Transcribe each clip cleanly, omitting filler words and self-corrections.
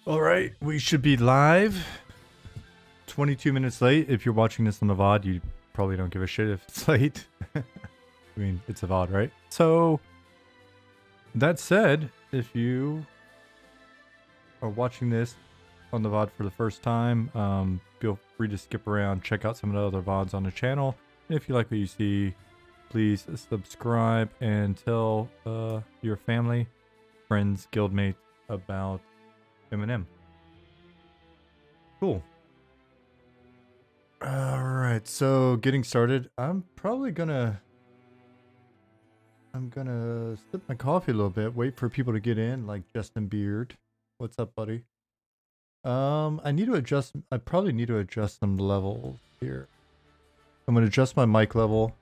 All right, we should be live. 22 minutes late. If you're watching this on the VOD, you probably don't give a shit if it's late. I mean, it's a VOD, right? So, that said, if you are watching this on the VOD for the first time, feel free to skip around, check out some of the other VODs on the channel. And if you like what you see, please subscribe and tell your family, friends, guildmates about M&M. Cool. All right, so getting started. I'm gonna sip my coffee a little bit, wait for people to get in, like Justin Beard. What's up, buddy? I need to adjust. I probably need to adjust some levels here. I'm gonna adjust my mic level.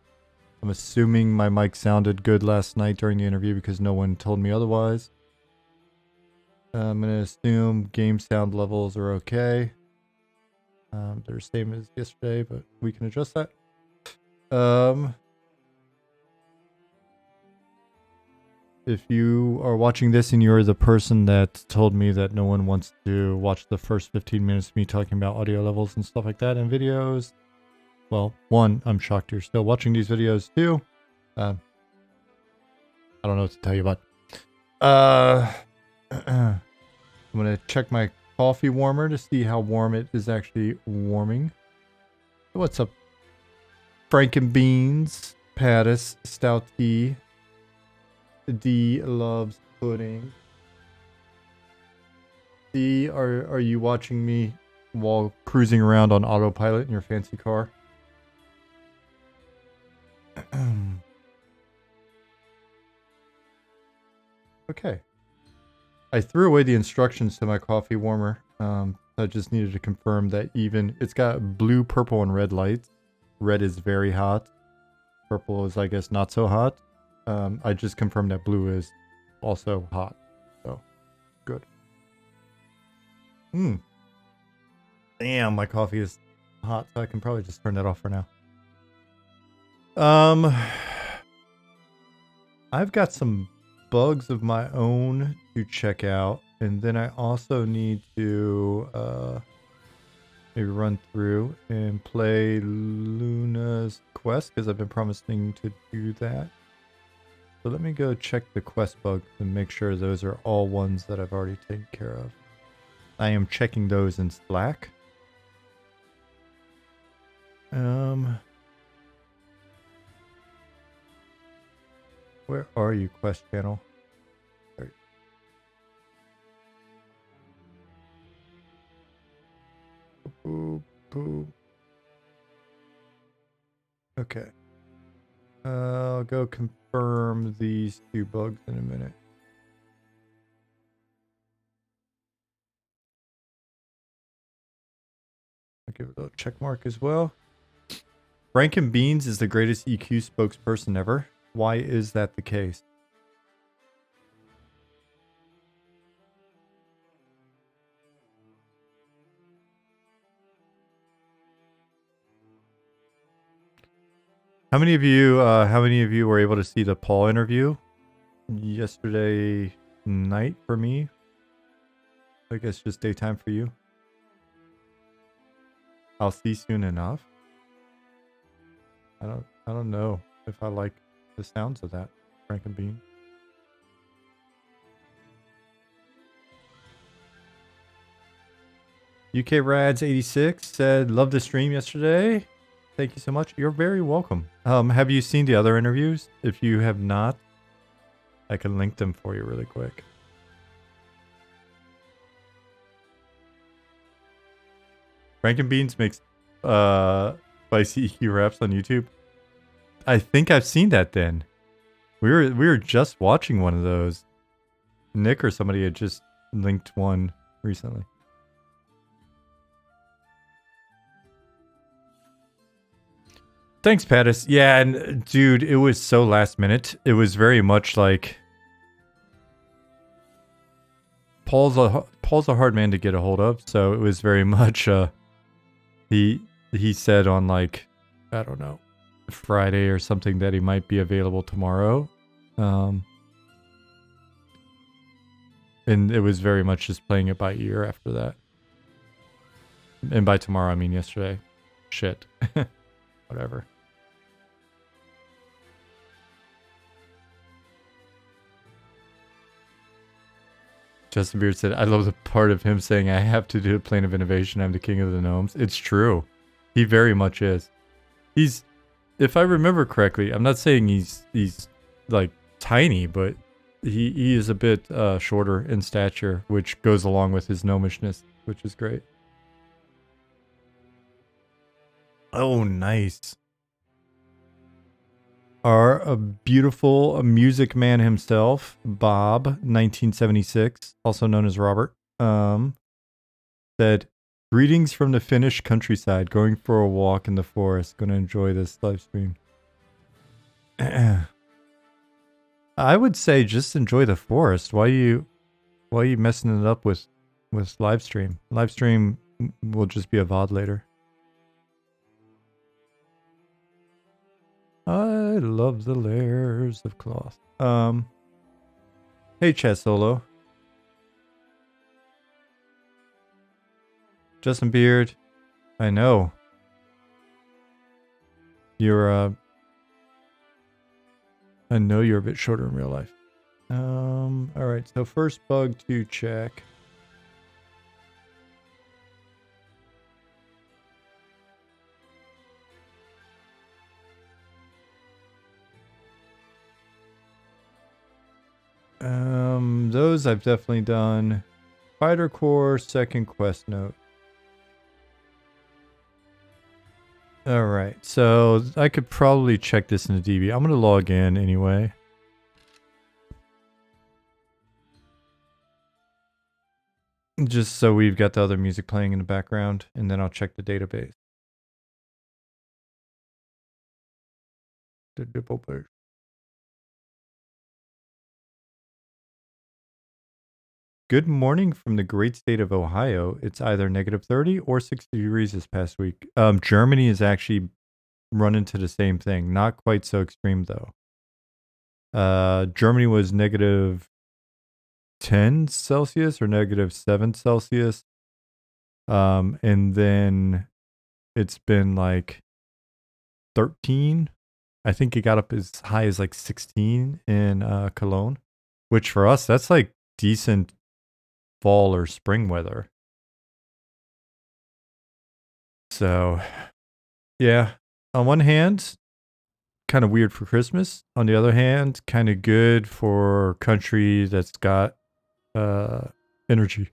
I'm assuming my mic sounded good last night during the interview because no one told me otherwise. I'm gonna assume game sound levels are okay. They're the same as yesterday, but we can adjust that. If you are watching this and you're the person that told me that no one wants to watch the first 15 minutes of me talking about audio levels and stuff like that in videos, well, one, I'm shocked you're still watching these videos. Two, I don't know what to tell you about. I'm going to check my coffee warmer to see how warm it is actually warming. What's up? Franken Beans, Pattis, Stout Tea. D loves pudding. D, are you watching me while cruising around on autopilot in your fancy car? Okay. I threw away the instructions to my coffee warmer. I just needed to confirm that it's got blue, purple, and red lights. Red is very hot. Purple is, I guess, not so hot. I just confirmed that blue is also hot. So, good. Damn, my coffee is hot, so I can probably just turn that off for now. I've got some bugs of my own to check out, and then I also need to maybe run through and play Luna's quest, because I've been promising to do that. So let me go check the quest bugs and make sure those are all ones that I've already taken care of. I am checking those in Slack. Where are you, quest channel? There. Boop, boop. Okay. I'll go confirm these two bugs in a minute. I'll give it a little check mark as well. Franken Beans is the greatest EQ spokesperson ever. Why is that the case? How many of you were able to see the Paul interview yesterday night for me? I guess just daytime for you. I'll see soon enough. I don't know if I like the sounds of that, Franken Bean. UK Rads 86 said, "Love the stream yesterday. Thank you so much. You're very welcome." Have you seen the other interviews? If you have not, I can link them for you really quick. Franken Beans makes spicy EQ raps on YouTube. I think I've seen that then. We were just watching one of those. Nick or somebody had just linked one recently. Thanks, Pattis. Yeah, and dude, it was so last minute. It was very much like Paul's a hard man to get a hold of, so it was very much he said on, like, I don't know, Friday or something that he might be available tomorrow. And it was very much just playing it by ear after that. And by tomorrow, I mean yesterday. Shit. Whatever. Justin Beard said, I love the part of him saying, I have to do a plane of innovation. I'm the king of the gnomes. It's true. He very much is. He's, if I remember correctly, I'm not saying he's like tiny, but he is a bit shorter in stature, which goes along with his gnomishness, which is great. Oh, nice. A beautiful music man himself, Bob, 1976, also known as Robert, said, greetings from the Finnish countryside, going for a walk in the forest. Going to enjoy this live stream. I would say just enjoy the forest. Why you messing it up with live stream? Live stream will just be a VOD later. I love the layers of cloth. Hey, Chess Solo. Justin Beard. I know. You're, I know you're a bit shorter in real life. Alright, so first bug to check. Those I've definitely done. Fighter Core, second quest note. Alright, so I could probably check this in the DB. I'm gonna log in anyway. Just so we've got the other music playing in the background, and then I'll check the database. The double page. Good morning from the great state of Ohio. It's either negative 30 or 60 degrees this past week. Germany is actually run into the same thing. Not quite so extreme though. Germany was negative 10 Celsius or negative 7 Celsius. And then it's been like 13. I think it got up as high as like 16 in Cologne, which for us, that's like decent fall or spring weather. So, yeah, on one hand, kind of weird for Christmas. On the other hand, kind of good for a country that's got energy,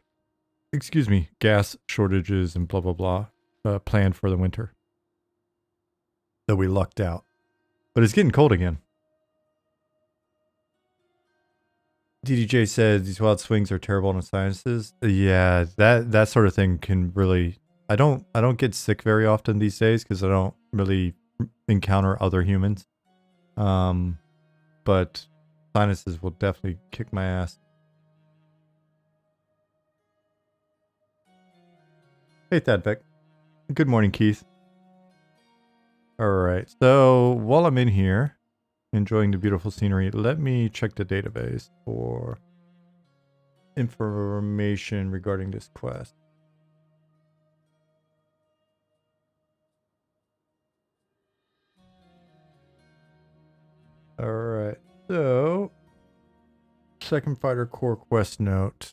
gas shortages and blah, blah, blah, planned for the winter. So we lucked out. But it's getting cold again. DDJ said these wild swings are terrible on the sinuses. Yeah, that sort of thing can really. I don't get sick very often these days because I don't really encounter other humans. But sinuses will definitely kick my ass. Hey, Thadbeck. Good morning, Keith. All right. So while I'm in here, enjoying the beautiful scenery, let me check the database for information regarding this quest. All right. So, second fighter core quest note.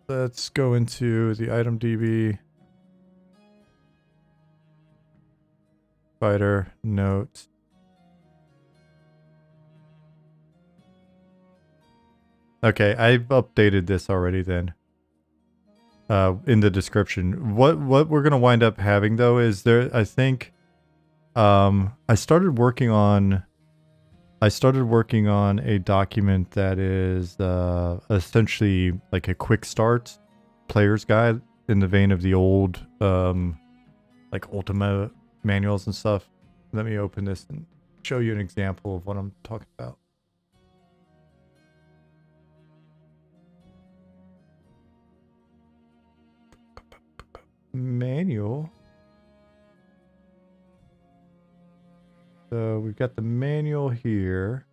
Let's go into the item DB. Fighter note. Okay, I've updated this already then. In the description. What we're gonna wind up having though is I think I started working on a document that is essentially like a quick start player's guide in the vein of the old like Ultima manuals and stuff. Let me open this and show you an example of what I'm talking about. Manual. So we've got the manual here.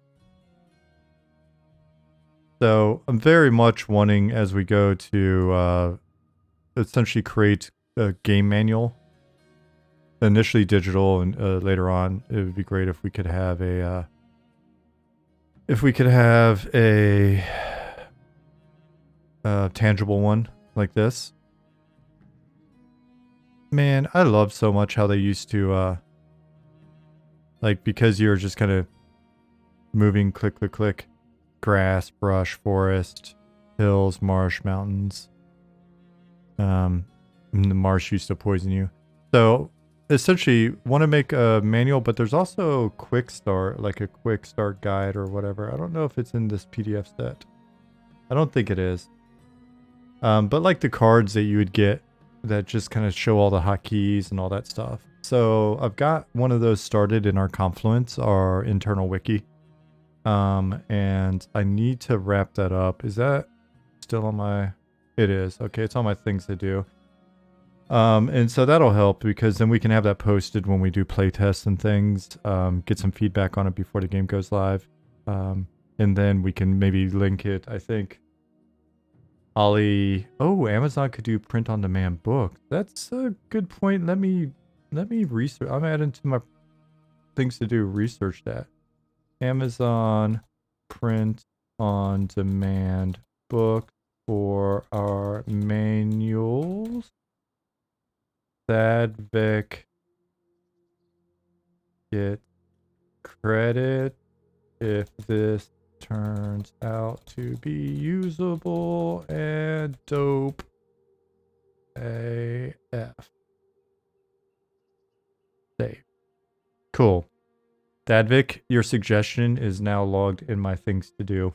So I'm very much wanting, as we go, to essentially create a game manual. Initially digital, and later on, it would be great if we could have a tangible one like this. Man, I love so much how they used to like, because you're just kind of moving, click, click, click, grass, brush, forest, hills, marsh, mountains. And the marsh used to poison you. So essentially want to make a manual, but there's also quick start, like a quick start guide or whatever. I don't know if it's in this PDF set. I don't think it is. But like the cards that you would get that just kind of show all the hotkeys and all that stuff. So I've got one of those started in our Confluence, our internal wiki. And I need to wrap that up. Is that still on my... It is. Okay, it's on my things to do. And so that'll help, because then we can have that posted when we do playtests and things, get some feedback on it before the game goes live. And then we can maybe link it, I think. Amazon could do print on demand books. That's a good point. Let me research. I'm adding to my things to do, research that. Amazon print on demand book for our manuals. Sadvik get credit if this turns out to be usable and dope AF. Save. Cool. Dadvik, your suggestion is now logged in my things to do.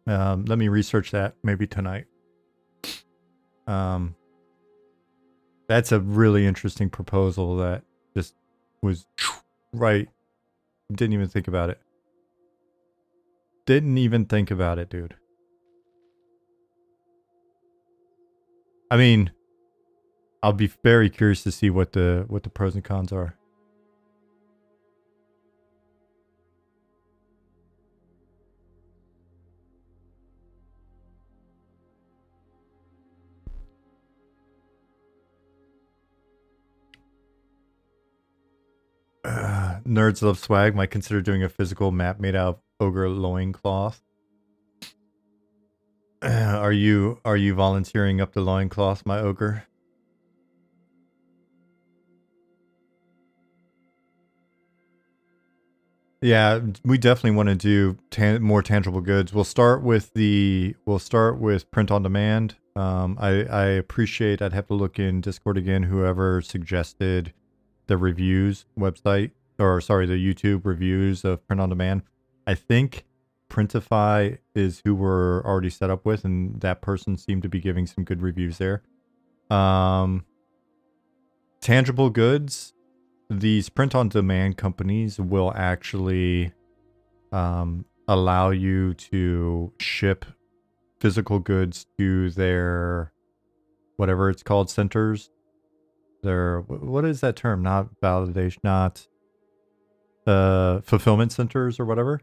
Let me research that maybe tonight. That's a really interesting proposal that just was right. Didn't even think about it. Didn't even think about it, dude. I mean, I'll be very curious to see what the pros and cons are. Nerds love swag. Might consider doing a physical map made out of ogre loincloth. Are you volunteering up the loincloth, my ogre? Yeah, we definitely want to do more tangible goods. We'll start with print on demand. I appreciate. I'd have to look in Discord again. Whoever suggested the reviews website, or sorry, the YouTube reviews of print on demand. I think Printify is who we're already set up with, and that person seemed to be giving some good reviews there. Tangible goods. These print-on-demand companies will actually allow you to ship physical goods to their, whatever it's called, centers. Their, what is that term? Not validation, not fulfillment centers or whatever.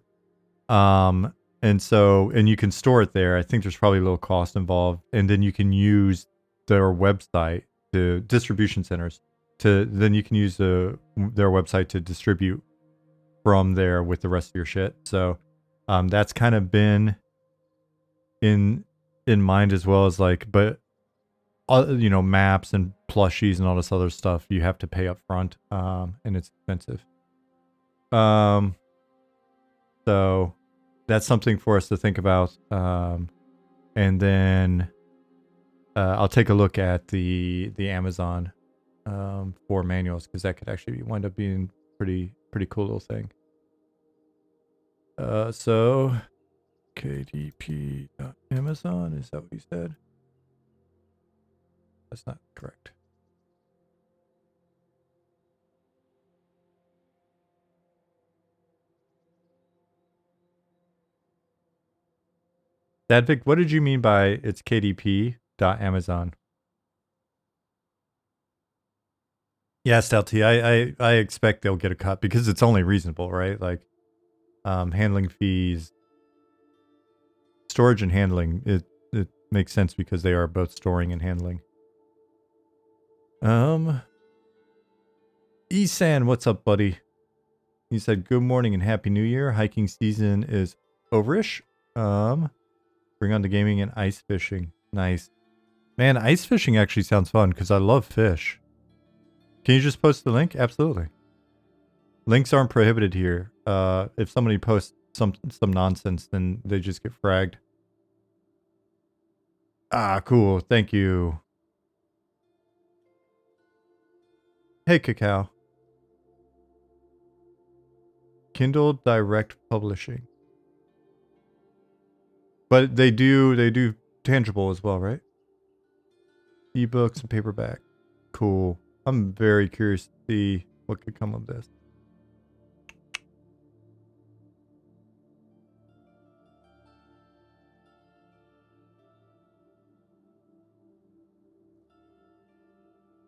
And you can store it there. I think there's probably a little cost involved. And then you can use their website to distribution centers. Then you can use their website to distribute from there with the rest of your shit. So that's kind of been in mind, as well as like, but maps and plushies and all this other stuff you have to pay up front, and it's expensive. So that's something for us to think about. And then I'll take a look at the Amazon for manuals, because that could actually wind up being pretty cool little thing. So kdp.amazon, is that what you said? That's not correct. Dadvik, what did you mean by it's kdp.amazon? Yes, LT. I expect they'll get a cut, because it's only reasonable, right? Like, handling fees, storage and handling, it makes sense because they are both storing and handling. Isan, what's up, buddy? He said, good morning and happy new year. Hiking season is overish. Bring on the gaming and ice fishing. Nice. Man, ice fishing actually sounds fun because I love fish. Can you just post the link? Absolutely. Links aren't prohibited here. If somebody posts some nonsense, then they just get fragged. Ah, cool. Thank you. Hey, Cacao. Kindle Direct Publishing. But they do tangible as well, right? Ebooks and paperback. Cool. I'm very curious to see what could come of this.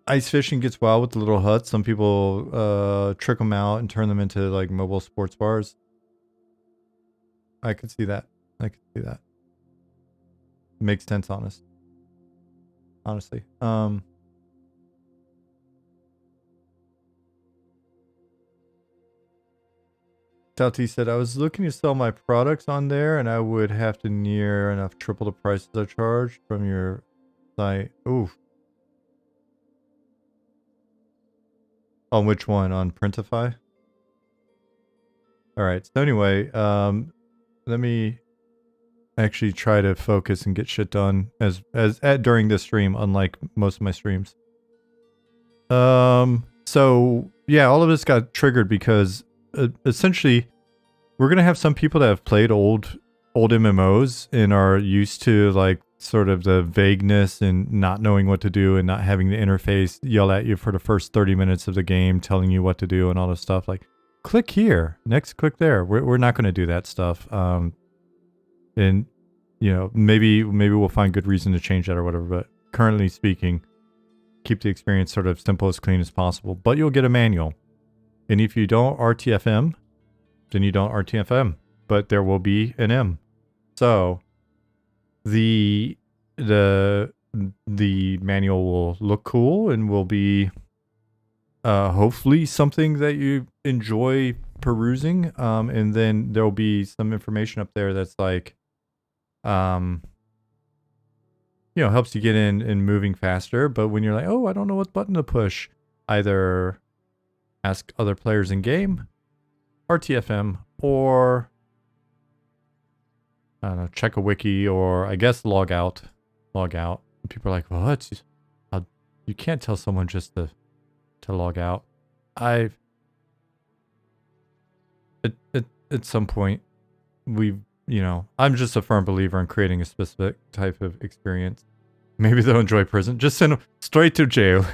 Ice fishing gets wild with the little huts. Some people trick them out and turn them into like mobile sports bars. I could see that. Makes sense, honestly. Tauti said, I was looking to sell my products on there and I would have to near enough triple the prices I charge from your site. Oof. On which one? On Printify? Alright, so anyway, let me actually try to focus and get shit done during this stream, unlike most of my streams. So yeah, all of this got triggered because essentially we're gonna have some people that have played old MMOs and are used to like sort of the vagueness and not knowing what to do and not having the interface yell at you for the first 30 minutes of the game telling you what to do and all this stuff. Like, click here, next click there. We're not going to do that stuff. And you know, maybe we'll find good reason to change that or whatever, but currently speaking, keep the experience sort of simple as clean as possible, but you'll get a manual. And if you don't RTFM, then you don't RTFM, but there will be an M. So the manual will look cool and will be hopefully something that you enjoy perusing. And then there'll be some information up there that's like, you know, helps you get in and moving faster. But when you're like, oh, I don't know what button to push, either ask other players in game, RTFM, or I don't know, check a wiki, or I guess log out. People are like, what? You can't tell someone just to log out. At some point, you know, I'm just a firm believer in creating a specific type of experience. Maybe they'll enjoy prison. Just send them straight to jail.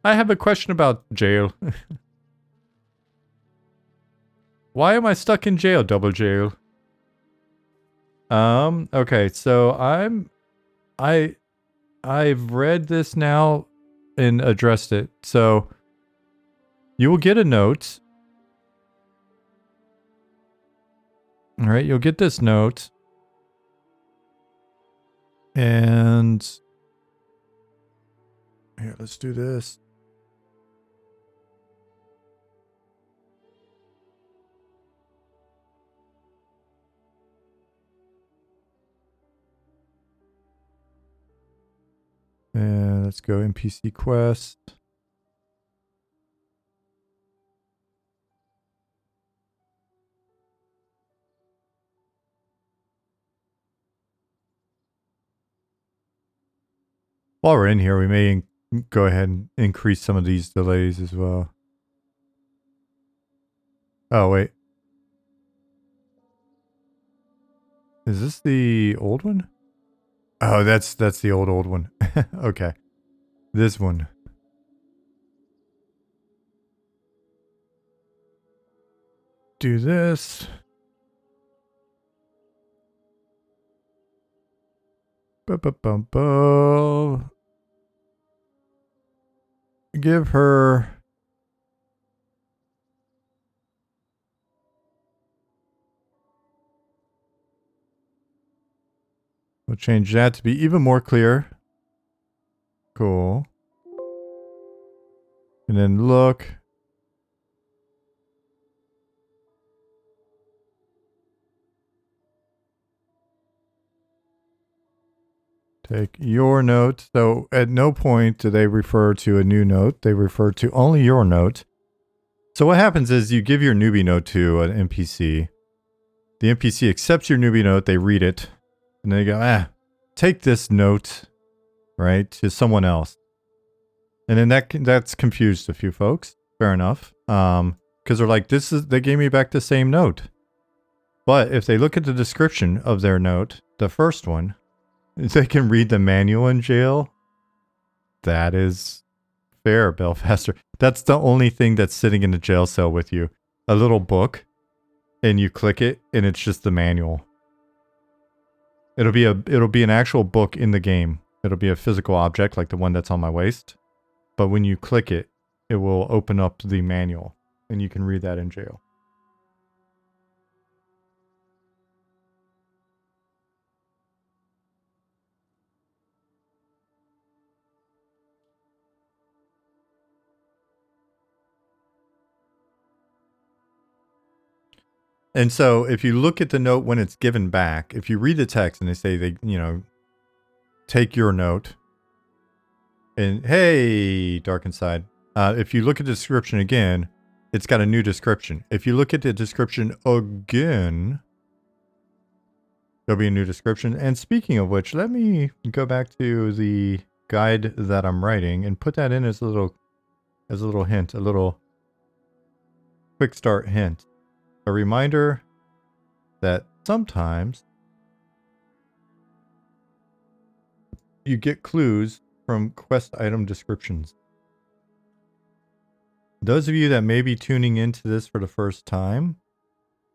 I have a question about jail. Why am I stuck in jail? Double jail. Okay, so I've read this now and addressed it. So you will get a note. All right, you'll get this note. And here, let's do this. And let's go NPC quest. While we're in here, we may go ahead and increase some of these delays as well. Oh, wait. Is this the old one? Oh, that's the old one. Okay. This one. Do this. Give her We'll change that to be even more clear. Cool. And then look. Take your note. So at no point do they refer to a new note. They refer to only your note. So what happens is you give your newbie note to an NPC. The NPC accepts your newbie note. They read it. And they go, take this note, right, to someone else. And then that's confused a few folks. Fair enough. Because they're like, they gave me back the same note. But if they look at the description of their note, the first one, they can read the manual in jail. That is fair, Belfaster. That's the only thing that's sitting in the jail cell with you. A little book, and you click it, and it's just the manual. It'll be an actual book in the game. It'll be a physical object like the one that's on my waist. But when you click it, it will open up the manual, and you can read that in jail. And so if you look at the note when it's given back, if you read the text and they say take your note, and hey, Dark Inside, if you look at the description again, it's got a new description. If you look at the description again, there'll be a new description. And speaking of which, let me go back to the guide that I'm writing and put that in as a little hint, a little quick start hint. A reminder that sometimes you get clues from quest item descriptions. Those of you that may be tuning into this for the first time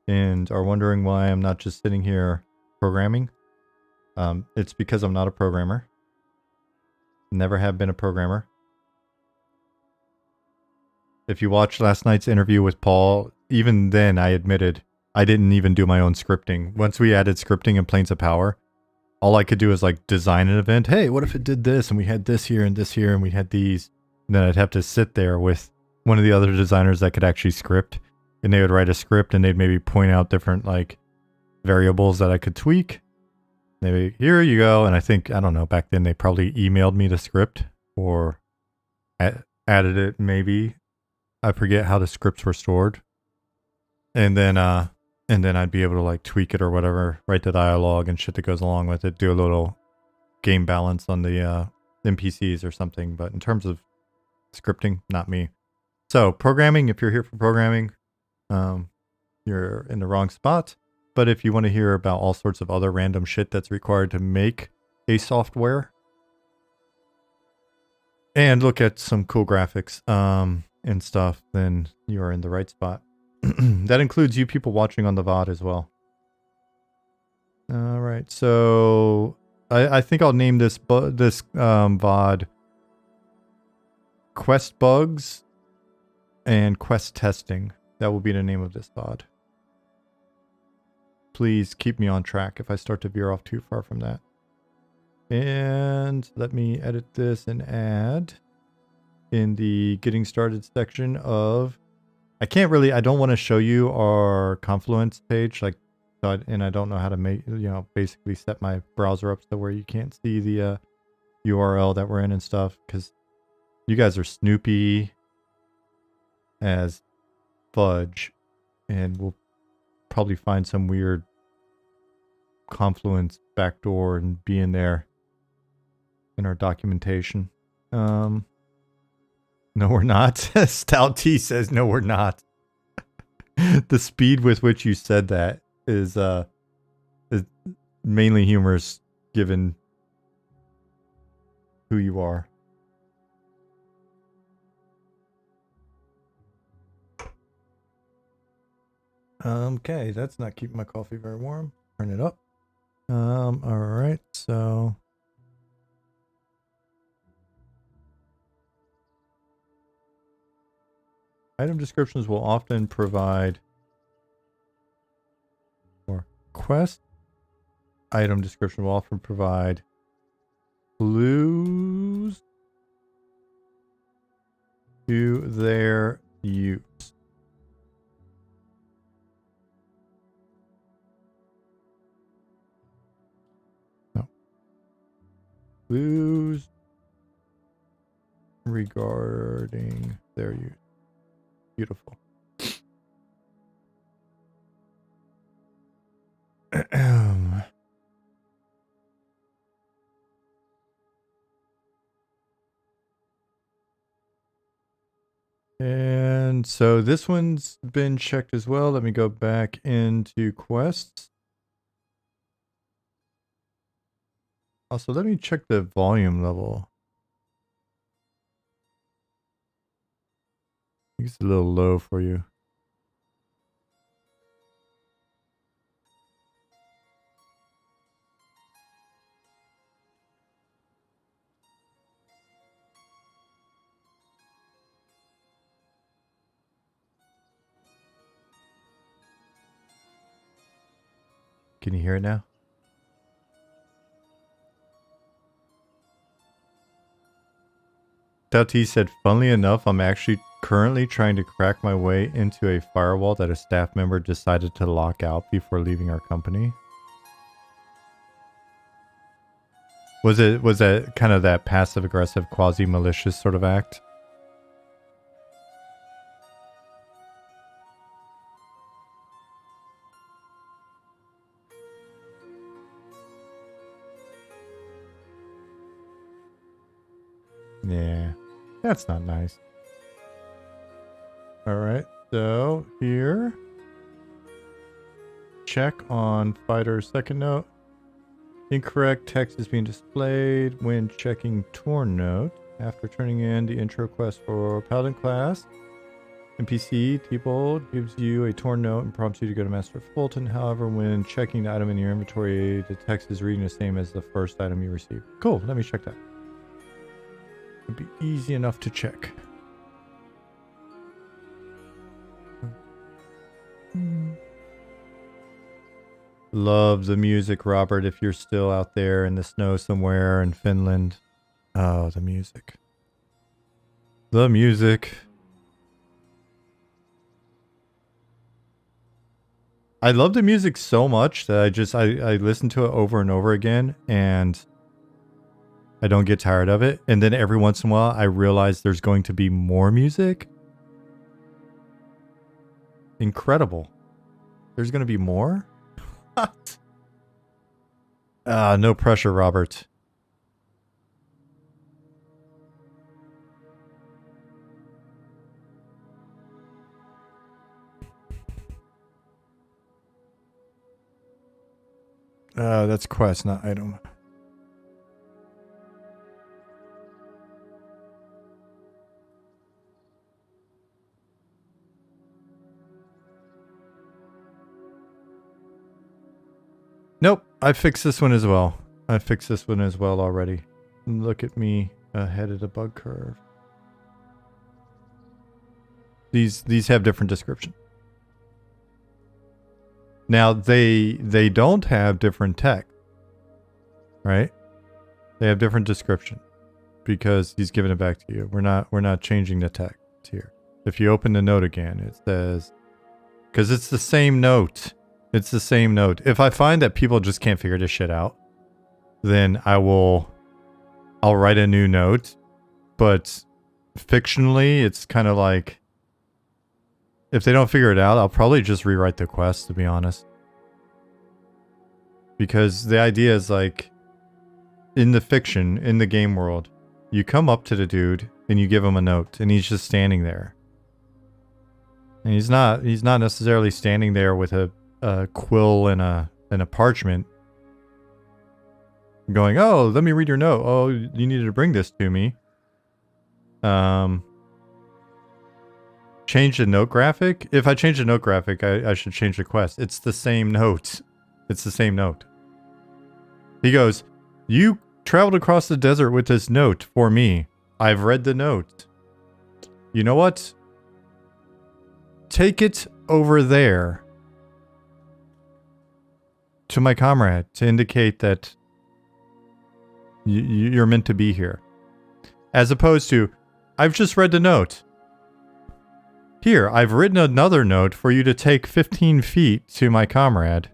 and are wondering why I'm not just sitting here programming, it's because I'm not a programmer. Never have been a programmer. If you watched last night's interview with Paul, even then I admitted I didn't even do my own scripting. Once we added scripting in Planes of Power, all I could do is like design an event. Hey, what if it did this? And we had this here and we had these. And then I'd have to sit there with one of the other designers that could actually script. And they would write a script and they'd maybe point out different like variables that I could tweak. Maybe here you go. And I think, I don't know, back then they probably emailed me the script or added it maybe. I forget how the scripts were stored. And then I'd be able to like tweak it or whatever, write the dialogue and shit that goes along with it, do a little game balance on the NPCs or something. But in terms of scripting, not me. So programming, if you're here for programming, you're in the wrong spot. But if you want to hear about all sorts of other random shit that's required to make a software and look at some cool graphics, and stuff, then you are in the right spot. That includes you people watching on the VOD as well. All right, so I think I'll name this VOD Quest Bugs and Quest Testing. That will be the name of this VOD. Please keep me on track if I start to veer off too far from that. And let me edit this and add in the getting started section of, I don't want to show you our Confluence page, and I don't know how to make, basically set my browser up so where you can't see the URL that we're in and stuff, because you guys are snoopy as fudge, and we'll probably find some weird Confluence backdoor and be in there in our documentation. No, we're not. Stout T says, no, we're not. The speed with which you said that is mainly humorous given who you are. Okay, that's not keeping my coffee very warm. Turn it up. All right, so item descriptions will often provide for quest item description will often provide clues to their use. No. Clues regarding their use. Beautiful. And so this one's been checked as well. Let me go back into quests. Also, let me check the volume level. I think it's a little low for you. Can you hear it now? T said, funnily enough, I'm actually currently trying to crack my way into a firewall that a staff member decided to lock out before leaving our company. Was that kind of that passive aggressive quasi malicious sort of act? Yeah, that's not nice. All right, so here, check on fighter's second note. Incorrect text is being displayed when checking torn note. After turning in the intro quest for Paladin class, NPC Teepold gives you a torn note and prompts you to go to Master Fulton. However, when checking the item in your inventory, the text is reading the same as the first item you received. Cool, let me check that. It'd be easy enough to check. Love the music, Robert, if you're still out there in the snow somewhere in Finland. Oh, the music. The music. I love the music so much that I listen to it over and over again, and I don't get tired of it. And then every once in a while, I realize there's going to be more music. Incredible. There's going to be more? No pressure, Robert. That's quest, not item. Nope, I fixed this one as well. I fixed this one as well already. Look at me ahead of the bug curve. These have different description. Now they don't have different text, right? They have different description because he's giving it back to you. We're not changing the text here. If you open the note again, it says, because it's the same note. It's the same note. If I find that people just can't figure this shit out, then I'll write a new note. But fictionally, it's kind of like, if they don't figure it out, I'll probably just rewrite the quest, to be honest. Because the idea is like, in the fiction, in the game world, you come up to the dude and you give him a note and he's just standing there. And he's not necessarily standing there with a quill and a parchment going, oh, let me read your note. Oh, you needed to bring this to me. Change the note graphic. If I change the note graphic, I should change the quest. It's the same note. It's the same note. He goes, you traveled across the desert with this note for me. I've read the note. You know what? Take it over there to my comrade to indicate that you're meant to be here. As opposed to, I've just read the note. Here, I've written another note for you to take 15 feet to my comrade.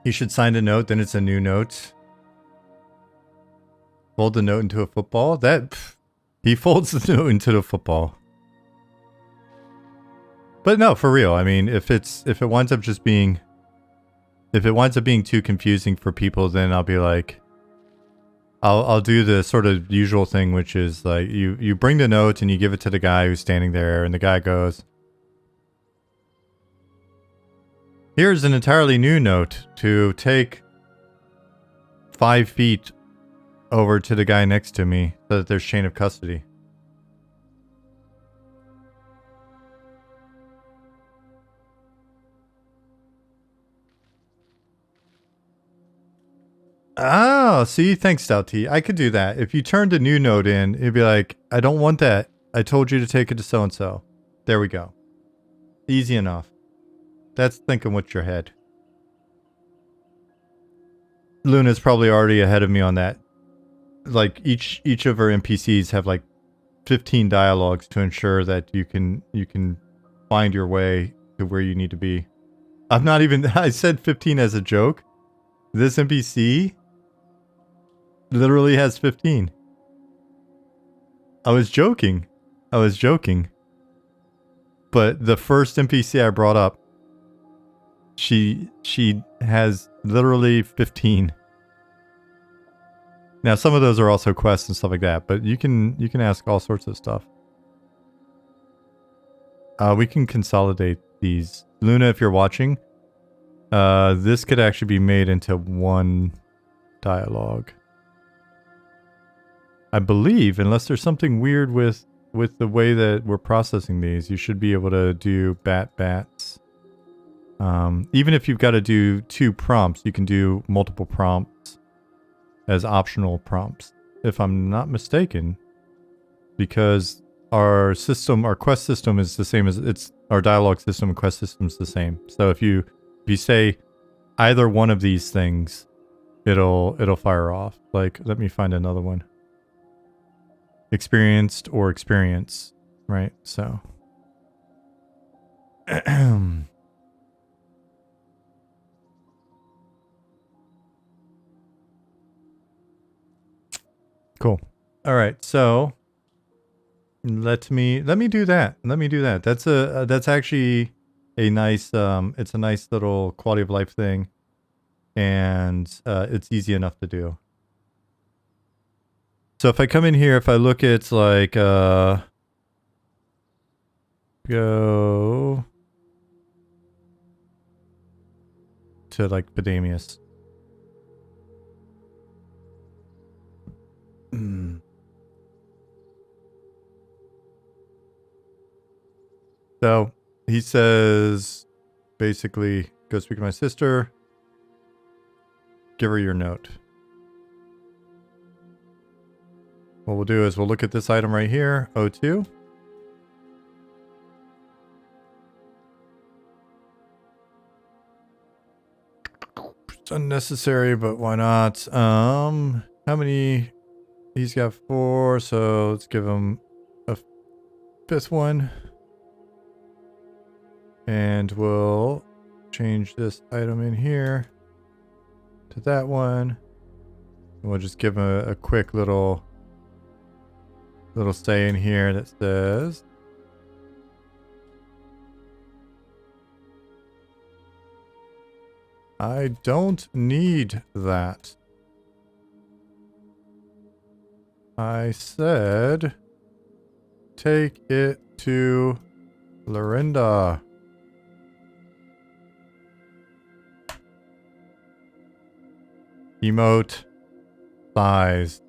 He should sign a note, then it's a new note. Fold the note into a football? He folds the note into the football. But no, for real. I mean, if it winds up being too confusing for people, then I'll be like, I'll do the sort of usual thing, which is like you bring the note and you give it to the guy who's standing there, and the guy goes, "Here's an entirely new note to take 5 feet over to the guy next to me so that there's chain of custody." Oh, see? Thanks, Stout T. I could do that. If you turned a new note in, it'd be like, I don't want that. I told you to take it to so-and-so. There we go. Easy enough. That's thinking with your head. Luna's probably already ahead of me on that. Like, each of her NPCs have like 15 dialogues to ensure that you can find your way to where you need to be. I'm not even... I said 15 as a joke. This NPC literally has 15. I was joking. But the first NPC I brought up, she has literally 15. Now some of those are also quests and stuff like that, but you can ask all sorts of stuff. We can consolidate these. Luna, if you're watching, this could actually be made into one dialogue. I believe, unless there's something weird with the way that we're processing these, you should be able to do bats. Even if you've got to do 2 prompts, you can do multiple prompts as optional prompts, if I'm not mistaken, because our quest system is the same as our dialogue system and quest system is the same. So if you say either one of these things, it'll fire off. Like, let me find another one. Experienced or experience, right? So cool. All right, so let me do that. That's actually a nice it's a nice little quality of life thing, and it's easy enough to do. So if I come in here, if I look at like go to like Pedamius. So he says, basically, go speak to my sister. Give her your note. What we'll do is we'll look at this item right here, O2. It's unnecessary, but why not? How many? He's got 4, so let's give him a 5th one. And we'll change this item in here to that one. And we'll just give him a quick little say in here that says, I don't need that. I said, take it to Lorinda. Emote size.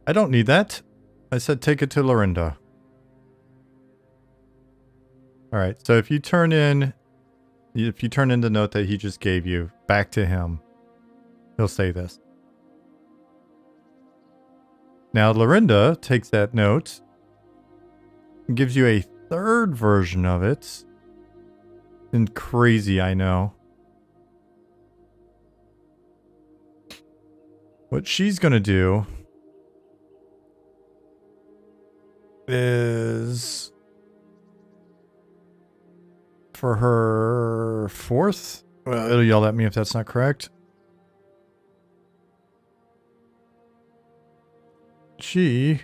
I don't need that. I said take it to Lorinda. All right. So if you turn in the note that he just gave you back to him, he'll say this. Now, Lorinda takes that note and gives you a third version of it. And crazy, I know. What she's going to do is for her fourth. Well, it'll yell at me if that's not correct. She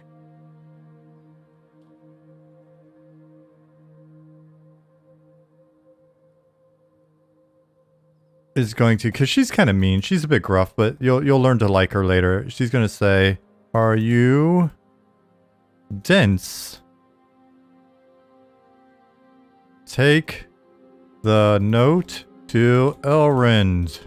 is going to, because she's kind of mean. She's a bit gruff, but you'll learn to like her later. She's going to say, "Are you dense? Take the note to Elrond."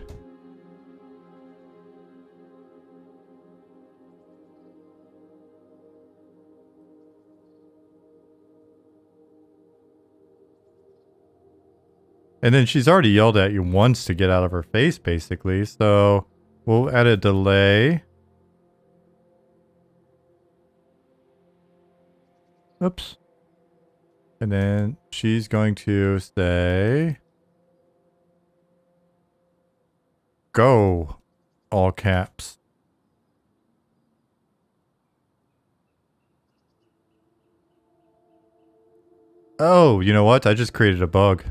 And then she's already yelled at you once to get out of her face, basically. So we'll add a delay. Oops. And then she's going to say, "Go," all caps. Oh, you know what? I just created a bug.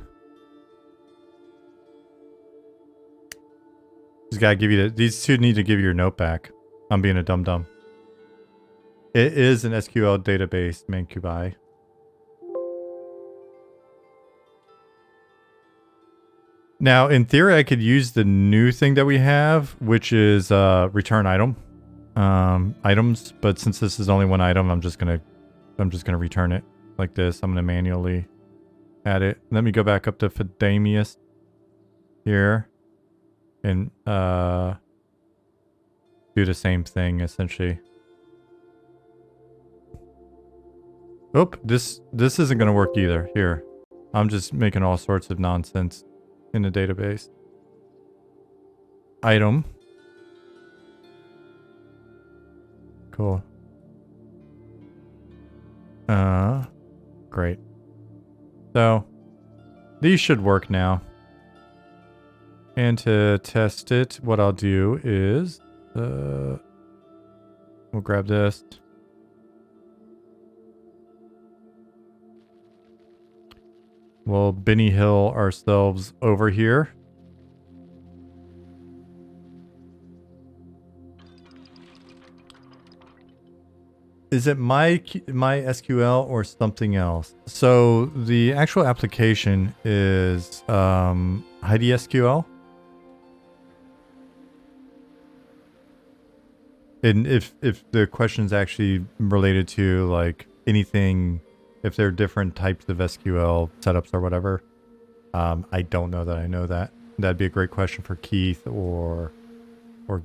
Just gotta give you these two need to give you your note back. I'm being a dum-dum. It is an SQL database, Mancubi. Now, in theory, I could use the new thing that we have, which is return item, items. But since this is only one item, I'm just gonna return it like this. I'm gonna manually add it. Let me go back up to Fidamius here and do the same thing essentially. Oh, this isn't gonna work either. Here, I'm just making all sorts of nonsense in the database. Item. Cool. Great. So, these should work now. And to test it, what I'll do is, we'll grab this. We'll Benny Hill ourselves over here. Is it my SQL or something else? So the actual application is Heidi SQL. And if the question's actually related to like anything, if there are different types of SQL setups or whatever, I don't know that I know that. That'd be a great question for Keith or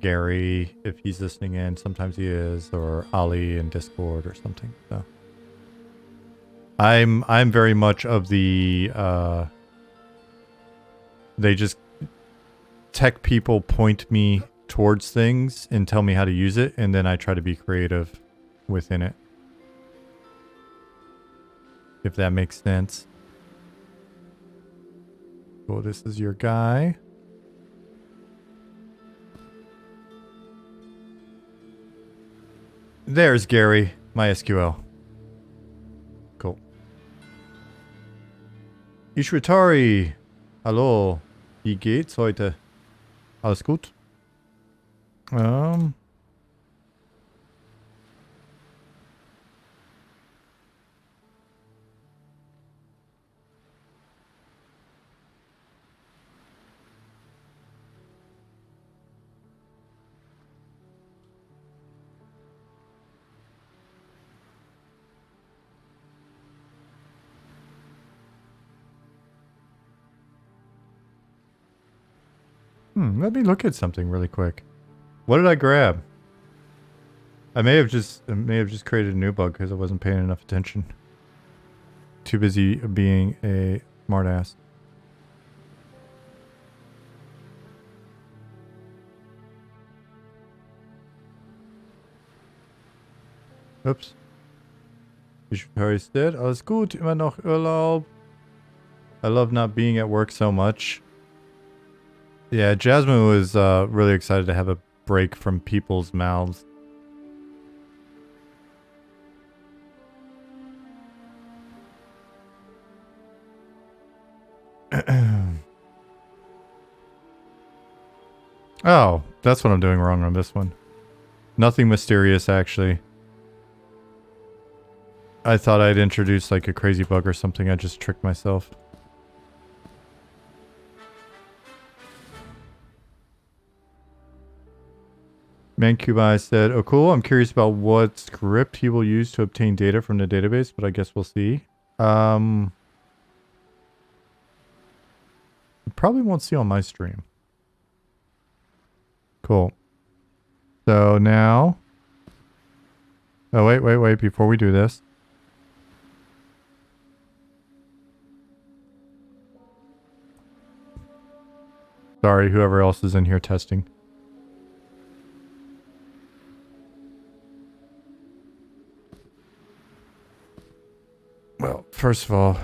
Gary if he's listening in. Sometimes he is, or Ali in Discord or something. So I'm very much of the they just tech people point me towards things and tell me how to use it, and then I try to be creative within it. If that makes sense. Cool, this is your guy. There's Gary, MySQL. Cool. Ishwatari. Hallo. Wie geht's heute? Alles gut? Let me look at something really quick. What did I grab? I may have just created a new bug because I wasn't paying enough attention. too busy being a smartass. Ups. Ich verheißtet. Alles gut, immer noch Urlaub. I love not being at work so much. Yeah, Jasmine was really excited to have a break from people's mouths. Oh, that's what I'm doing wrong on this one. Nothing mysterious, actually. I thought I'd introduced like a crazy bug or something. I just tricked myself. Mancubi said, oh cool, I'm curious about what script he will use to obtain data from the database, but I guess we'll see. You probably won't see on my stream. Cool. So now... Oh, wait, before we do this. Sorry, whoever else is in here testing. Well, first of all,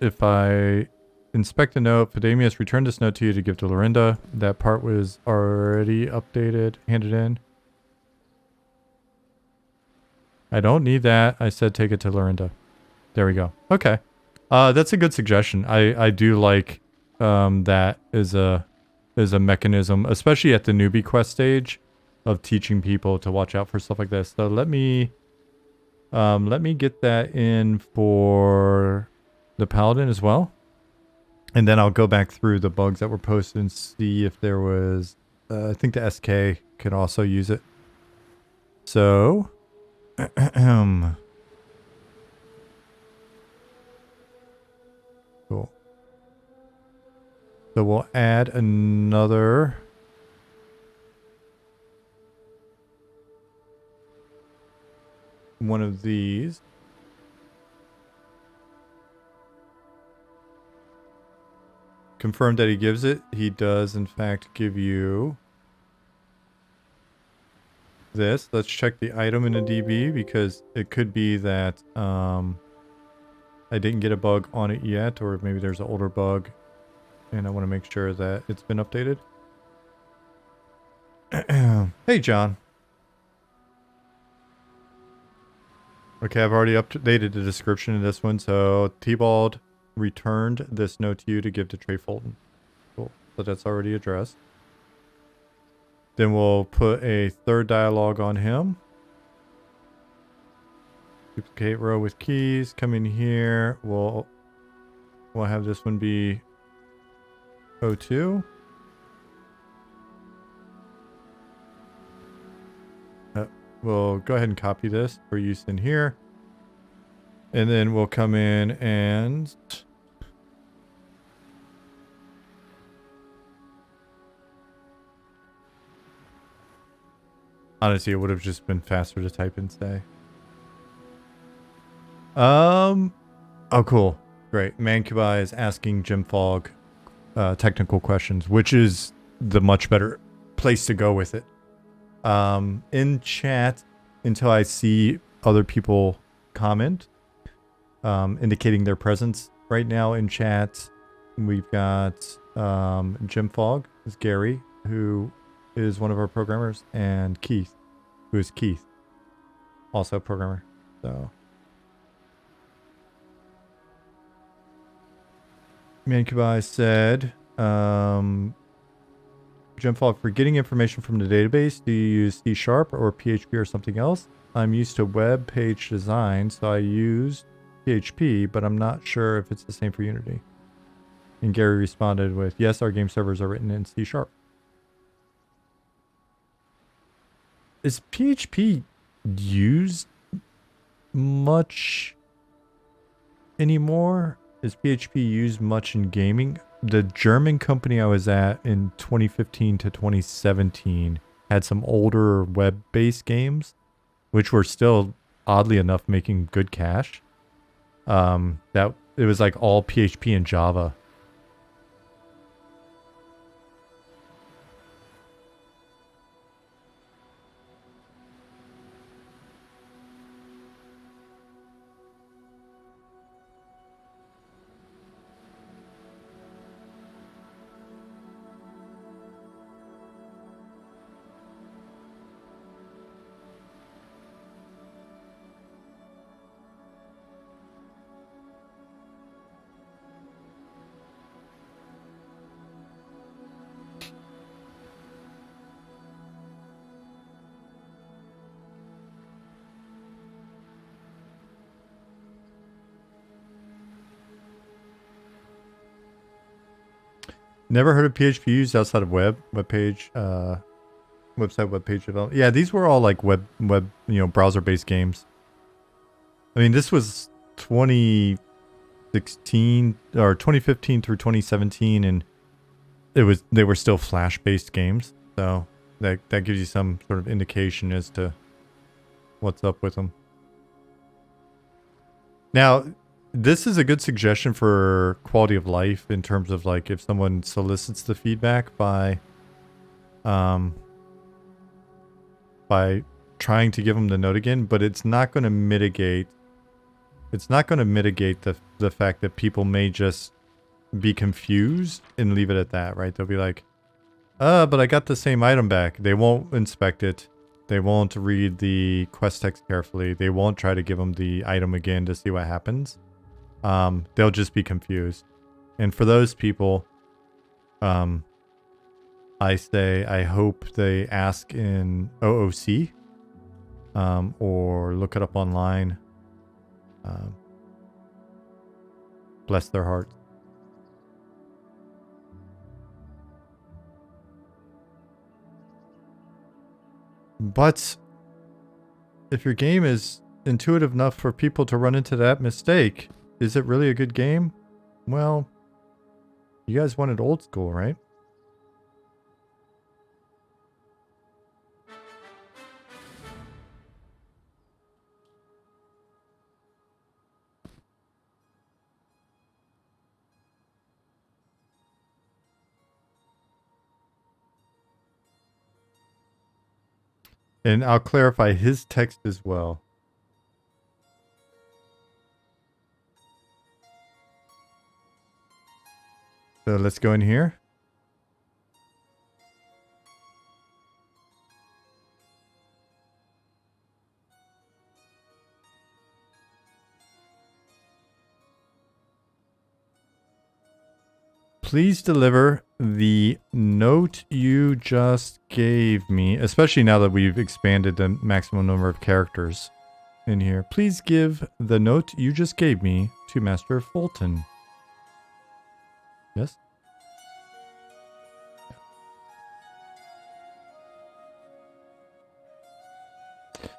if I inspect the note, Fidemius returned this note to you to give to Lorinda. That part was already updated, handed in. I don't need that. I said take it to Lorinda. There we go. Okay. That's a good suggestion. I do like that as a mechanism, especially at the newbie quest stage, of teaching people to watch out for stuff like this. So let me get that in for the paladin as well, and then I'll go back through the bugs that were posted and see if there was. I think the SK could also use it. So, cool. So we'll add another. One of these. Confirm that he gives it. He does, in fact, give you this. Let's check the item in the DB because it could be that I didn't get a bug on it yet, or maybe there's an older bug and I want to make sure that it's been updated. Hey, John. Okay, I've already updated the description of this one. So, T-Bald returned this note to you to give to Trey Fulton. Cool. So that's already addressed. Then we'll put a third dialogue on him. Duplicate row with keys. Come in here. We'll have this one be O2. We'll go ahead and copy this for use in here. And then we'll come in and... Honestly, it would have just been faster to type and say. Oh, cool. Great. Mancubi is asking Jim Fogg technical questions, which is the much better place to go with it. In chat, until I see other people comment, indicating their presence right now in chat, we've got Jim Fogg, is Gary, who is one of our programmers, and Keith, who is Keith, also a programmer. So, Mancubi said, Jim Fogg, for getting information from the database, do you use C# or PHP or something else? I'm used to web page design, so I use PHP, but I'm not sure if it's the same for Unity. And Gary responded with, yes, our game servers are written in C#. Is PHP used much anymore? Is PHP used much in gaming? The German company I was at in 2015 to 2017 had some older web-based games, which were still oddly enough making good cash. That it was like all PHP and Java. Never heard of PHP used outside of web page, website, web page development. Yeah, these were all like web, browser-based games. I mean, this was 2016 or 2015 through 2017, and they were still Flash-based games. So that gives you some sort of indication as to what's up with them. Now, this is a good suggestion for quality of life in terms of like if someone solicits the feedback by trying to give them the note again, but it's not going to mitigate the fact that people may just be confused and leave it at that, right? They'll be like, but I got the same item back. They won't inspect it. They won't read the quest text carefully. They won't try to give them the item again to see what happens. They'll just be confused. And for those people, I say I hope they ask in OOC, or look it up online. Bless their heart. But if your game is intuitive enough for people to run into that mistake, is it really a good game? Well, you guys wanted old school, right? And I'll clarify his text as well. So let's go in here. Please deliver the note you just gave me, especially now that we've expanded the maximum number of characters in here. Please give the note you just gave me to Master Fulton. Yes?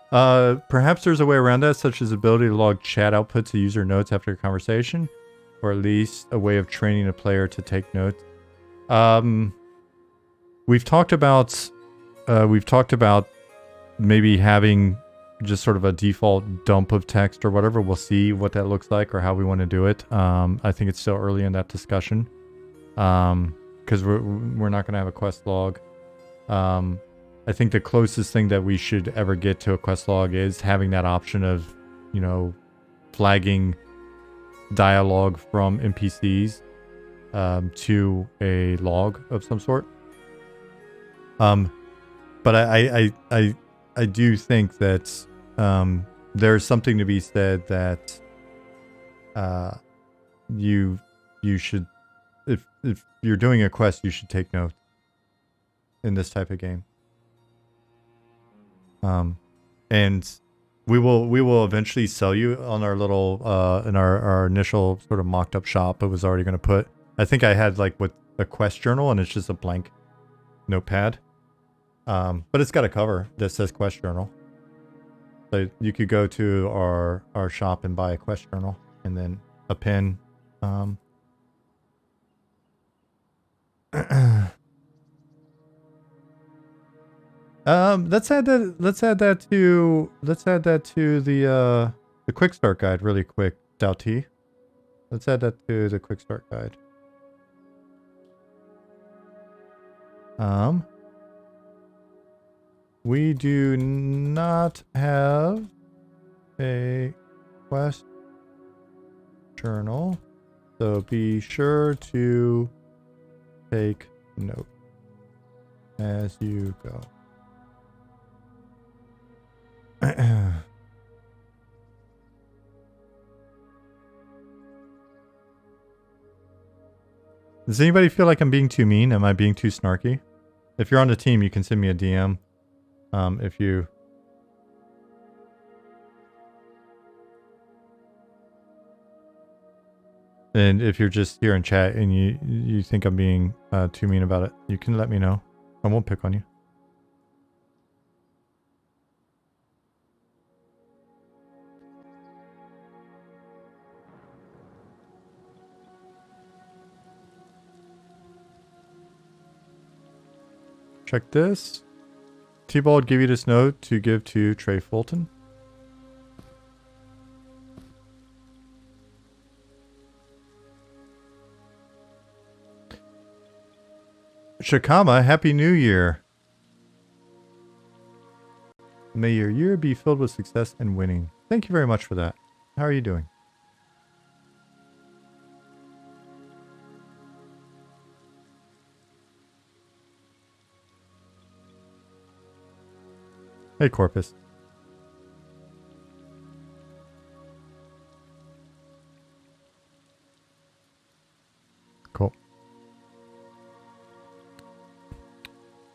Perhaps there's a way around that, such as the ability to log chat output to user notes after a conversation, or at least a way of training a player to take notes. We've talked about maybe having just sort of a default dump of text or whatever. We'll see what that looks like or how we want to do it. I think it's still early in that discussion, because we're not going to have a quest log. I think the closest thing that we should ever get to a quest log is having that option of, flagging dialogue from NPCs to a log of some sort. But I do think that there's something to be said that you should, if you're doing a quest, you should take notes in this type of game. And we will eventually sell you on our little in our initial sort of mocked up shop. I was already going to put, I think I had like with a quest journal, and it's just a blank notepad. But it's got a cover that says quest journal. So you could go to our shop and buy a quest journal and then a pen. Let's add that. Let's add that to the quick start guide really quick. Doughty. Let's add that to the quick start guide. We do not have a quest journal, so be sure to take note as you go. Does anybody feel like I'm being too mean? Am I being too snarky? If you're on the team, you can send me a DM. If you... And if you're just here in chat and you think I'm being too mean about it, you can let me know. I won't pick on you. Check this. T-Bald give you this note to give to Trey Fulton. Shakama, Happy New Year. May your year be filled with success and winning. Thank you very much for that. How are you doing? Hey, Corpus. Cool.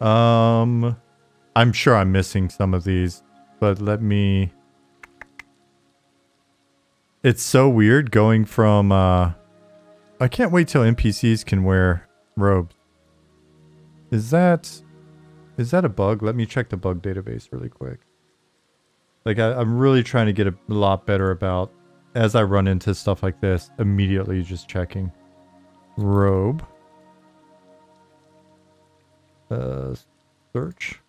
I'm sure I'm missing some of these, but let me... It's so weird going from, I can't wait till NPCs can wear robes. Is that a bug? Let me check the bug database really quick. Like, I'm really trying to get a lot better about, as I run into stuff like this, immediately just checking. Robe. Search.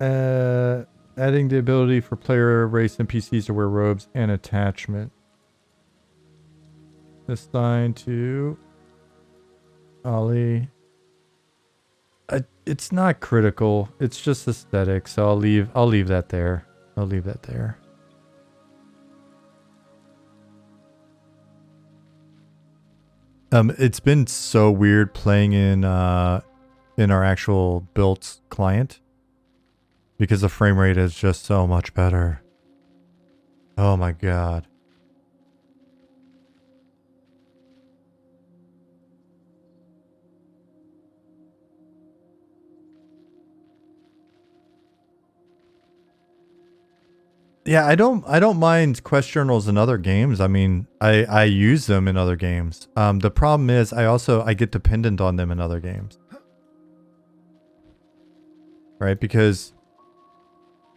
Adding the ability for player race NPCs to wear robes and attachment. Assigned to Ollie. It's not critical. It's just aesthetic. So I'll leave that there. I'll leave that there. It's been so weird playing in our actual built client because the frame rate is just so much better. Oh my god. Yeah, I don't mind quest journals in other games. I mean, I use them in other games. The problem is I get dependent on them in other games. Right? Because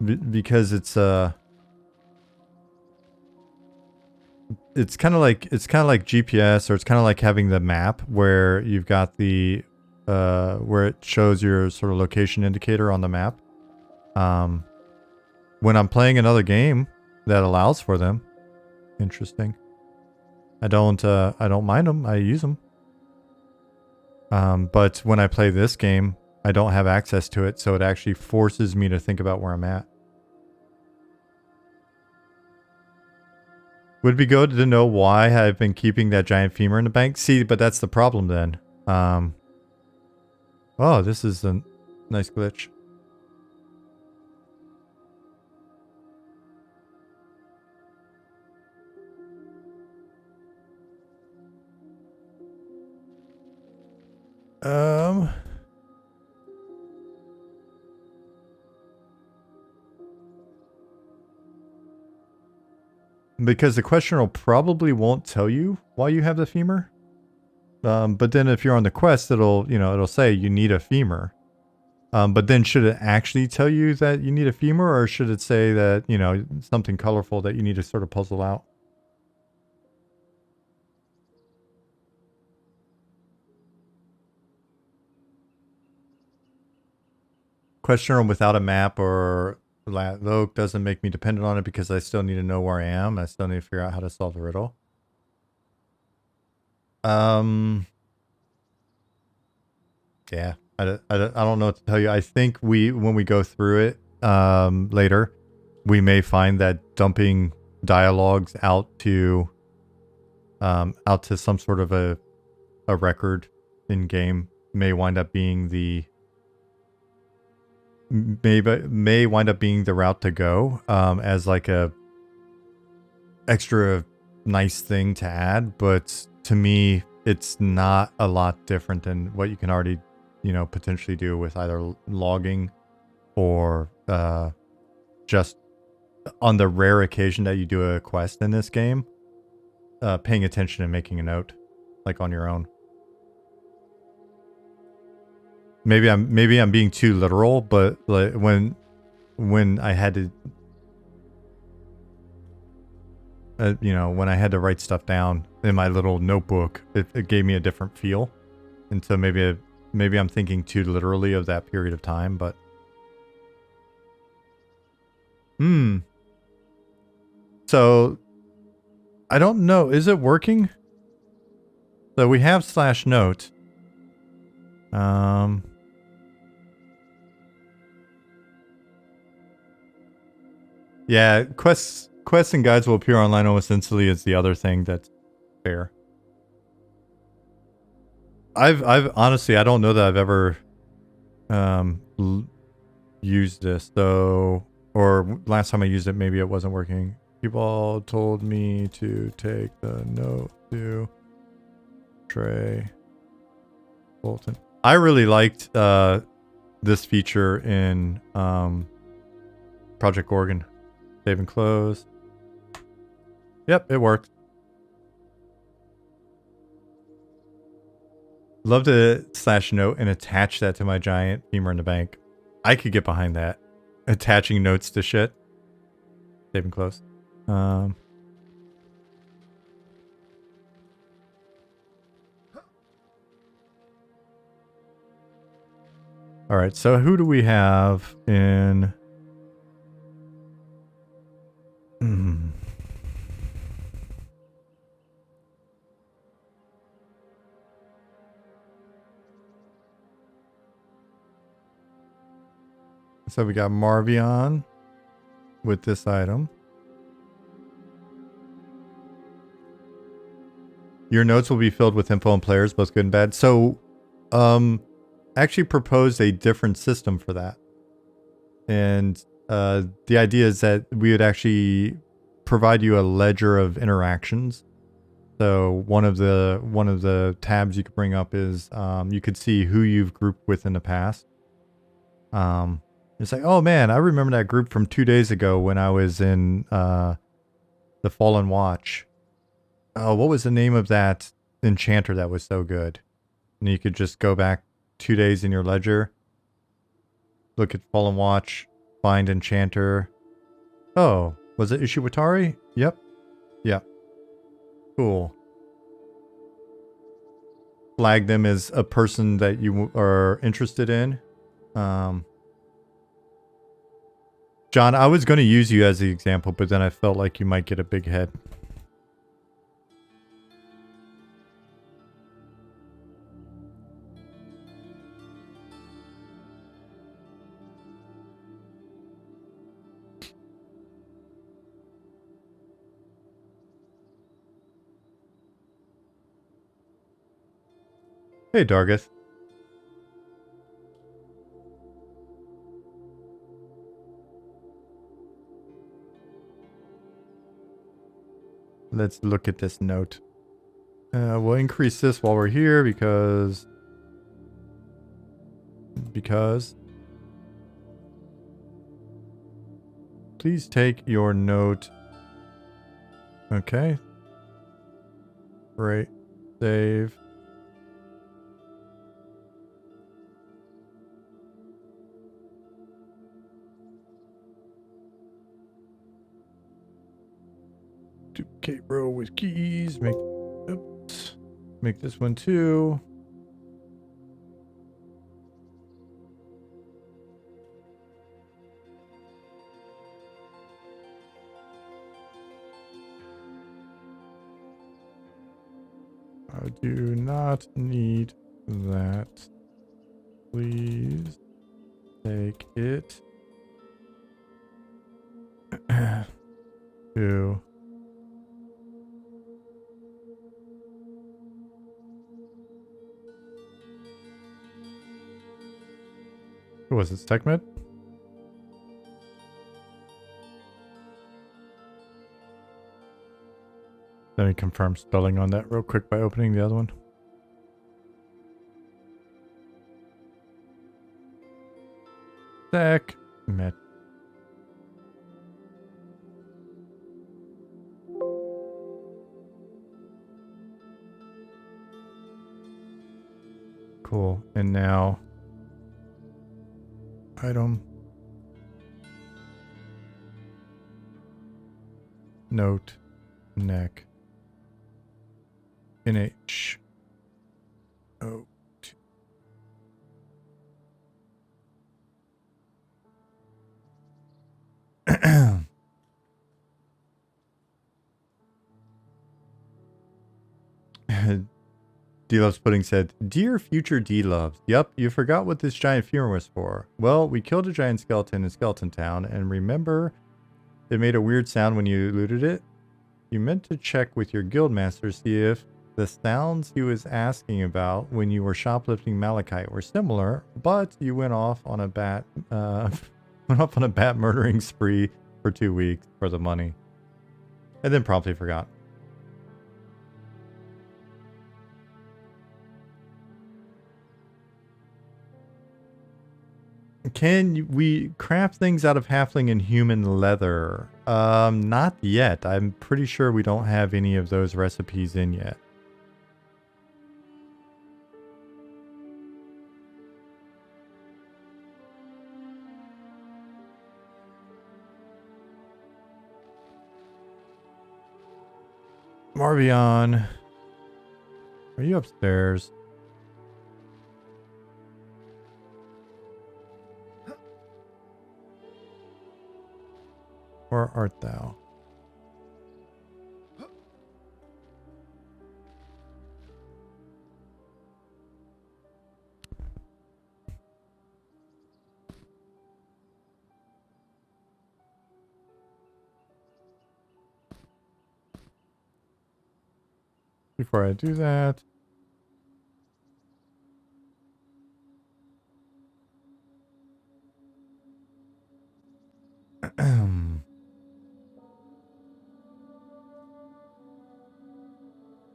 it's kind of like GPS, or it's kind of like having the map where you've got the where it shows your sort of location indicator on the map. When I'm playing another game that allows for them, interesting. I don't mind them. I use them. But when I play this game, I don't have access to it, so it actually forces me to think about where I'm at. Would be good to know why I've been keeping that giant femur in the bank. See, but that's the problem then. Oh, this is a nice glitch. Because the questioner probably won't tell you why you have the femur. But then if you're on the quest, it'll say you need a femur. But then should it actually tell you that you need a femur, or should it say that, something colorful that you need to sort of puzzle out? Question journal without a map or Loke doesn't make me dependent on it because I still need to know where I am. I still need to figure out how to solve the riddle. Yeah, I don't know what to tell you. I think when we go through it later, we may find that dumping dialogues out to some sort of a record in game may wind up being the route to go as like a extra nice thing to add, but to me it's not a lot different than what you can already, you know, potentially do with either logging or just on the rare occasion that you do a quest in this game, paying attention and making a note, like on your own. Maybe I'm being too literal, but like when I had to, you know, when I had to write stuff down in my little notebook, it gave me a different feel, and so maybe I'm thinking too literally of that period of time, but. So, I don't know. Is it working? So we have /note. Yeah, quests and guides will appear online almost instantly is the other thing that's fair. I've honestly, I don't know that I've ever used this though, or last time I used it, maybe it wasn't working. People told me to take the note to Trey Bolton. I really liked this feature in Project Gorgon. Save and close. Yep, it worked. Love to /note and attach that to my giant femur in the bank. I could get behind that. Attaching notes to shit. Save and close. All right, so who do we have in... So we got Marvion with this item. Your notes will be filled with info on players, both good and bad. So, actually proposed a different system for that. And the idea is that we would actually provide you a ledger of interactions. So one of the tabs you could bring up is you could see who you've grouped with in the past. It's like, oh man, I remember that group from 2 days ago when I was in the Fallen Watch. Oh, what was the name of that enchanter that was so good? And you could just go back 2 days in your ledger, look at Fallen Watch, find enchanter. Oh, was it Ishiwatari? Yep. Yep. Cool. Flag them as a person that you are interested in. John, I was going to use you as the example, but then I felt like you might get a big head. Hey, Dargith. Let's look at this note. We'll increase this while we're here because please take your note. Okay. Great. Save. Duplicate row with keys. Make this one too. do not need that. Please take it to who was it? Techmed? Let me confirm spelling on that real quick by opening the other one. Techmed. Cool. And now item note neck NH O D-Loves Pudding said, "Dear future D-Loves, yep, you forgot what this giant funeral was for. Well, we killed a giant skeleton in Skeleton Town, and remember it made a weird sound when you looted it? You meant to check with your guildmaster to see if the sounds he was asking about when you were shoplifting malachite were similar, but you went off on a bat murdering spree for 2 weeks for the money, and then promptly forgot." Can we craft things out of halfling and human leather? Not yet. I'm pretty sure we don't have any of those recipes in yet. Marvion, are you upstairs? Where art thou? Before I do that,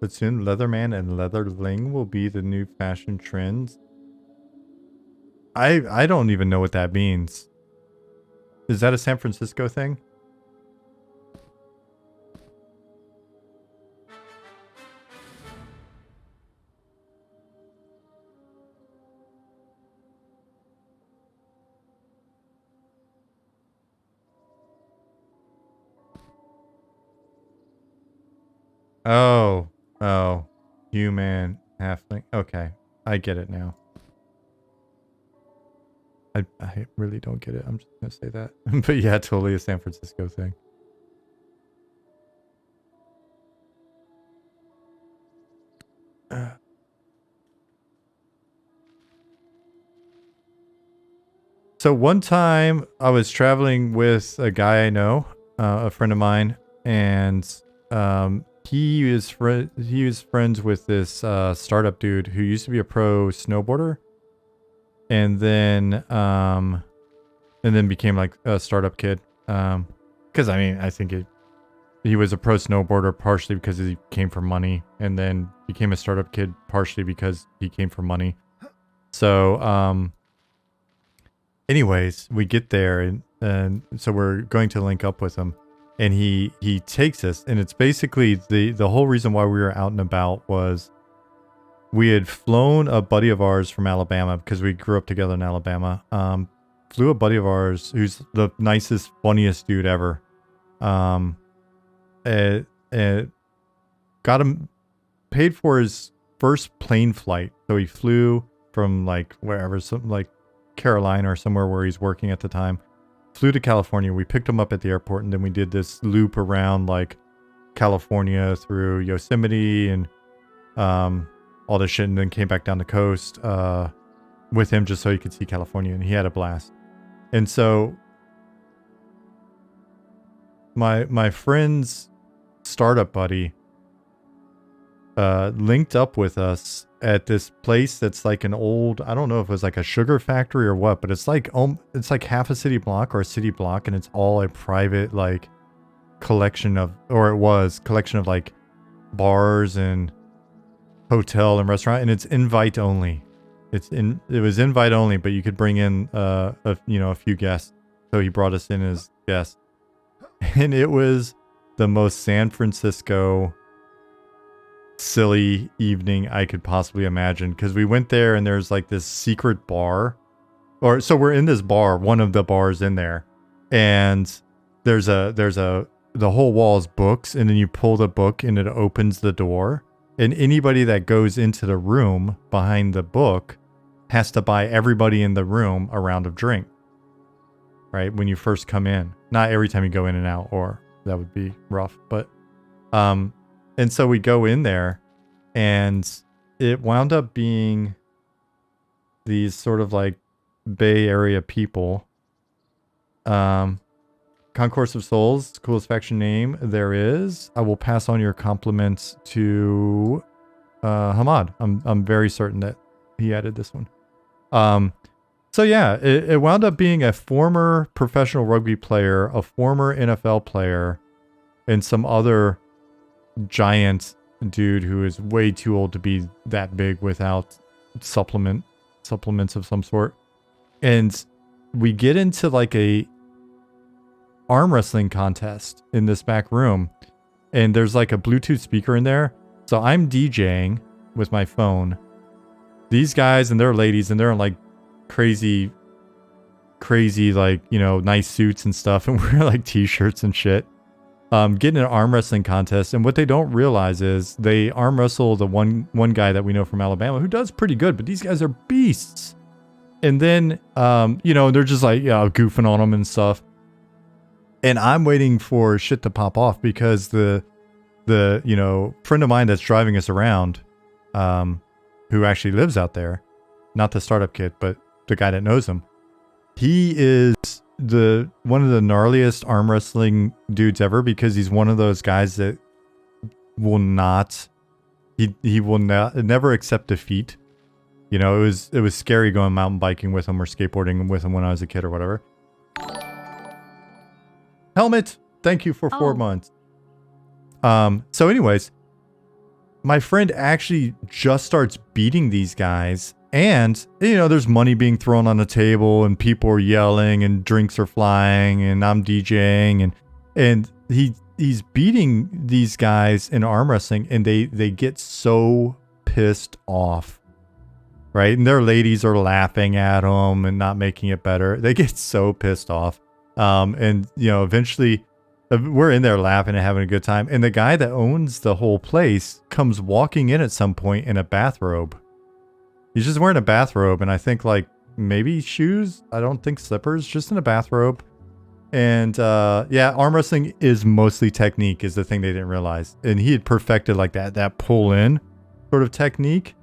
but soon Leatherman and Leatherling will be the new fashion trends. I don't even know what that means. Is that a San Francisco thing? Oh, human halfling. Okay, I get it now. I really don't get it. I'm just gonna say that. But yeah, totally a San Francisco thing. So one time I was traveling with a guy I know, a friend of mine, and he was friends with this startup dude who used to be a pro snowboarder, and then became like a startup kid. Because I mean, I think he was a pro snowboarder partially because he came from money, and then became a startup kid partially because he came from money. So anyways, we get there, and so we're going to link up with him, and he takes us, and it's basically the whole reason why we were out and about was we had flown a buddy of ours from Alabama because we grew up together in Alabama. Flew a buddy of ours who's the nicest, funniest dude ever. Got him paid for his first plane flight, so he flew from like wherever, something like Carolina or somewhere where he's working at the time, flew to California. We picked him up at the airport, and then we did this loop around like California through Yosemite and all this shit, and then came back down the coast with him just so he could see California, and he had a blast. And so my friend's startup buddy linked up with us at this place that's like an old, I don't know if it was like a sugar factory or what, but it's like half a city block or a city block, and it's all a private like collection of, or it was collection of like bars and hotel and restaurant, and it's invite only. It was invite only, but you could bring in a few guests. So he brought us in as guests, and it was the most San Francisco silly evening I could possibly imagine, because we went there and there's like this secret bar, or so we're in this bar, one of the bars in there, and there's the whole wall is books, and then you pull the book and it opens the door, and anybody that goes into the room behind the book has to buy everybody in the room a round of drink, right, when you first come in. Not every time you go in and out, or that would be rough, but and so we go in there, and it wound up being these sort of like Bay Area people. Concourse of Souls, coolest faction name there is. I will pass on your compliments to Hamad. I'm very certain that he added this one. So yeah, it wound up being a former professional rugby player, a former NFL player, and some other giant dude who is way too old to be that big without supplements of some sort. And we get into like a arm wrestling contest in this back room, and there's like a Bluetooth speaker in there. So I'm DJing with my phone. These guys and their ladies, and they're in like crazy like, you know, nice suits and stuff, and we're like t-shirts and shit. Getting an arm wrestling contest, and what they don't realize is they arm wrestle the one guy that we know from Alabama who does pretty good, but these guys are beasts. And then you know, they're just like, yeah, goofing on them and stuff. And I'm waiting for shit to pop off, because the you know, friend of mine that's driving us around, who actually lives out there, not the startup kid, but the guy that knows him, he is one of the gnarliest arm wrestling dudes ever, because he's one of those guys that will not, he will never accept defeat. You know, it was scary going mountain biking with him or skateboarding with him when I was a kid or whatever. Helmet, thank you for 4 months. So anyways, my friend actually just starts beating these guys, and you know, there's money being thrown on the table, and people are yelling, and drinks are flying, and I'm DJing, and he's beating these guys in arm wrestling, and they get so pissed off, right? And their ladies are laughing at him and not making it better. They get so pissed off. And you know, eventually we're in there laughing and having a good time, and the guy that owns the whole place comes walking in at some point in a bathrobe. He's just wearing a bathrobe, and I think like maybe shoes, I don't think slippers, just in a bathrobe. And yeah, arm wrestling is mostly technique, is the thing they didn't realize. And he had perfected like that pull in sort of technique,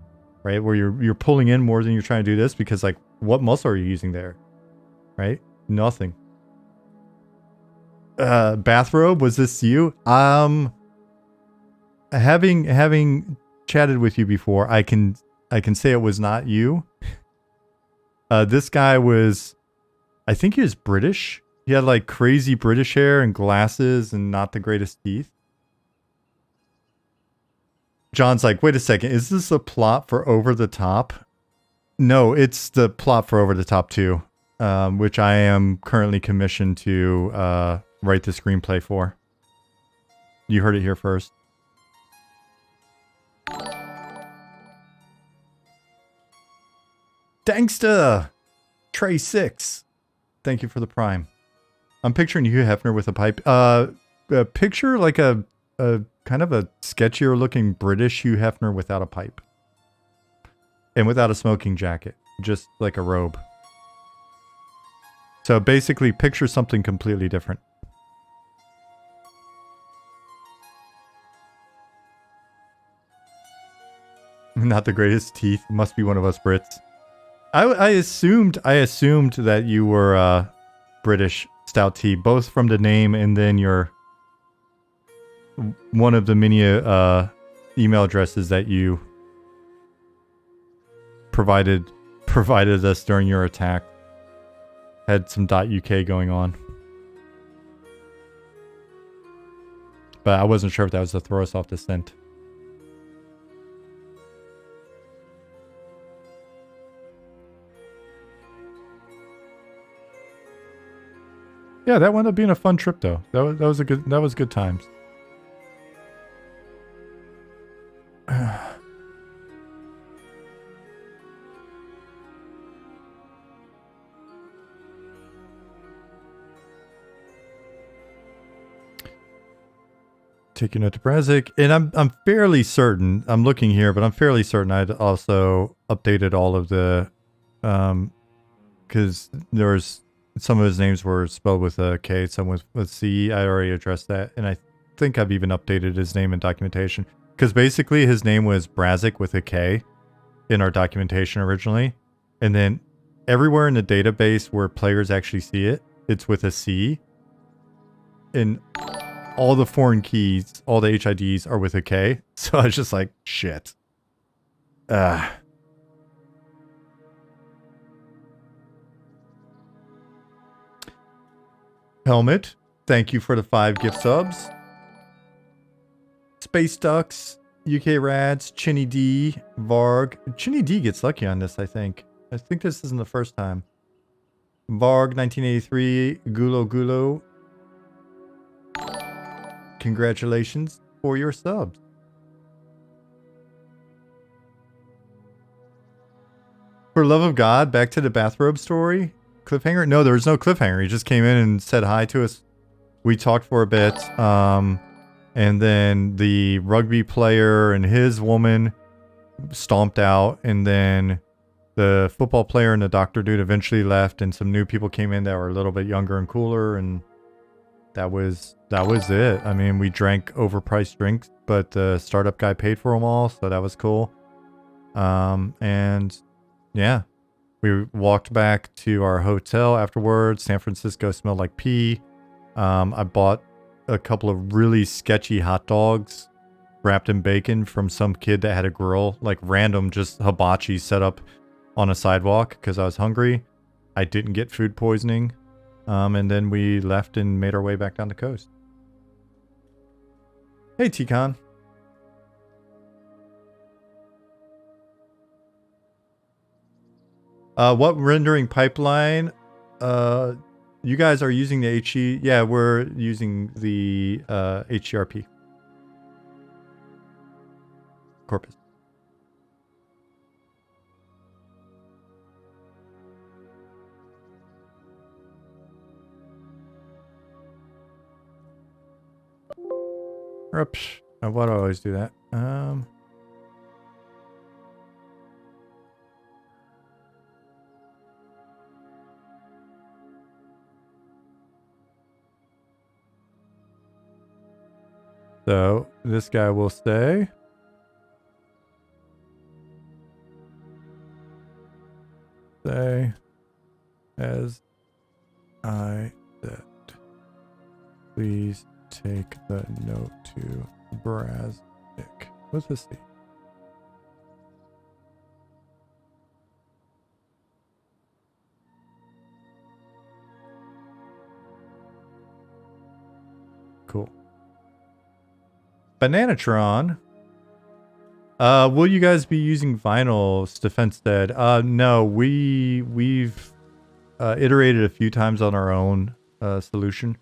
right, where you're pulling in more than you're trying to do this, because like, what muscle are you using there, right? Nothing. Bathrobe, was this you? Having chatted with you before, I can say it was not you. This guy was, I think he was British. He had like crazy British hair and glasses and not the greatest teeth. John's like, wait a second, is this a plot for Over the Top? No, it's the plot for Over the Top 2, which I am currently commissioned to write the screenplay for. You heard it here first. Danksta! Trey 6. Thank you for the prime. I'm picturing Hugh Hefner with a pipe. Picture like a kind of a sketchier looking British Hugh Hefner without a pipe. And without a smoking jacket. Just like a robe. So basically picture something completely different. Not the greatest teeth. Must be one of us Brits. I assumed that you were British stout tea, both from the name and then your one of the many email addresses that you provided us during your attack had some .uk going on. But I wasn't sure if that was to throw us off the scent. Yeah, that wound up being a fun trip though. That was good times. Taking note to Brazic, and I'm fairly certain. I'm looking here, but I'm fairly certain I'd also updated all of the, because there was some of his names were spelled with a K, some with C. I already addressed that, and I think I've even updated his name in documentation. Because basically his name was Brazic with a K in our documentation originally, and then everywhere in the database where players actually see it, it's with a C. And all the foreign keys, all the HIDs are with a K. So I was just like, shit. Helmet, thank you for the 5 gift subs. Space Ducks, UK Rads, Chinny D, Varg. Chinny D gets lucky on this, I think. I think this isn't the first time. Varg, 1983, Gulo Gulo. Congratulations for your subs. For love of God, back to the bathrobe story. Cliffhanger? No, there was no cliffhanger. He just came in and said hi to us. We talked for a bit. And then the rugby player and his woman stomped out. And then the football player and the doctor dude eventually left. And some new people came in that were a little bit younger and cooler. And that was it. I mean, we drank overpriced drinks, but the startup guy paid for them all, so that was cool. And yeah, we walked back to our hotel afterwards. San Francisco smelled like pee. I bought a couple of really sketchy hot dogs wrapped in bacon from some kid that had a grill, like random, just hibachi set up on a sidewalk because I was hungry. I didn't get food poisoning. And then we left and made our way back down the coast. Hey, T-Con. What rendering pipeline? You guys are using the HE? Yeah, we're using the HERP. Corpus. Oops. Why do I always do that? So this guy will stay. Stay as I said. Please take the note to Brazic. What's this see? Cool. Bananatron. Will you guys be using vinyl, Stefenstead? No, we've iterated a few times on our own solution.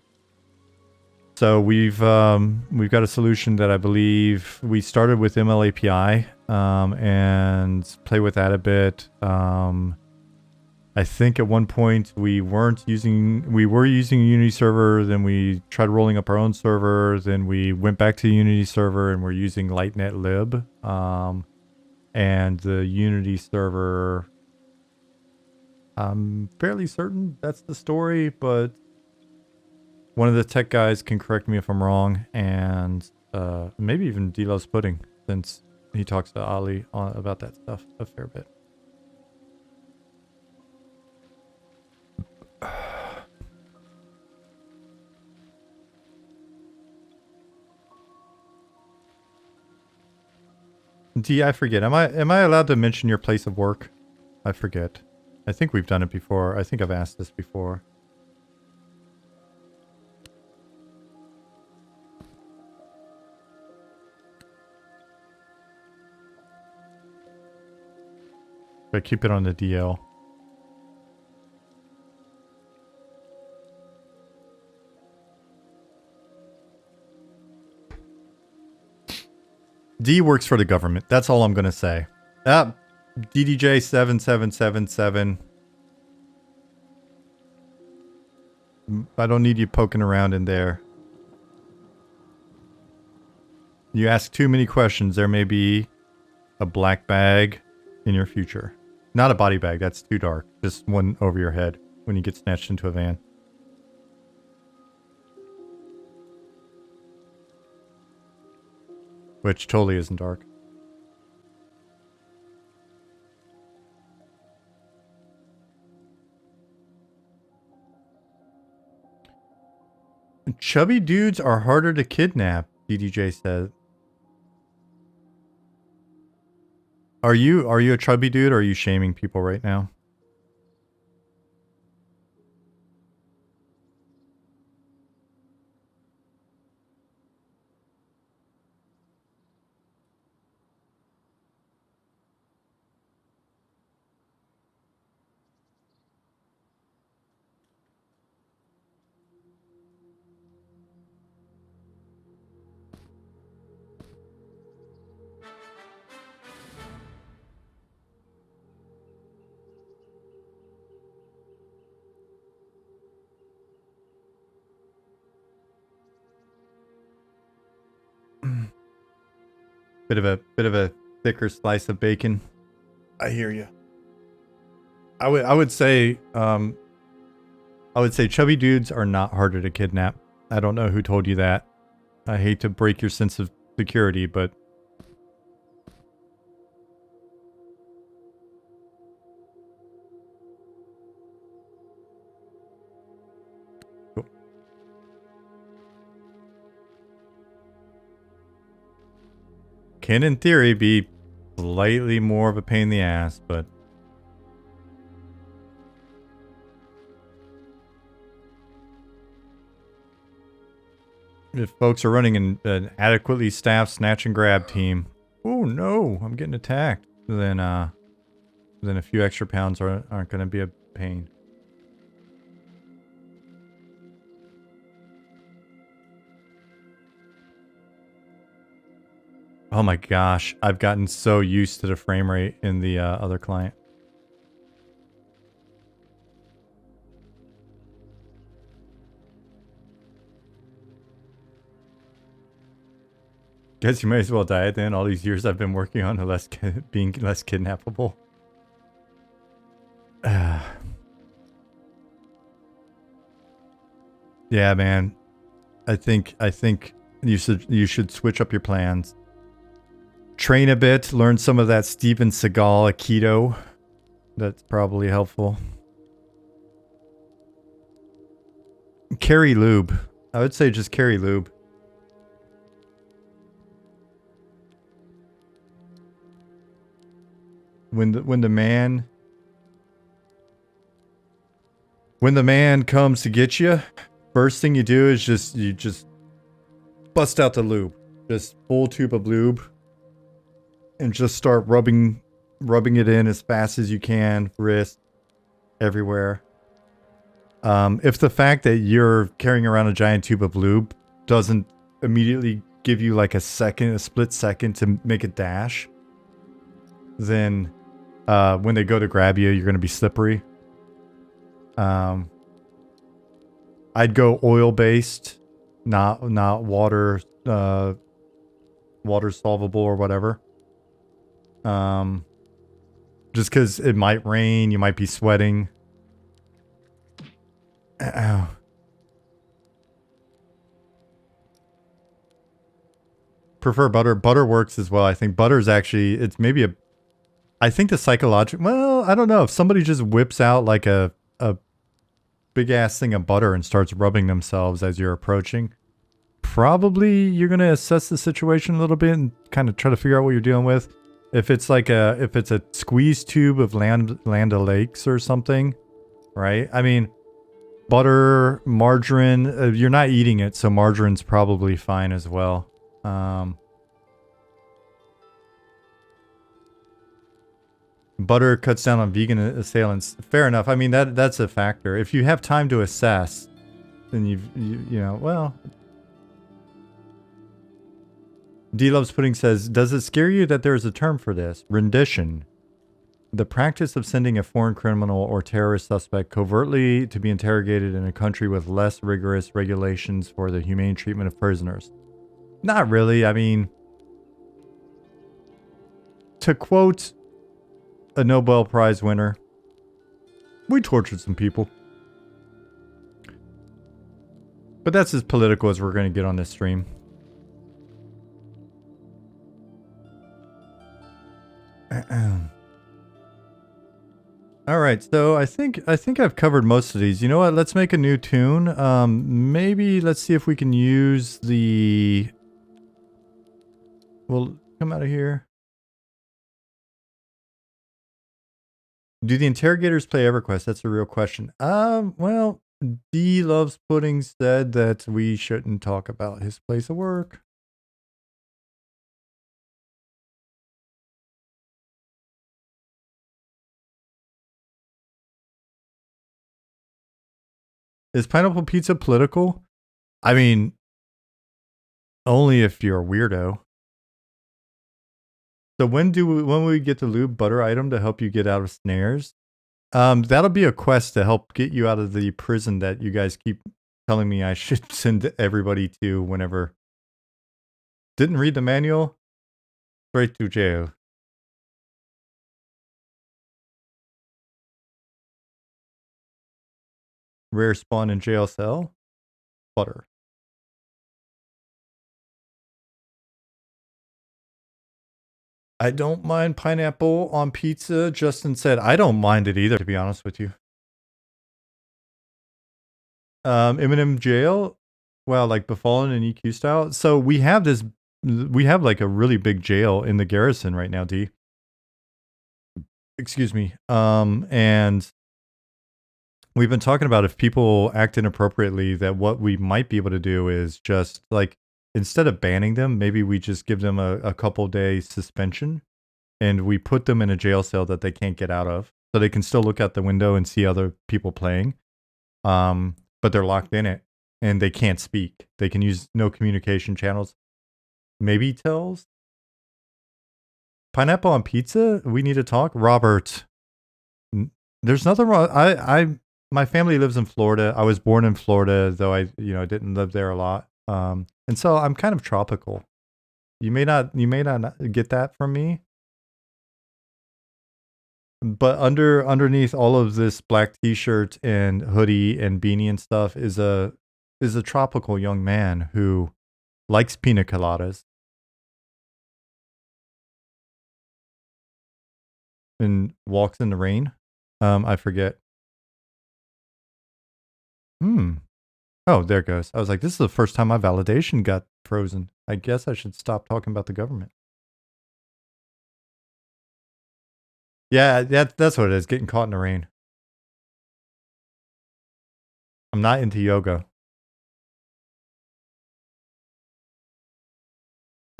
So we've got a solution that I believe we started with ML API and play with that a bit. I think at one point we were using a Unity server, then we tried rolling up our own server, then we went back to the Unity server and we're using lightnet lib. And the Unity server, I'm fairly certain that's the story, but one of the tech guys can correct me if I'm wrong, and maybe even D-Love's Pudding, since He talks to Ali about that stuff a fair bit. D, I forget. Am I allowed to mention your place of work? I forget. I think we've done it before. I think I've asked this before. But keep it on the DL. D works for the government. That's all I'm going to say. DDJ7777. I don't need you poking around in there. You ask too many questions, there may be a black bag in your future. Not a body bag, that's too dark. Just one over your head when you get snatched into a van. Which totally isn't dark. Chubby dudes are harder to kidnap, DDJ said. Are you a chubby dude or are you shaming people right now? Bit of a thicker slice of bacon. I hear you. I would say chubby dudes are not harder to kidnap. I don't know who told you that. I hate to break your sense of security, but can in theory be slightly more of a pain in the ass, but if folks are running an adequately staffed snatch and grab team, oh no, I'm getting attacked, then a few extra pounds aren't going to be a pain. Oh my gosh, I've gotten so used to the frame rate in the other client. Guess you might as well die then. All these years I've been working on being less kidnappable. Yeah, man. I think you should switch up your plans. Train a bit, learn some of that Steven Seagal Aikido. That's probably helpful. Carry lube. I would say just carry lube. When the man comes to get you, first thing you do is you just bust out the lube. Just full tube of lube. And just start rubbing it in as fast as you can, wrist, everywhere. If the fact that you're carrying around a giant tube of lube doesn't immediately give you like a split second to make a dash, then when they go to grab you, you're going to be slippery. I'd go oil-based, not water soluble or whatever. Just because it might rain, you might be sweating. Ow. prefer butter. Butter works as well. I think butter's actually, it's maybe a, I think the psychological, well, I don't know. If somebody just whips out like a big ass thing of butter and starts rubbing themselves as you're approaching, probably you're going to assess the situation a little bit and kind of try to figure out what you're dealing with. If it's like if it's a squeeze tube of Land O'Lakes or something, right? I mean, butter, margarine, you're not eating it, so margarine's probably fine as well. Butter cuts down on vegan assailants. Fair enough. I mean, that's a factor. If you have time to assess, then you know, well. D Loves Pudding says, does it scare you that there is a term for this? Rendition. The practice of sending a foreign criminal or terrorist suspect covertly to be interrogated in a country with less rigorous regulations for the humane treatment of prisoners. Not really. I mean, to quote a Nobel Prize winner, we tortured some people. But that's as political as we're going to get on this stream. All right, so I think I've covered most of these. You know what? Let's make a new tune. Maybe let's see if we can use the. Well, come out of here. Do the interrogators play EverQuest? That's a real question. Well, D Loves Pudding said that we shouldn't talk about his place of work. Is pineapple pizza political? I mean, only if you're a weirdo. So when we get the lube butter item to help you get out of snares? That'll be a quest to help get you out of the prison that you guys keep telling me I should send everybody to whenever. Didn't read the manual? Straight to jail. Rare spawn in jail cell? Butter. I don't mind pineapple on pizza. Justin said, I don't mind it either, to be honest with you. Eminem jail? Well, like Befallen and EQ style. So we have like a really big jail in the garrison right now, D. Excuse me. And we've been talking about if people act inappropriately, that what we might be able to do is just like, instead of banning them, maybe we just give them a couple day suspension and we put them in a jail cell that they can't get out of. So they can still look out the window and see other people playing. But they're locked in it and they can't speak. They can use no communication channels. Maybe tells. Pineapple on pizza? We need to talk? Robert. There's nothing wrong. My family lives in Florida. I was born in Florida, though I didn't live there a lot. And so I'm kind of tropical. You may not get that from me. But underneath all of this black t-shirt and hoodie and beanie and stuff is a tropical young man who likes pina coladas and walks in the rain. I forget. Oh, there it goes. I was like, this is the first time my validation got frozen. I guess I should stop talking about the government. Yeah, that's what it is, getting caught in the rain. I'm not into yoga.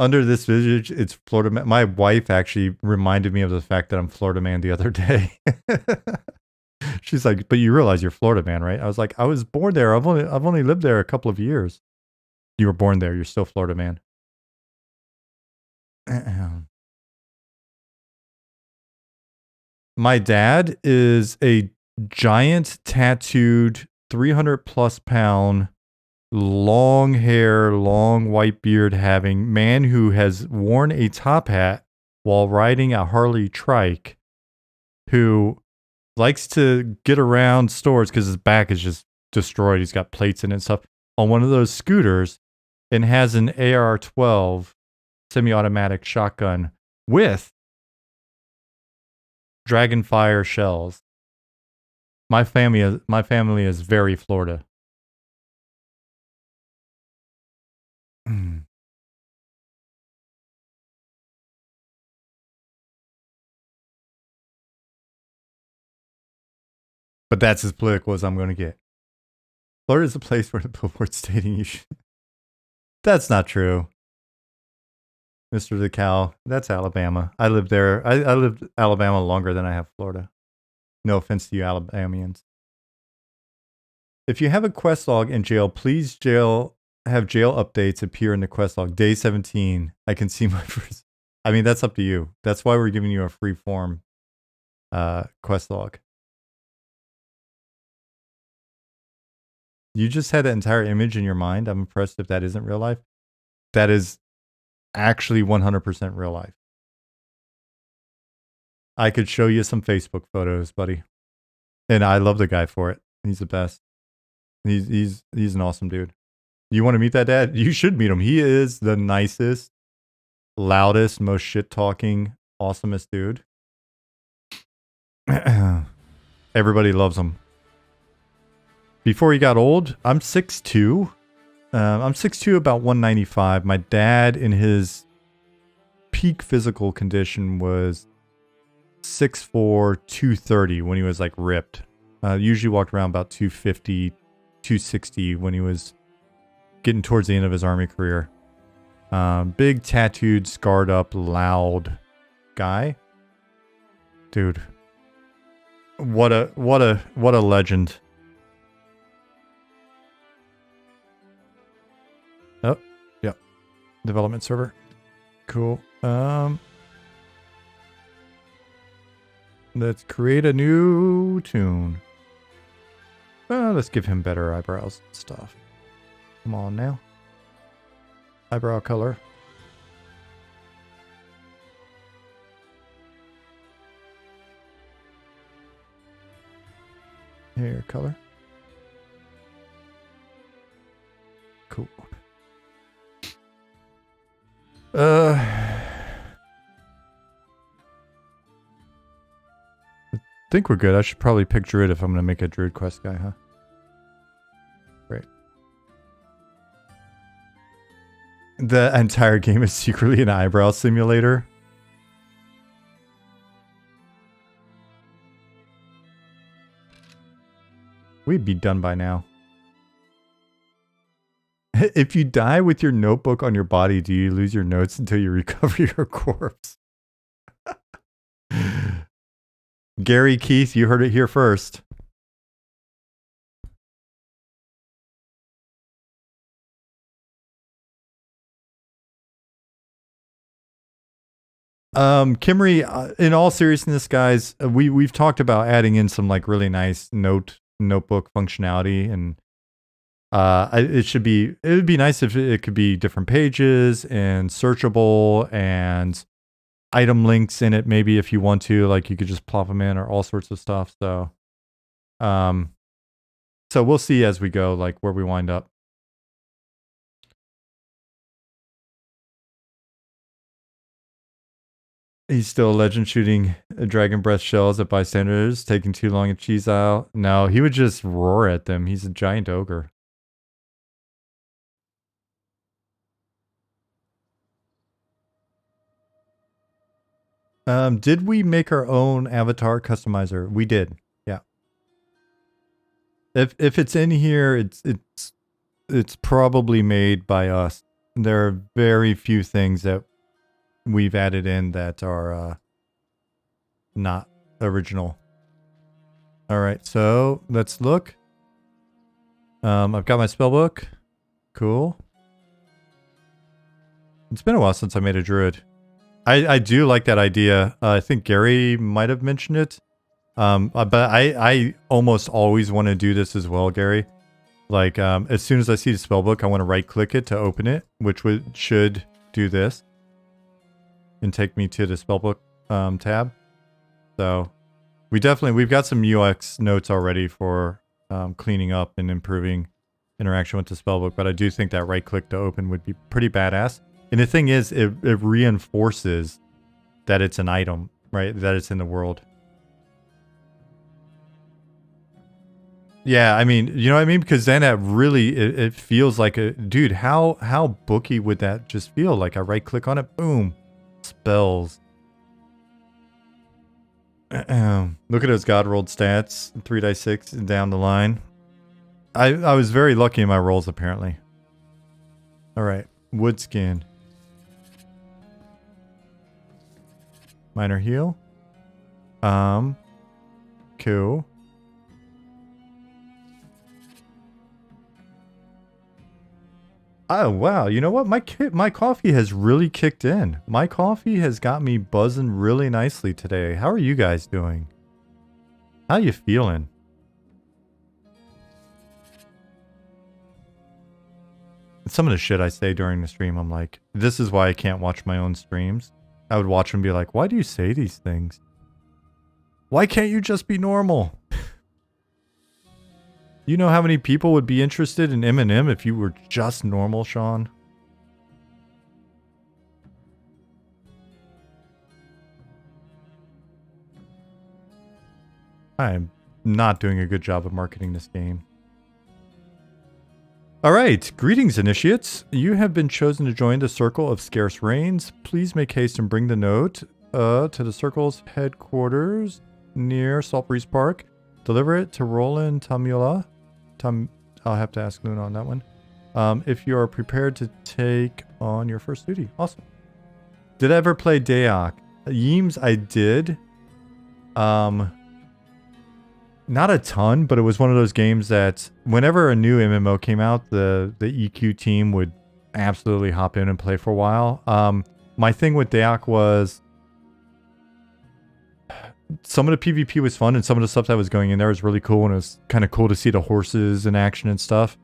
Under this visage, it's Florida man. My wife actually reminded me of the fact that I'm Florida man the other day. She's like, but you realize you're Florida man, right? I was like, I was born there. I've only lived there a couple of years. You were born there. You're still Florida man. My dad is a giant tattooed 300 plus pound, long hair, long white beard having man who has worn a top hat while riding a Harley trike, who likes to get around stores because his back is just destroyed. He's got plates in it and stuff on one of those scooters and has an AR-12 semi-automatic shotgun with Dragonfire shells. My family is very Florida. But that's as political as I'm going to get. Florida is a place where the billboard's stating you should. That's not true. Mr. DeCal, that's Alabama. I lived there. I lived Alabama longer than I have Florida. No offense to you Alabamians. If you have a quest log in jail, please have jail updates appear in the quest log. Day 17, I can see my first. I mean, that's up to you. That's why we're giving you a free form quest log. You just had that entire image in your mind. I'm impressed if that isn't real life. That is actually 100% real life. I could show you some Facebook photos, buddy. And I love the guy for it. He's the best. He's an awesome dude. You want to meet that dad? You should meet him. He is the nicest, loudest, most shit-talking, awesomest dude. Everybody loves him. Before he got old, I'm 6'2". I'm 6'2", about 195. My dad, in his peak physical condition, was 6'4", 230 when he was like ripped. Usually walked around about 250, 260 when he was getting towards the end of his army career. Big, tattooed, scarred up, loud guy. Dude. What a legend. Oh, yeah. Development server. Cool. Let's create a new tune. Let's give him better eyebrows and stuff. Come on now. Eyebrow color. Hair color. Cool. I think we're good. I should probably pick Druid if I'm going to make a Druid quest guy, huh? Great. The entire game is secretly an eyebrow simulator. We'd be done by now. If you die with your notebook on your body, do you lose your notes until you recover your corpse? Gary Keith, you heard it here first. Kimry, in all seriousness, guys, we've talked about adding in some like really nice notebook functionality, and it would be nice if it could be different pages and searchable and item links in it. Maybe if you want to, like you could just plop them in or all sorts of stuff. So, so we'll see as we go, like where we wind up. He's still a legend shooting dragon breath shells at bystanders, taking too long at cheese aisle. No, he would just roar at them. He's a giant ogre. Did we make our own avatar customizer? We did. Yeah. If it's in here, it's probably made by us. There are very few things that we've added in that are not original. All right, so let's look. I've got my spellbook. Cool. It's been a while since I made a druid. I do like that idea. I think Gary might have mentioned it. But I almost always want to do this as well, Gary. Like, as soon as I see the spellbook, I want to right-click it to open it, which should do this. And take me to the spellbook tab. So, we've got some UX notes already for cleaning up and improving interaction with the spellbook, but I do think that right-click to open would be pretty badass. And the thing is, it reinforces that it's an item, right? That it's in the world. Yeah, I mean, you know what I mean? Because then that really, it feels like a... Dude, how booky would that just feel? Like I right click on it, boom. Spells. Look at those God rolled stats. 3 dice 6 down the line. I was very lucky in my rolls, apparently. Alright. Wood skin. Minor heal. Cool. Oh, wow. You know what? My coffee has really kicked in. My coffee has got me buzzing really nicely today. How are you guys doing? How you feeling? Some of the shit I say during the stream, I'm like, this is why I can't watch my own streams. I would watch and be like, why do you say these things? Why can't you just be normal? You know how many people would be interested in M&M if you were just normal, Sean? I'm not doing a good job of marketing this game. Alright, greetings initiates. You have been chosen to join the Circle of Scarce Rains. Please make haste and bring the note to the Circle's headquarters near Salt Breeze Park. Deliver it to Roland Tamula. I'll have to ask Luna on that one. If you are prepared to take on your first duty. Awesome. Did I ever play Dayak? Yeems, I did. Not a ton, but it was one of those games that whenever a new MMO came out, the EQ team would absolutely hop in and play for a while. My thing with Dayak was some of the PvP was fun, and some of the stuff that was going in there was really cool, and it was kind of cool to see the horses in action and stuff.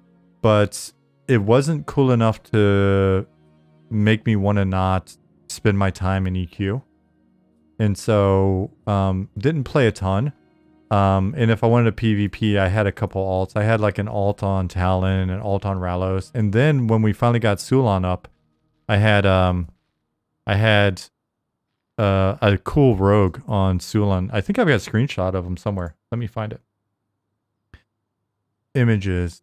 But it wasn't cool enough to make me want to not spend my time in EQ. And so, didn't play a ton. And if I wanted a PvP, I had a couple alts. I had like an alt on Talon, an alt on Ralos. And then when we finally got Sulan up, I had a cool rogue on Sulan. I think I've got a screenshot of him somewhere. Let me find it. Images.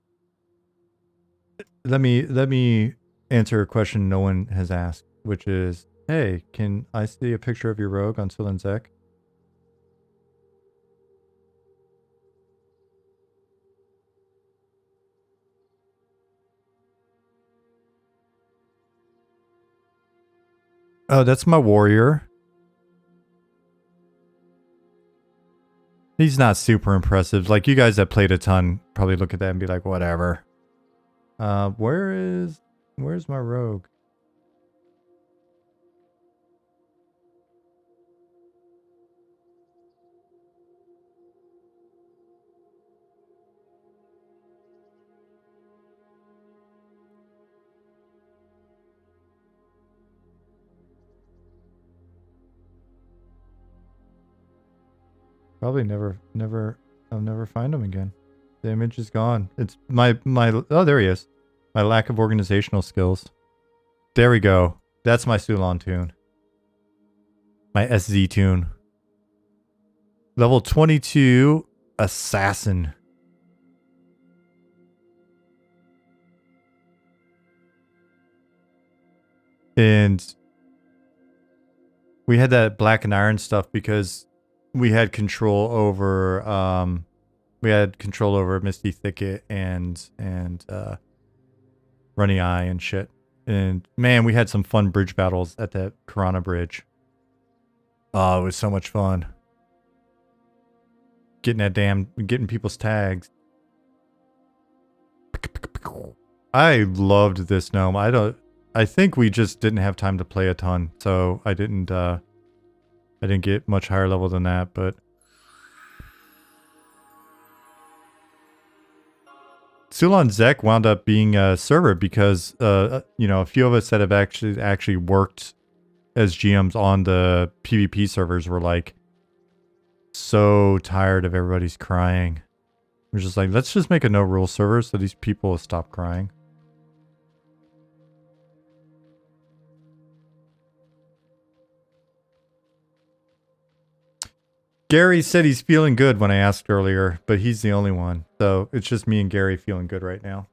Let me answer a question no one has asked, which is, hey, can I see a picture of your rogue on Sulan Zek? Oh, that's my warrior. He's not super impressive. Like, you guys that played a ton probably look at that and be like, whatever. Where's my rogue? Probably I'll never find him again. The image is gone. It's oh, there he is. My lack of organizational skills. There we go. That's my Sulan tune. My SZ tune. Level 22 Assassin. And we had that black and iron stuff because we had control over Misty Thicket and Runny Eye and shit. And man, we had some fun bridge battles at that Piranha Bridge. Oh, it was so much fun. Getting people's tags. I loved this gnome. I think we just didn't have time to play a ton, so I didn't get much higher level than that, but Sulan Zek wound up being a server because you know, a few of us that have actually worked as GMs on the PvP servers were like so tired of everybody's crying. We're just like, let's just make a no rule server so these people will stop crying. Gary said he's feeling good when I asked earlier, but he's the only one. So it's just me and Gary feeling good right now.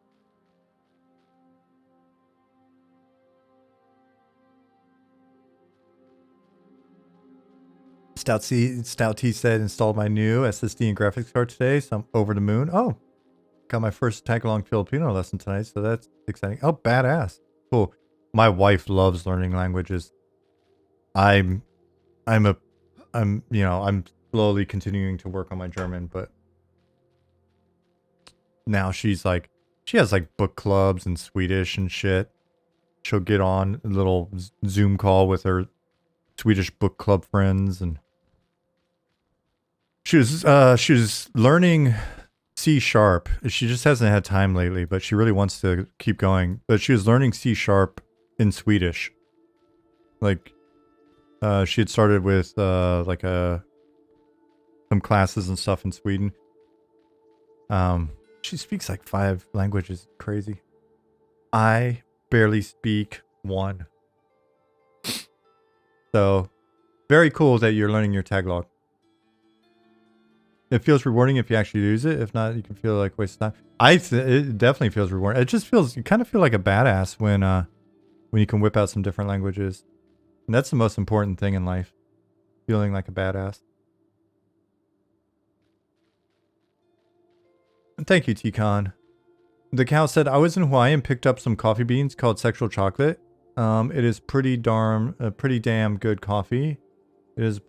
Stout T said installed my new SSD and graphics card today, so I'm over the moon. Oh, got my first tag-along Filipino lesson tonight, so that's exciting. Oh, badass. Cool. My wife loves learning languages. I'm slowly continuing to work on my German, but now she has like book clubs and Swedish and shit. She'll get on a little Zoom call with her Swedish book club friends, and she was learning C#. She just hasn't had time lately, but she really wants to keep going. But she was learning C# in Swedish. Like, she had started with some classes and stuff in Sweden. She speaks like 5 languages. Crazy. I barely speak 1. So, very cool that you're learning your tagalog. It feels rewarding if you actually use it. If not, you can feel like waste of time. It definitely feels rewarding. It just feels, you kind of feel like a badass when you can whip out some different languages. And that's the most important thing in life. Feeling like a badass. And thank you, T-Con. The cow said, I was in Hawaii and picked up some coffee beans called Sexual Chocolate. It is pretty damn good coffee. It is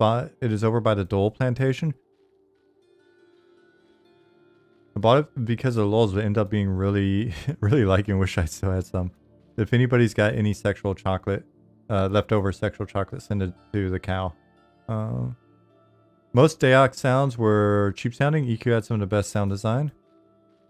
over by the Dole plantation. I bought it because of the lulz, but ended up being really, really liking. Wish I still had some. If anybody's got any sexual chocolate, leftover sexual chocolate, send it to the cow. Most Dayak sounds were cheap sounding. EQ had some of the best sound design,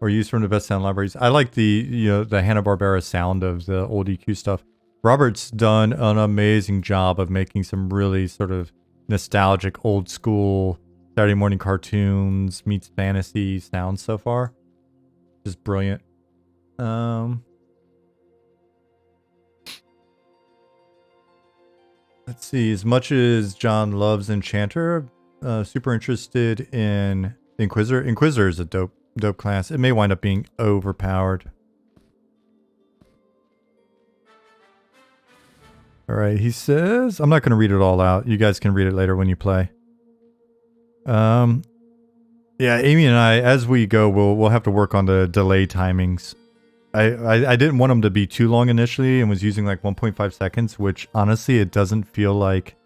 or used from the best sound libraries. I like the Hanna-Barbera sound of the old EQ stuff. Robert's done an amazing job of making some really sort of nostalgic, old school Saturday morning cartoons meets fantasy sounds so far. Just brilliant. Let's see. As much as John loves Enchanter, super interested in Inquisitor. Inquisitor is a dope class. It may wind up being overpowered. All right, he says, I'm not going to read it all out. You guys can read it later when you play. Yeah, Amy and I, as we go, we'll have to work on the delay timings. I didn't want them to be too long initially and was using like 1.5 seconds, which honestly, it doesn't feel like...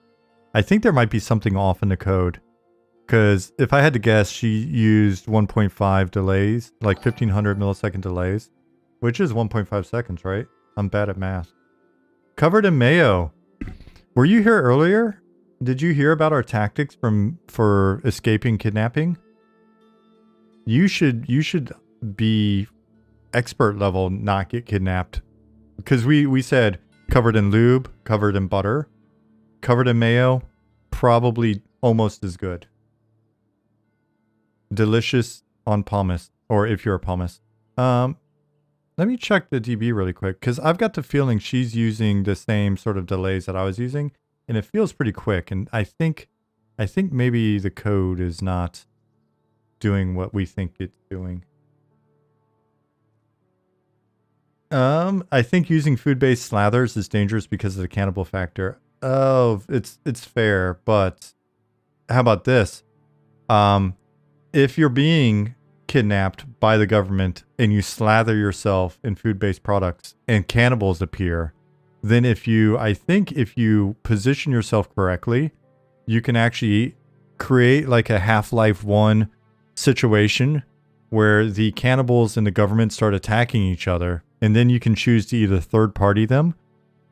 I think there might be something off in the code. Because if I had to guess, she used 1.5 delays, like 1500 millisecond delays, which is 1.5 seconds, right? I'm bad at math. Covered in mayo. Were you here earlier? Did you hear about our tactics for escaping kidnapping? You should be expert level, not get kidnapped. Because we said covered in lube, covered in butter, covered in mayo, probably almost as good. Delicious on pomace, or if you're a pomace. Let me check the DB really quick, because I've got the feeling she's using the same sort of delays that I was using. And it feels pretty quick, and I think maybe the code is not doing what we think it's doing. I think using food-based slathers is dangerous because of the cannibal factor. Oh, it's fair, but how about this? If you're being kidnapped by the government and you slather yourself in food-based products and cannibals appear, then if you position yourself correctly, you can actually create like a Half-Life 1 situation where the cannibals and the government start attacking each other, and then you can choose to either third party them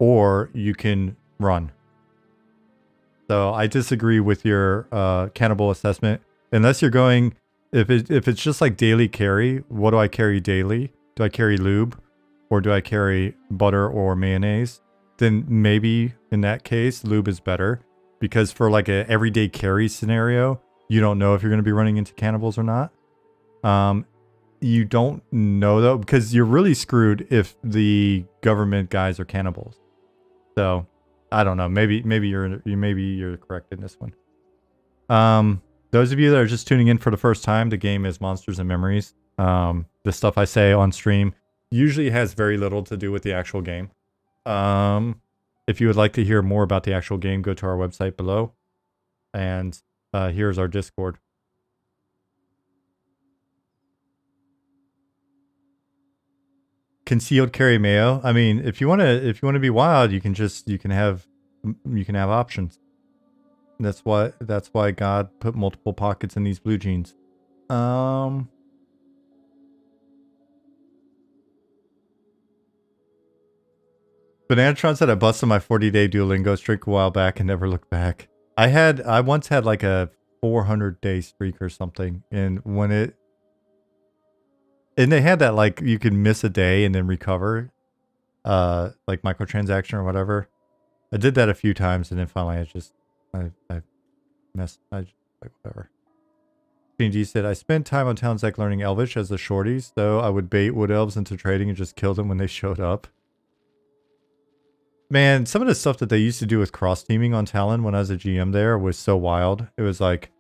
or you can run. So I disagree with your cannibal assessment. Unless you're going, if it's just like daily carry, what do I carry daily? Do I carry lube? Or do I carry butter or mayonnaise? Then maybe in that case, lube is better. Because for like a everyday carry scenario, you don't know if you're going to be running into cannibals or not. You don't know though, because you're really screwed if the government guys are cannibals. So I don't know. Maybe you're correct in this one. Those of you that are just tuning in for the first time, the game is Monsters and Memories. The stuff I say on stream usually has very little to do with the actual game. If you would like to hear more about the actual game, go to our website below. And here's our Discord. Concealed carry mayo. I mean, if you want to be wild, you can have options. That's why God put multiple pockets in these blue jeans. Bananatron said I busted my 40-day Duolingo streak a while back and never looked back. I once had like a 400-day streak or something, and they had that like you could miss a day and then recover, like microtransaction or whatever. I did that a few times, and then finally I messed. I just, like whatever. G said I spent time on Town's Deck learning Elvish as the shorties, though I would bait wood elves into trading and just kill them when they showed up. Man, some of the stuff that they used to do with cross-teaming on Talon when I was a GM there was so wild. It was like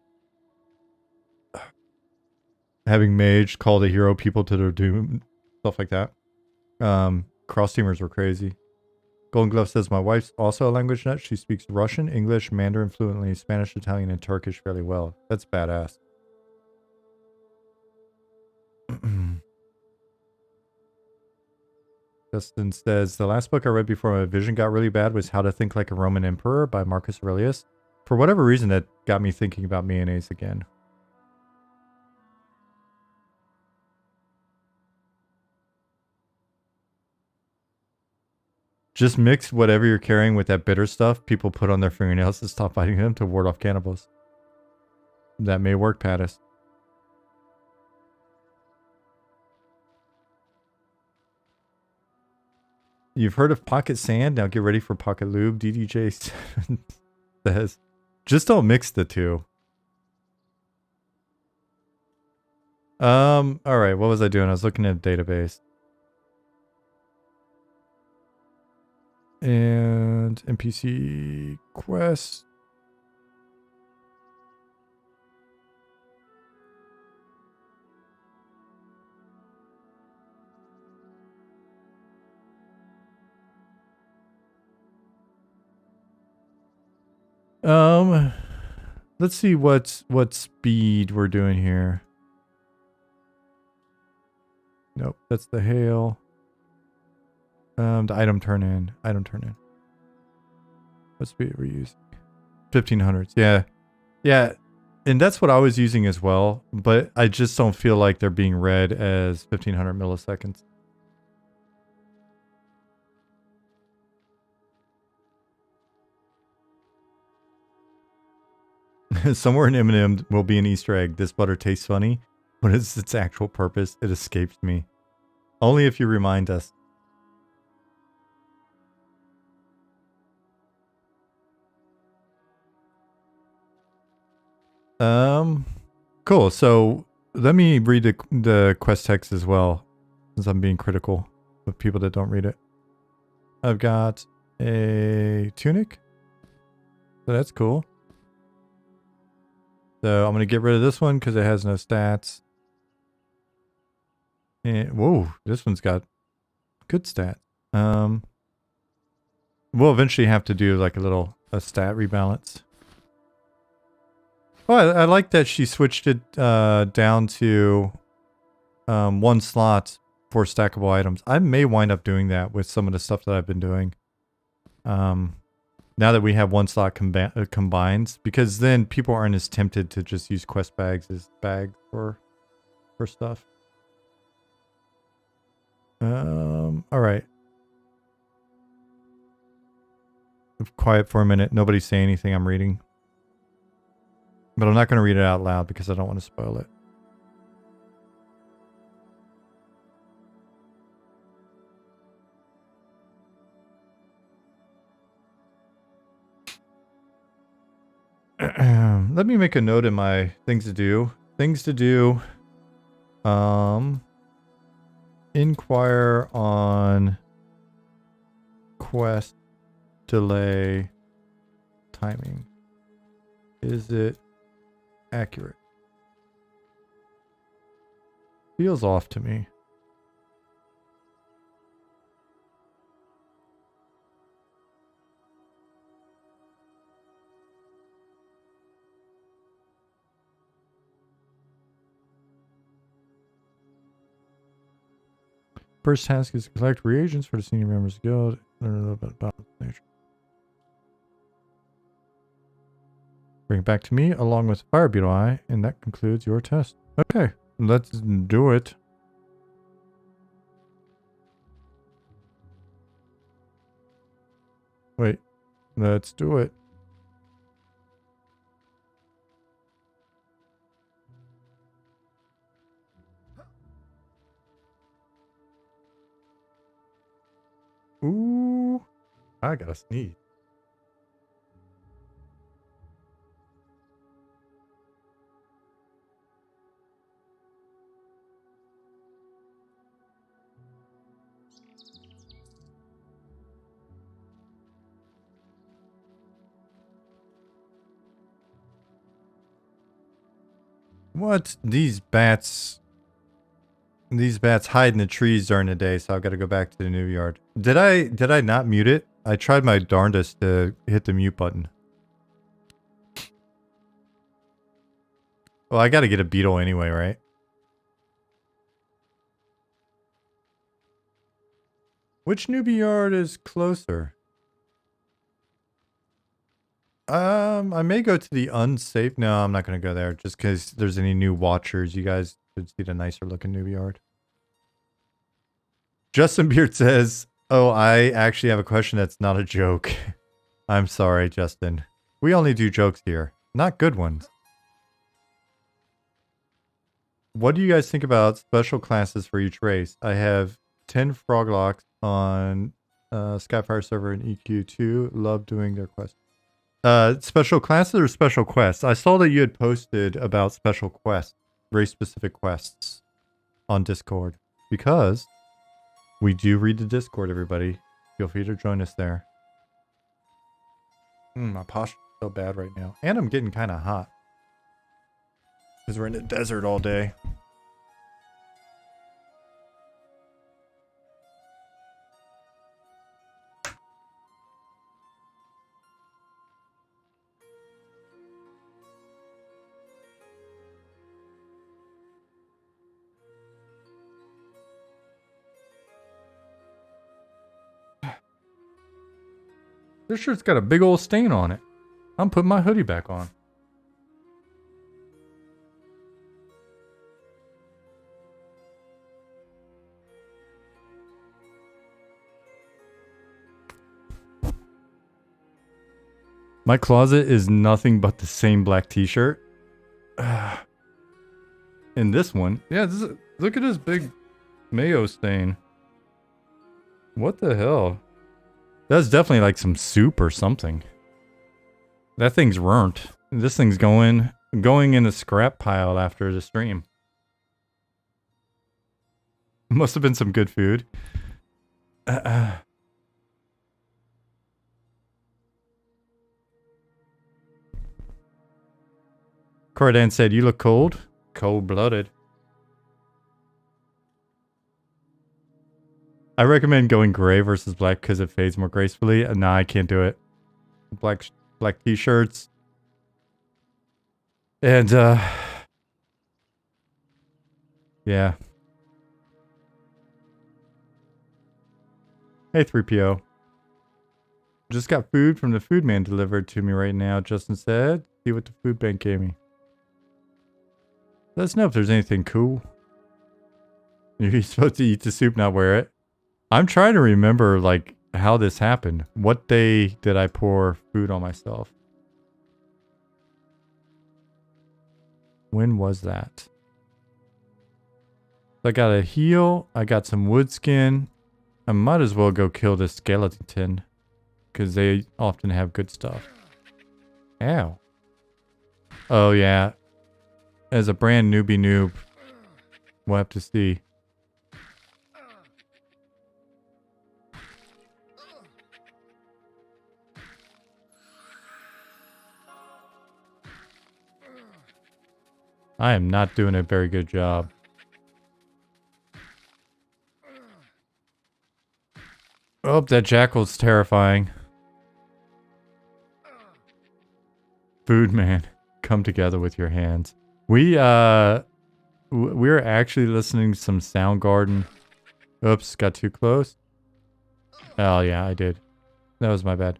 having mage call the hero people to their doom, stuff like that. Cross-teamers were crazy. Golden Glove says, my wife's also a language nut. She speaks Russian, English, Mandarin fluently, Spanish, Italian, and Turkish fairly well. That's badass. Justin says, the last book I read before my vision got really bad was How to Think Like a Roman Emperor by Marcus Aurelius. For whatever reason, that got me thinking about mayonnaise again. Just mix whatever you're carrying with that bitter stuff people put on their fingernails to stop biting them to ward off cannibals. That may work, Pattis. You've heard of Pocket Sand? Now get ready for Pocket Lube. DDJ says, just don't mix the two. Alright, what was I doing? I was looking at a database. And NPC quest. Let's see what speed we're doing here. Nope, that's the hail. The item turn in. What speed are we using? 1500s. Yeah. Yeah. And that's what I was using as well, but I just don't feel like they're being read as 1500 milliseconds. Somewhere in M&M will be an Easter egg. This butter tastes funny. What is its actual purpose? It escapes me. Only if you remind us. Cool. So let me read the quest text as well, since I'm being critical of people that don't read it. I've got a tunic. So that's cool. So I'm going to get rid of this one because it has no stats. And whoa, this one's got good stats. We'll eventually have to do like a stat rebalance. Oh, I like that she switched it down to one slot for stackable items. I may wind up doing that with some of the stuff that I've been doing. Now that we have one slot combined, because then people aren't as tempted to just use quest bags as bags for stuff. All right. Quiet for a minute. Nobody say anything. I'm reading. But I'm not going to read it out loud because I don't want to spoil it. Let me make a note in my things to do. Things to do. Inquire on quest delay timing. Is it accurate. Feels off to me. First task is to collect reagents for the senior members of the guild. Learn a little bit about nature. Bring it back to me along with Fire Beetle Eye, and that concludes your test. Okay, let's do it. Wait, let's do it. Ooh, I gotta sneeze. What? These bats hide in the trees during the day, so I've got to go back to the new yard. Did I not mute it? I tried my darndest to hit the mute button. Well, I got to get a beetle anyway, right? Which newbie yard is closer? I may go to the unsafe. No, I'm not going to go there just because there's any new watchers. You guys should see the nicer looking newbie yard. Justin Beard says, oh, I actually have a question that's not a joke. I'm sorry, Justin. We only do jokes here, not good ones. What do you guys think about special classes for each race? I have 10 Froglocks on Skyfire server and EQ2. Love doing their quests. Special classes or special quests? I saw that you had posted about special quests, race-specific quests on Discord. Because we do read the Discord, everybody. Feel free to join us there. My posture's so bad right now. And I'm getting kind of hot. Because we're in the desert all day. This shirt's got a big old stain on it. I'm putting my hoodie back on. My closet is nothing but the same black t-shirt. And this one. Yeah, look at this big mayo stain. What the hell? That's definitely like some soup or something. That thing's burnt. This thing's going in the scrap pile after the stream. Must have been some good food. Cordan said, you look cold. Cold-blooded. I recommend going gray versus black because it fades more gracefully. Nah, I can't do it. Black t-shirts. And, yeah. Hey, 3PO. Just got food from the food man delivered to me right now, Justin said. See what the food bank gave me. Let us know if there's anything cool. You're supposed to eat the soup, not wear it. I'm trying to remember, like, how this happened. What day did I pour food on myself? When was that? I got a heal. I got some wood skin. I might as well go kill this skeleton. Because they often have good stuff. Ow. Oh, yeah. As a brand newbie noob, we'll have to see. I am not doing a very good job. Oh, that jackal's terrifying. Food man, come together with your hands. We're actually listening to some Soundgarden. Oops, got too close. Oh yeah, I did. That was my bad.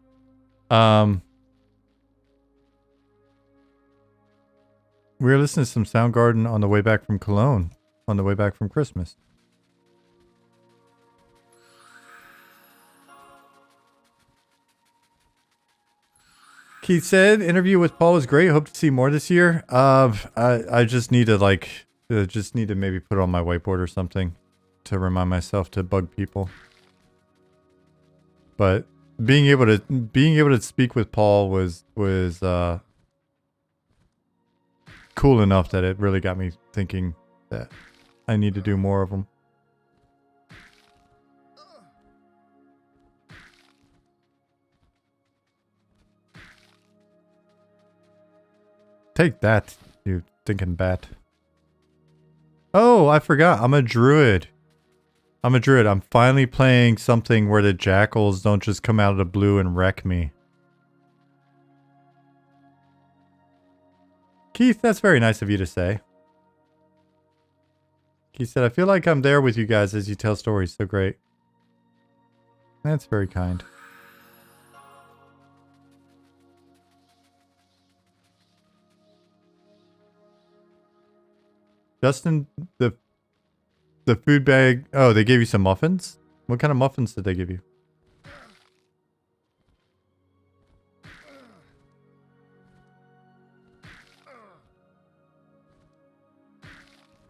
We were listening to some Soundgarden on the way back from Cologne, on the way back from Christmas. Keith said, interview with Paul was great. Hope to see more this year. I just need to maybe put it on my whiteboard or something to remind myself to bug people. But being able to speak with Paul was cool enough that it really got me thinking that I need to do more of them. Take that, you thinking bat. Oh, I forgot. I'm a druid. I'm finally playing something where the jackals don't just come out of the blue and wreck me. Keith, that's very nice of you to say. Keith said, I feel like I'm there with you guys as you tell stories. So great. That's very kind. Justin, the food bag. Oh, they gave you some muffins? What kind of muffins did they give you?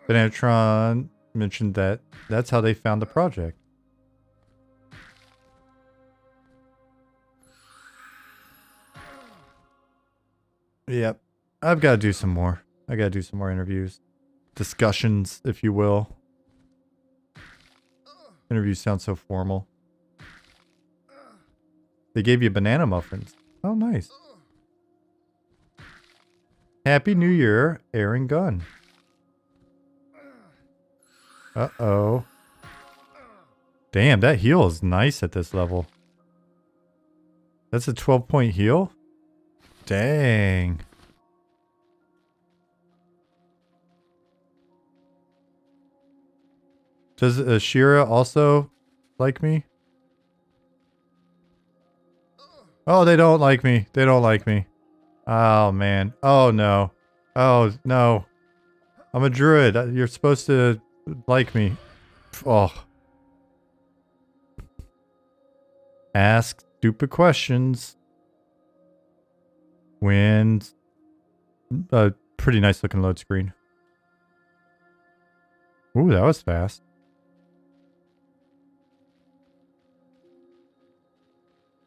Banatron mentioned that that's how they found the project. Yep. I've got to do some more. I got to do some more interviews. Discussions, if you will. Interviews sound so formal. They gave you banana muffins. Oh, nice. Happy New Year, Aaron Gunn. Uh-oh. Damn, that heal is nice at this level. That's a 12-point heal? Dang. Does Ashira also like me? Oh, they don't like me. They don't like me. Oh, man. Oh, no. Oh, no. I'm a druid. You're supposed to like me. Oh. Ask stupid questions. Wins. A pretty nice looking load screen. Ooh, that was fast.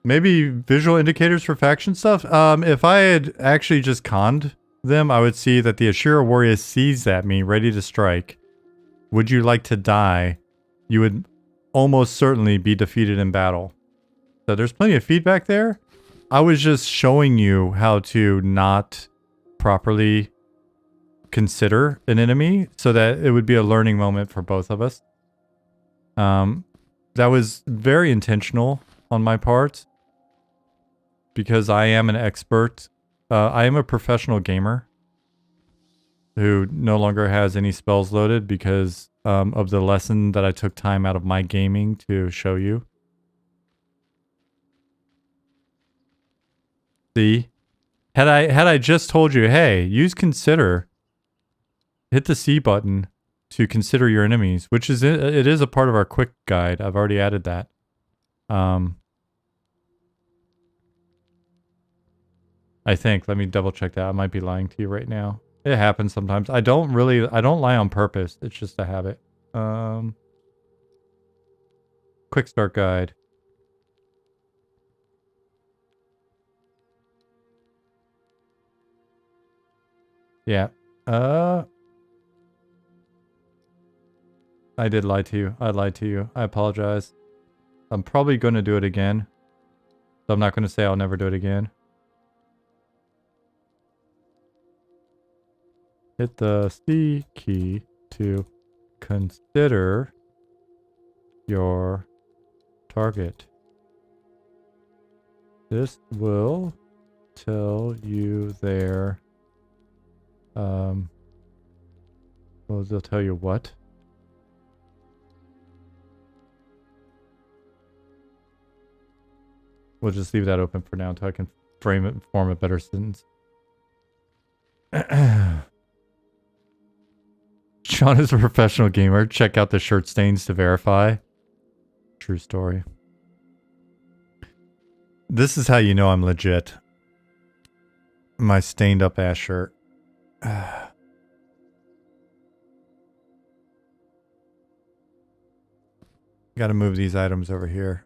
Maybe visual indicators for faction stuff? If I had actually just conned them, I would see that the Ashira warrior seized at me, ready to strike. Would you like to die? You would almost certainly be defeated in battle. So there's plenty of feedback there. I was just showing you how to not properly consider an enemy so that it would be a learning moment for both of us. That was very intentional on my part because I am an expert. I am a professional gamer who no longer has any spells loaded because of the lesson that I took time out of my gaming to show you. See? Had I just told you, hey, use consider, hit the C button to consider your enemies, which is it is a part of our quick guide. I've already added that. I think. Let me double check that. I might be lying to you right now. It happens sometimes. I don't lie on purpose. It's just a habit. Quick start guide. Yeah. I did lie to you. I lied to you. I apologize. I'm probably going to do it again. So I'm not going to say I'll never do it again. hit the C key to consider your target. This will tell you their, well, they'll tell you what? We'll just leave that open for now until I can frame it and form a better sentence. Sean is a professional gamer. Check out the shirt stains to verify. True story. This is how you know I'm legit. My stained up ass shirt. Gotta move these items over here.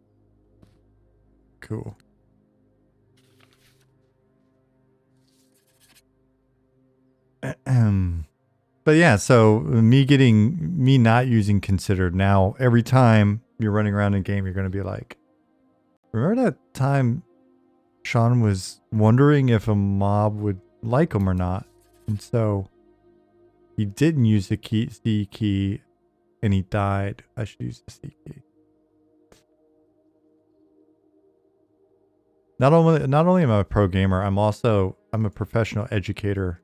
Cool. But yeah, so me not using considered now, every time you're running around in game, you're going to be like, remember that time Sean was wondering if a mob would like him or not? And so he didn't use the C key and he died. I should use the C key. Not only am I a pro gamer, I'm a professional educator.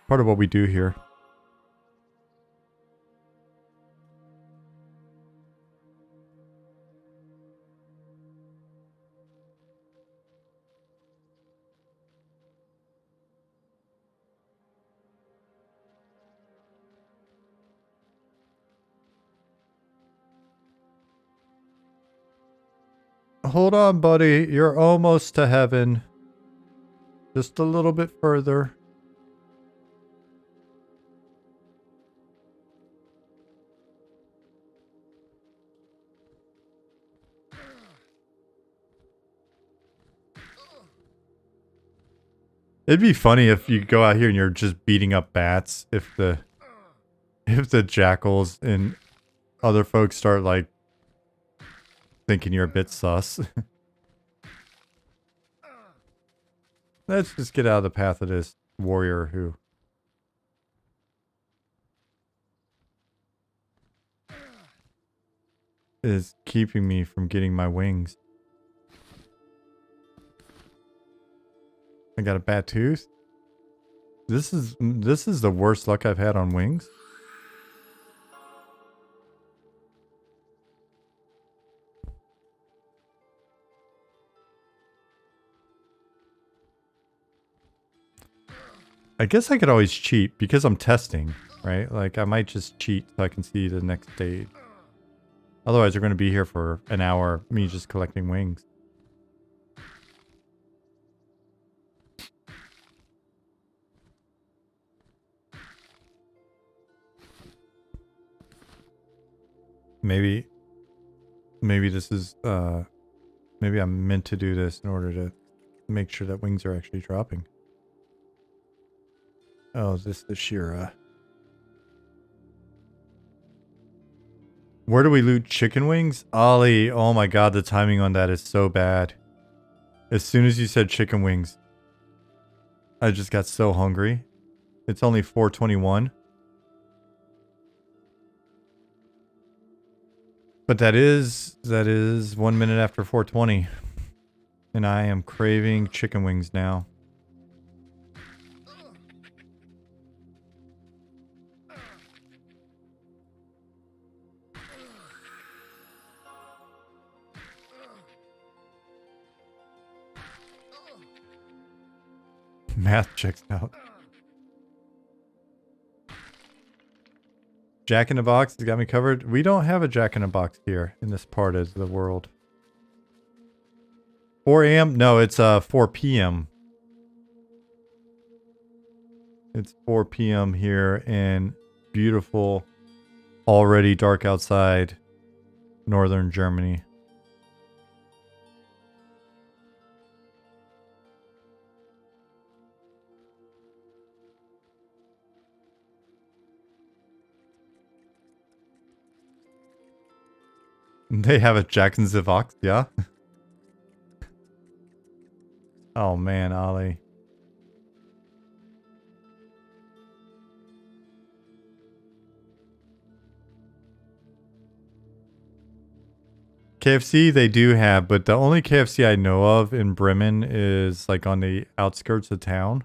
Part of what we do here. Hold on, buddy. You're almost to heaven. Just a little bit further. It'd be funny if you go out here and you're just beating up bats. If the jackals and other folks start like thinking you're a bit sus. Let's just get out of the path of this warrior who is keeping me from getting my wings. I got a bad tooth. This is the worst luck I've had on wings. I guess I could always cheat because I'm testing, right? Like I might just cheat so I can see the next stage. Otherwise, we're going to be here for an hour, me just collecting wings. Maybe this is, maybe I'm meant to do this in order to make sure that wings are actually dropping. Oh, is this the Shira? Where do we loot chicken wings? Ollie, oh my god, the timing on that is so bad. As soon as you said chicken wings, I just got so hungry. It's only 4:21. But that is 1 minute after 4:20. And I am craving chicken wings now. Math checks out. Jack in the Box has got me covered. We don't have a Jack in the Box here in this part of the world. 4 a.m.? No, it's 4 p.m. It's 4 p.m. here in beautiful, already dark outside, northern Germany. They have a Jack in the Box, yeah? Oh man, Ollie. KFC they do have, but the only KFC I know of in Bremen is like on the outskirts of town.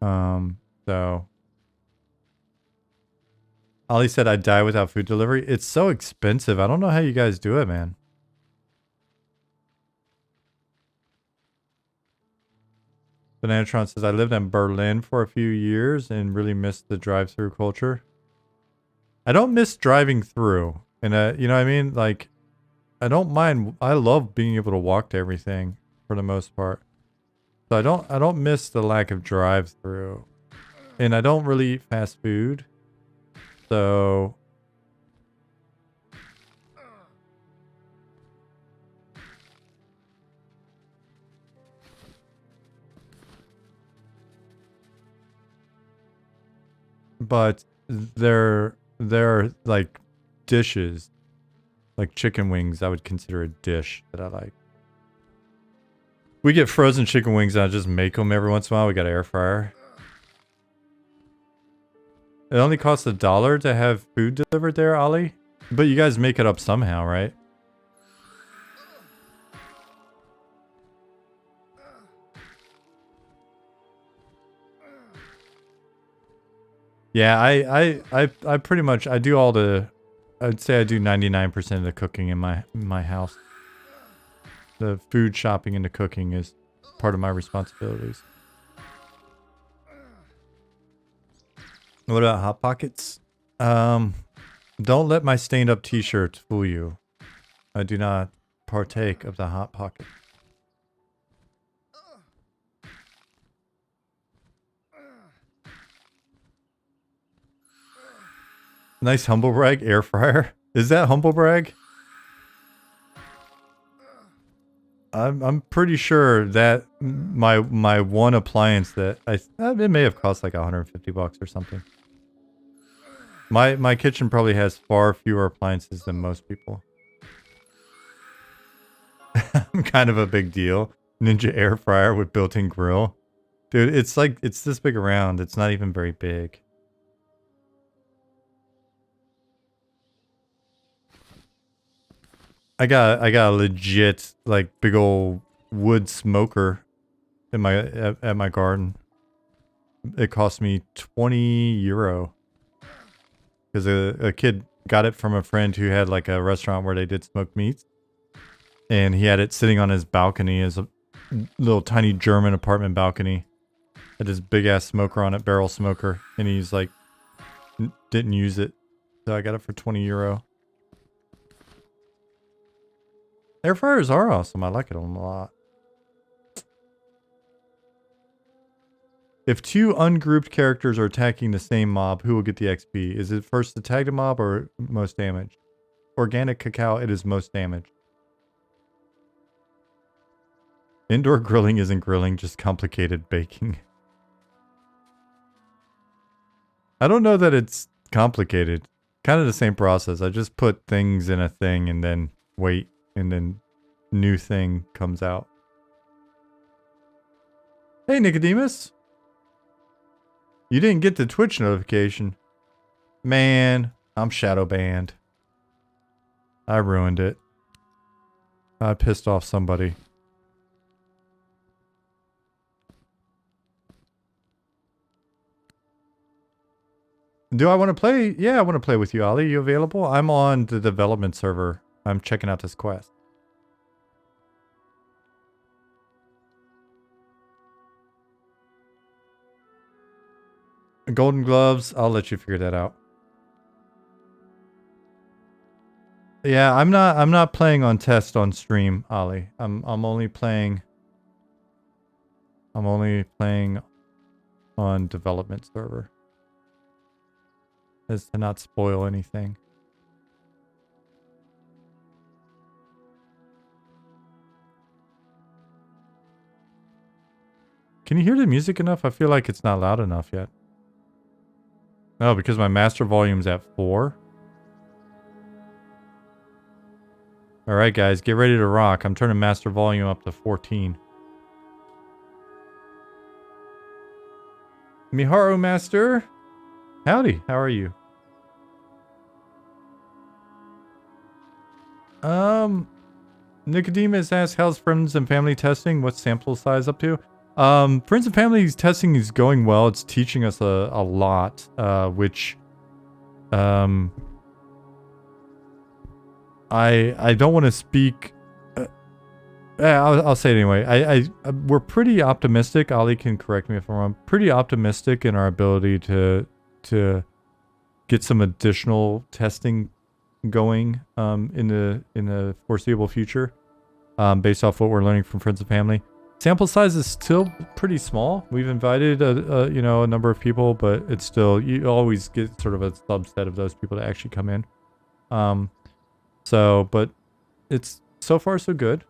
So Ollie said I'd die without food delivery. It's so expensive. I don't know how you guys do it, man. Bananatron says I lived in Berlin for a few years and really missed the drive-through culture. I don't miss driving through. And you know what I mean? Like I don't mind. I love being able to walk to everything for the most part. So I don't miss the lack of drive-through. And I don't really eat fast food. So but there are like dishes, like chicken wings I would consider a dish that I like. We get frozen chicken wings and I just make them every once in a while. We got an air fryer. It only costs $1 to have food delivered there, Ollie? But you guys make it up somehow, right? Yeah, I pretty much I do all the I'd say I do 99% of the cooking in my house. The food shopping and the cooking is part of my responsibilities. What about Hot Pockets? Don't let my stained up t-shirt fool you. I do not partake of the Hot Pocket. Nice humble brag air fryer. Is that humble brag? I'm pretty sure that my one appliance that it may have cost like $150 or something. My kitchen probably has far fewer appliances than most people. I'm kind of a big deal. Ninja air fryer with built-in grill. Dude, it's like it's this big around. It's not even very big. I got a legit like big old wood smoker in my at my garden. It cost me €20 because a kid got it from a friend who had like a restaurant where they did smoked meats, and he had it sitting on his balcony as a little tiny German apartment balcony. Had this big ass smoker on it, barrel smoker, and he's like didn't use it, so I got it for €20. Air fryers are awesome. I like it a lot. If two ungrouped characters are attacking the same mob, who will get the XP? Is it first to tag the mob or most damage? Organic cacao, it is most damage. Indoor grilling isn't grilling, just complicated baking. I don't know that it's complicated. Kind of the same process. I just put things in a thing and then wait. And then new thing comes out. Hey, Nicodemus. You didn't get the Twitch notification. Man, I'm shadow banned. I ruined it. I pissed off somebody. Do I want to play? Yeah, I want to play with you, Ollie. You available? I'm on the development server. I'm checking out this quest. Golden gloves, I'll let you figure that out. Yeah, I'm not playing on test on stream, Ollie. I'm only playing on development server. As to not spoil anything. Can you hear the music enough? I feel like it's not loud enough yet. No, because my master volume's at 4. Alright guys, get ready to rock. I'm turning master volume up to 14. Miharu Master. Howdy, how are you? Nicodemus asks, how's friends and family testing? What's sample size up to? Friends and family testing is going well. It's teaching us a lot, which I don't want to speak. I'll say it anyway. We're pretty optimistic. Ali can correct me if I'm wrong. Pretty optimistic in our ability to get some additional testing going in the foreseeable future, based off what we're learning from friends and family. Sample size is still pretty small. We've invited a number of people, but it's still, you always get sort of a subset of those people to actually come in. But it's so far so good.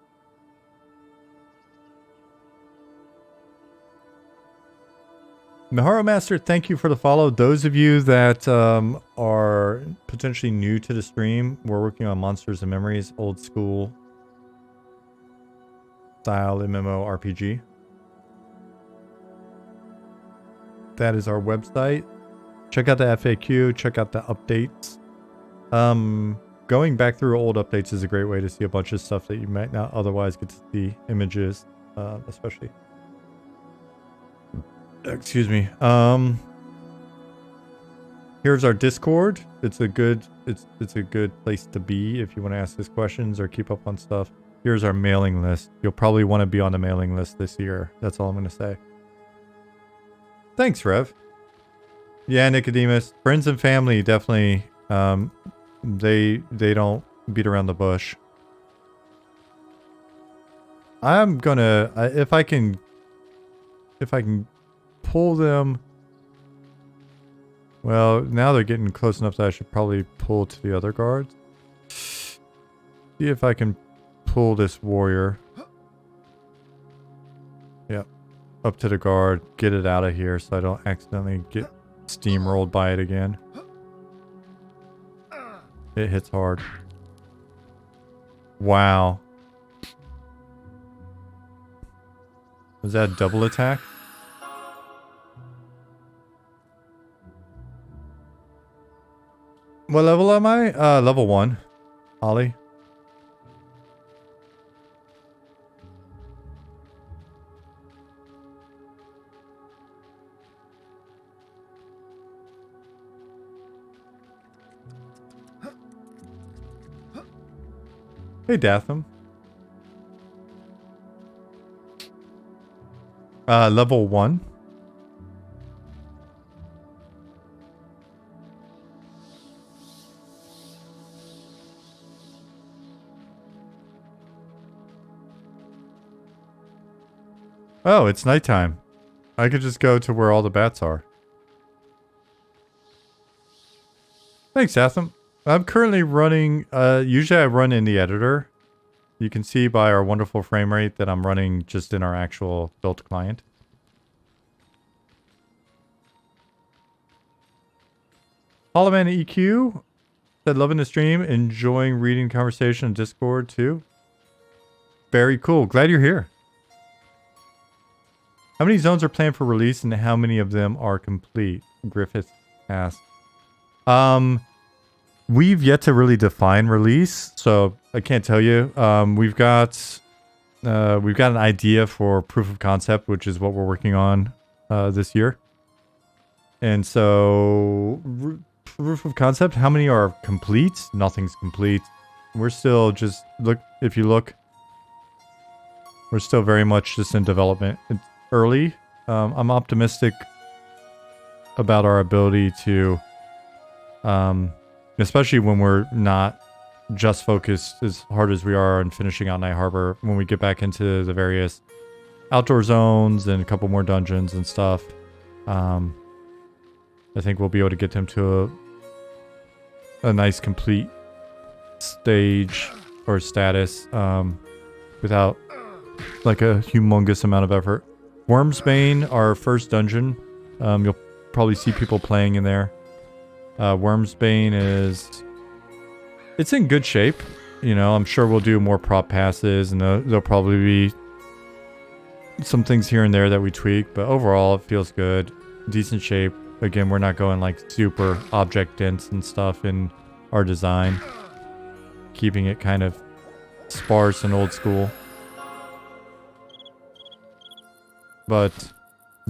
Miharu Master, thank you for the follow. Those of you that are potentially new to the stream, we're working on Monsters and Memories, old school style MMORPG. That is our website. Check out the FAQ, check out the updates. Going back through old updates is a great way to see a bunch of stuff that you might not otherwise get to see, images, especially. Excuse me. Here's our Discord. It's a good place to be if you want to ask us questions or keep up on stuff. Here's our mailing list. You'll probably want to be on the mailing list this year. That's all I'm going to say. Thanks, Rev. Yeah, Nicodemus. Friends and family definitely. They don't beat around the bush. I'm gonna if I can pull them. Well, now they're getting close enough that I should probably pull to the other guards. See if I can pull this warrior. Yep. Up to the guard. Get it out of here so I don't accidentally get steamrolled by it again. It hits hard. Wow. Was that a double attack? What level am I? Level 1. Ollie. Hey, Datham. Level 1. Oh, it's nighttime. I could just go to where all the bats are. Thanks, Atham. I'm currently running, usually I run in the editor. You can see by our wonderful frame rate that I'm running just in our actual built client. Hollowman EQ said, loving the stream, enjoying reading conversation in Discord too. Very cool. Glad you're here. How many zones are planned for release and how many of them are complete? Griffith asked. We've yet to really define release, so I can't tell you. We've got an idea for proof of concept, which is what we're working on this year. And so proof of concept, how many are complete? Nothing's complete. We're still just if you look, we're still very much just in development. It's early. I'm optimistic about our ability to especially when we're not just focused as hard as we are on finishing out Night Harbor. When we get back into the various outdoor zones and a couple more dungeons and stuff, I think we'll be able to get them to a nice complete stage or status without like a humongous amount of effort. Wormsbane, our first dungeon. You'll probably see people playing in there. Wormsbane it's in good shape. You know, I'm sure we'll do more prop passes and there'll probably be some things here and there that we tweak, but overall it feels good. decent shape. Again, we're not going like super object dense and stuff in our design. Keeping it kind of sparse and old school. But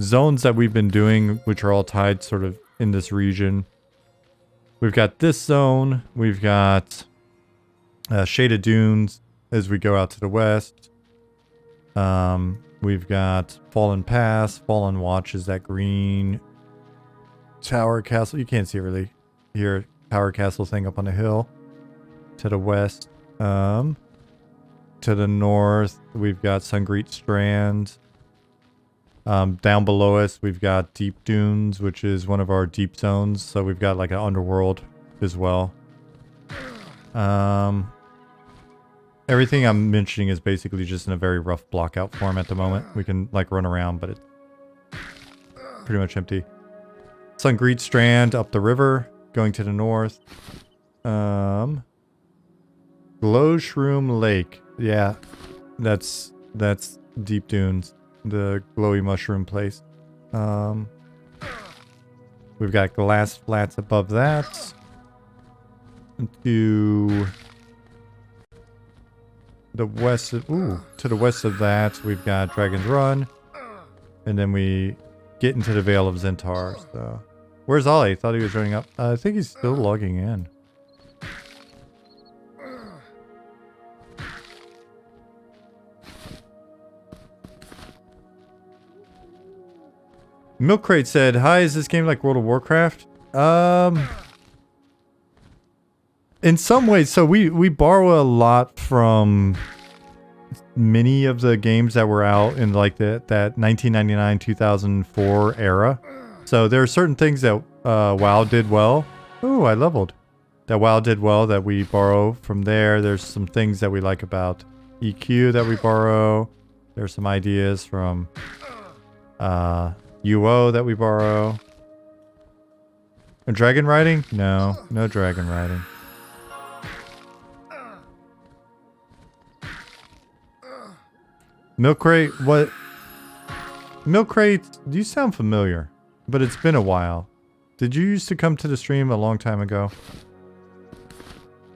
zones that we've been doing, which are all tied sort of in this region. We've got this zone. We've got Shaded Dunes as we go out to the west. We've got Fallen Pass. Fallen Watch is that green tower castle. You can't see it really here. Tower castle thing up on the hill. To the west. To the north, we've got Sungreet Strand. Down below us, we've got Deep Dunes, which is one of our deep zones. So we've got like an underworld as well. Everything I'm mentioning is basically just in a very rough block out form at the moment. We can like run around, but it's pretty much empty. Sungreet Strand up the river, going to the north. Glow Shroom Lake. Yeah, that's Deep Dunes. The glowy mushroom place. We've got glass flats above that. To the west of, to the west of that, we've got Dragon's Run. And then we get into the Vale of Zentar. So, where's Ollie? Thought he was running up. I think he's still logging in. Milk Crate said, "Hi, is this game like World of Warcraft?" In some ways, so we borrow a lot from many of the games that were out in like that 1999-2004 era. So there are certain things that WoW did well. Ooh, I leveled. That WoW did well that we borrow from there. There's some things that we like about EQ that we borrow. There's some ideas from UO that we borrow. And dragon riding? No, no dragon riding. Milk Crate, what? Milk Crate, you sound familiar, but it's been a while. Did you used to come to the stream a long time ago?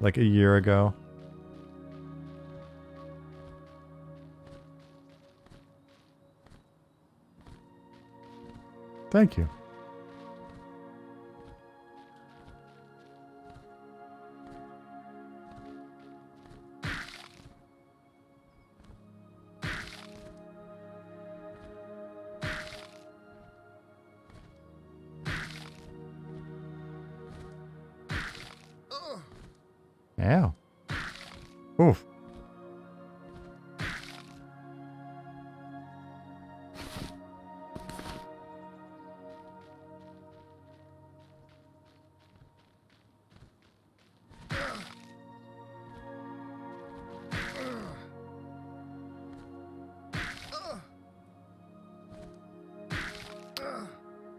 Like a year ago? Thank you. Ow. Oof.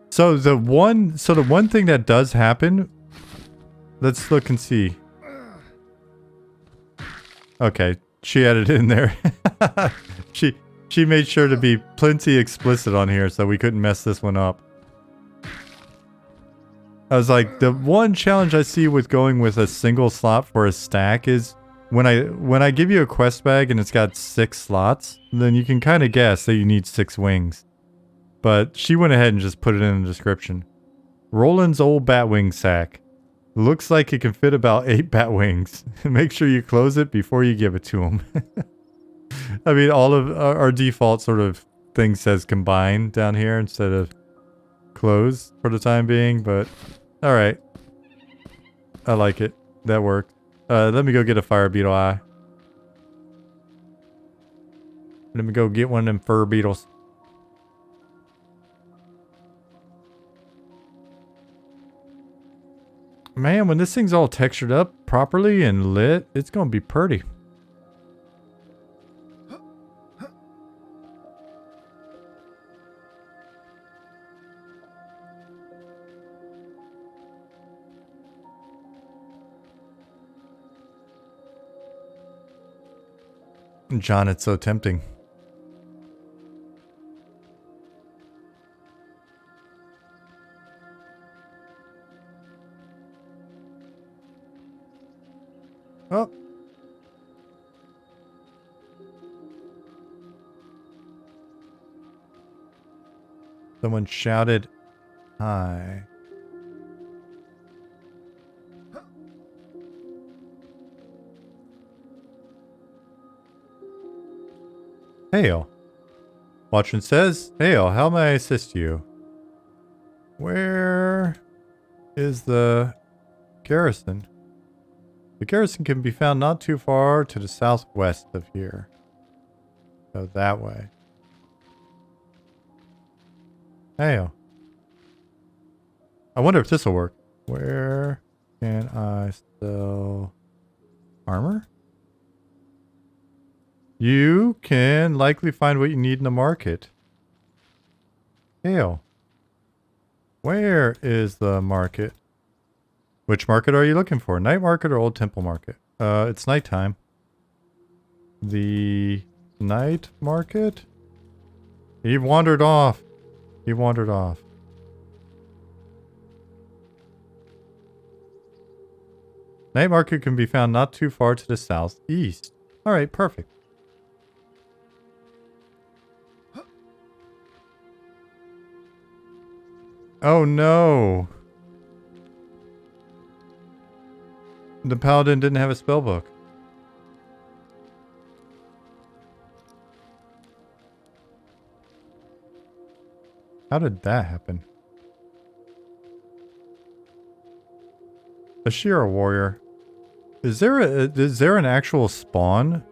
So the one thing that does happen, let's look and see. Okay, she added it in there. she made sure to be plenty explicit on here so we couldn't mess this one up. I was like, the one challenge I see with going with a single slot for a stack is when I give you a quest bag and it's got 6 slots, then you can kind of guess that you need 6 wings. But she went ahead and just put it in the description. Roland's old Batwing sack. Looks like it can fit about 8 bat wings. Make sure you close it before you give it to him. I mean, all of our default sort of thing says combine down here instead of close for the time being, but alright. I like it. That worked. Let me go get a fire beetle eye. Let me go get one of them fur beetles. Man, when this thing's all textured up properly and lit, it's gonna be pretty. John, it's so tempting. Oh. Someone shouted, hi. Hail. Watchman says, Hail, how may I assist you? Where is the garrison? The garrison can be found not too far to the southwest of here. Go that way. Hail. I wonder if this will work. Where can I sell armor? You can likely find what you need in the market. Hail. Where is the market? Which market are you looking for? Night market or old temple market? It's nighttime. The night market? He wandered off. He wandered off. Night market can be found not too far to the southeast. Alright, perfect. Oh no! The paladin didn't have a spellbook. How did that happen? Ashira warrior. Is there an actual spawn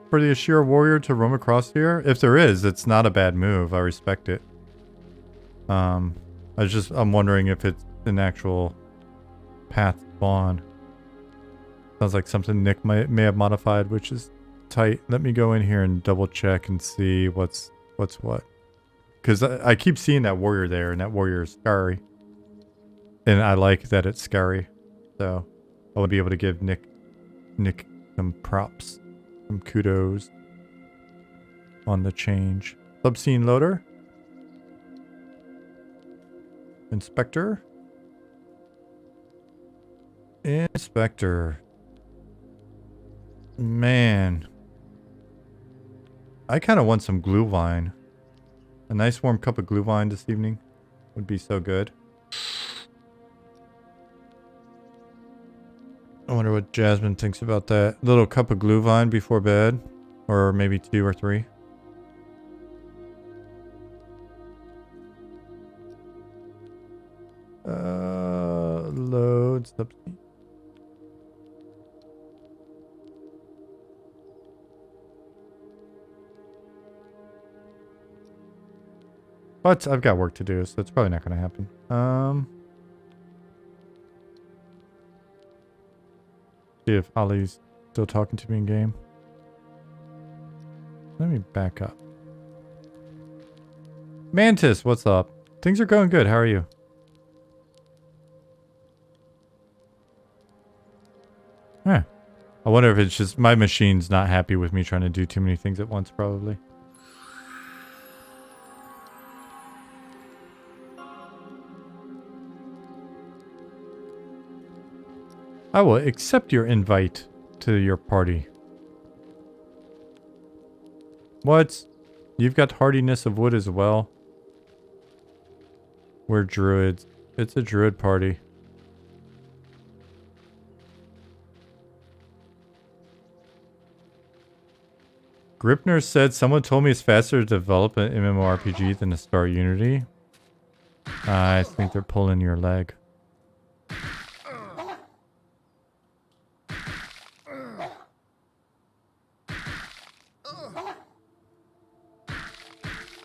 for the Ashira warrior to roam across here? If there is, it's not a bad move. I respect it. I'm wondering if it's an actual path spawn. Sounds like something Nick may have modified, which is tight. Let me go in here and double check and see what's what. Because I keep seeing that warrior there, and that warrior is scary. And I like that it's scary. So I will be able to give Nick some props, some kudos on the change. Subscene loader. Inspector. Inspector. Man. I kind of want some glue wine. A nice warm cup of glue wine this evening would be so good. I wonder what Jasmine thinks about that. Little cup of glue wine before bed. Or maybe 2 or 3. Load subscene. But I've got work to do, so it's probably not going to happen. See if Ollie's still talking to me in game. Let me back up. Mantis, what's up? Things are going good. How are you? Huh. I wonder if it's just my machine's not happy with me trying to do too many things at once, probably. I will accept your invite to your party. What? You've got hardiness of wood as well? We're druids. It's a druid party. Gripner said someone told me it's faster to develop an MMORPG than to start Unity. I think they're pulling your leg.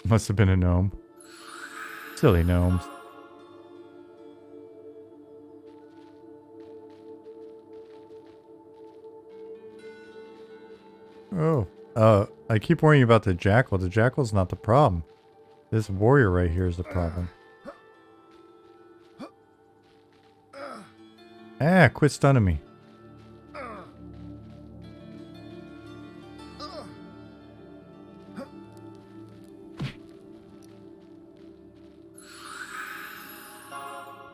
Must have been a gnome. Silly gnomes. Oh. I keep worrying about the jackal. The jackal's not the problem. This warrior right here is the problem. Ah, quit stunning me.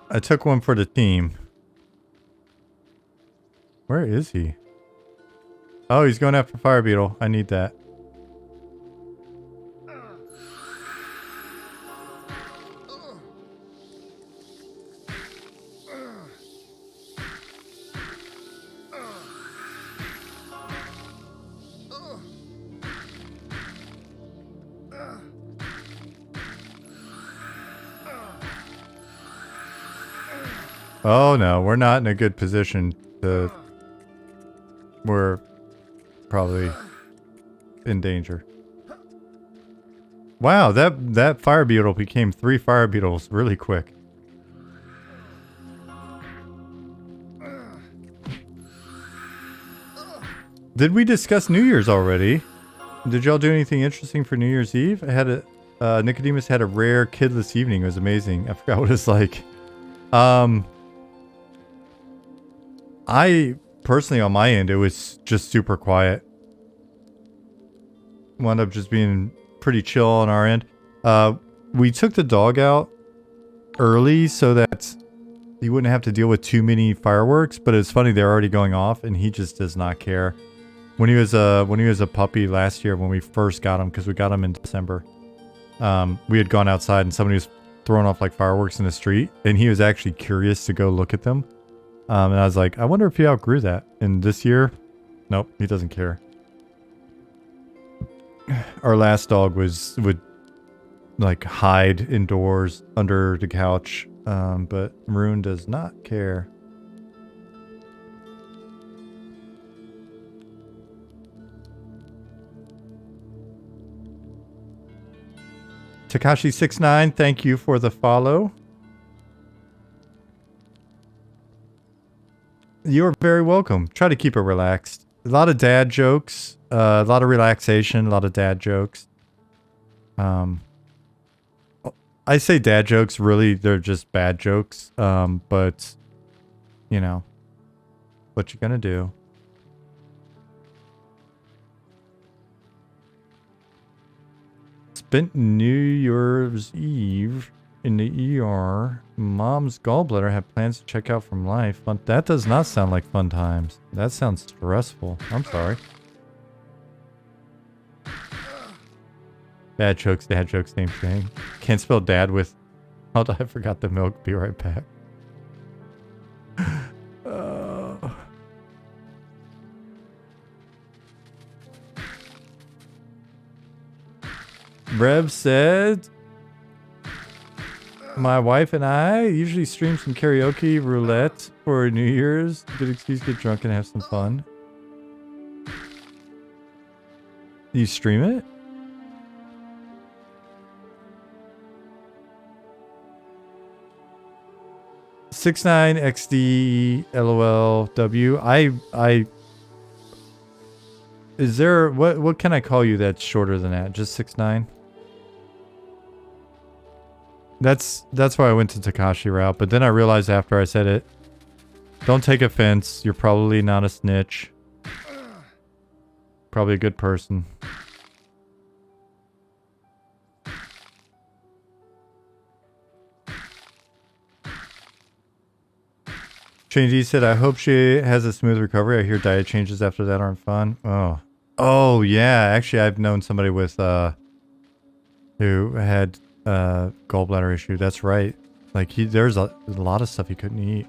I took one for the team. Where is he? Oh, he's going after Fire Beetle. I need that. Oh no, we're not in a good position to... We're probably in danger. Wow, that Fire Beetle became 3 Fire Beetles really quick. Did we discuss New Year's already? Did y'all do anything interesting for New Year's Eve? I had a... Nicodemus had a rare kidless evening. It was amazing. I forgot what it's like. I personally, on my end, it was just super quiet. Wound up just being pretty chill on our end. We took the dog out early so that he wouldn't have to deal with too many fireworks. But it's funny, they're already going off, and he just does not care. When he was a puppy last year, when we first got him, because we got him in December, we had gone outside and somebody was throwing off like fireworks in the street, and he was actually curious to go look at them. And I was like, I wonder if he outgrew that. And this year, nope, he doesn't care. Our last dog would like hide indoors under the couch, but Maroon does not care. Takashi69, thank you for the follow. You're very welcome. Try to keep it relaxed. A lot of dad jokes, a lot of relaxation, a lot of dad jokes. I say dad jokes, really, they're just bad jokes. But, you know, what you gonna do? Spent New Year's Eve in the ER. Mom's gallbladder had plans to check out from life. Fun. That does not sound like fun times. That sounds stressful. I'm sorry. Dad jokes, same thing. Can't spell dad with... Oh, I forgot the milk. Be right back. Rev said... My wife and I usually stream some karaoke roulette for New Year's. Good excuse to get drunk and have some fun. You stream it? $69XD LOLW. Is there what can I call you that's shorter than that? Just 69? That's why I went to Takashi route, but then I realized after I said it, don't take offense. You're probably not a snitch. Probably a good person. Change said, I hope she has a smooth recovery. I hear diet changes after that aren't fun. Oh yeah. Actually, I've known somebody with who had gallbladder issue. That's right. Like there's a lot of stuff he couldn't eat.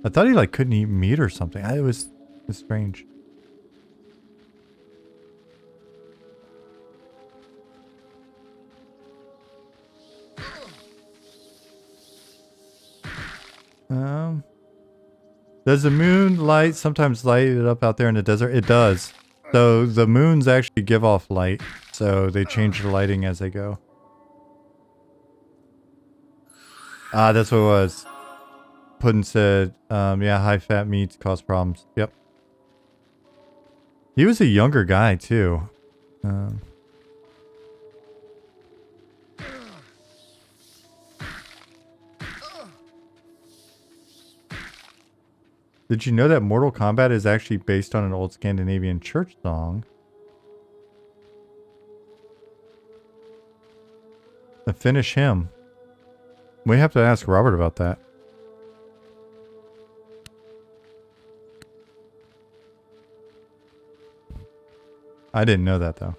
I thought he like couldn't eat meat or something. It was strange. Does the moon light sometimes light it up out there in the desert? It does. So the moons actually give off light. So they change the lighting as they go. Ah, that's what it was. Puddin said, yeah, high fat meats cause problems. Yep. He was a younger guy too. Did you know that Mortal Kombat is actually based on an old Scandinavian church song? The Finnish hymn. We have to ask Robert about that. I didn't know that though.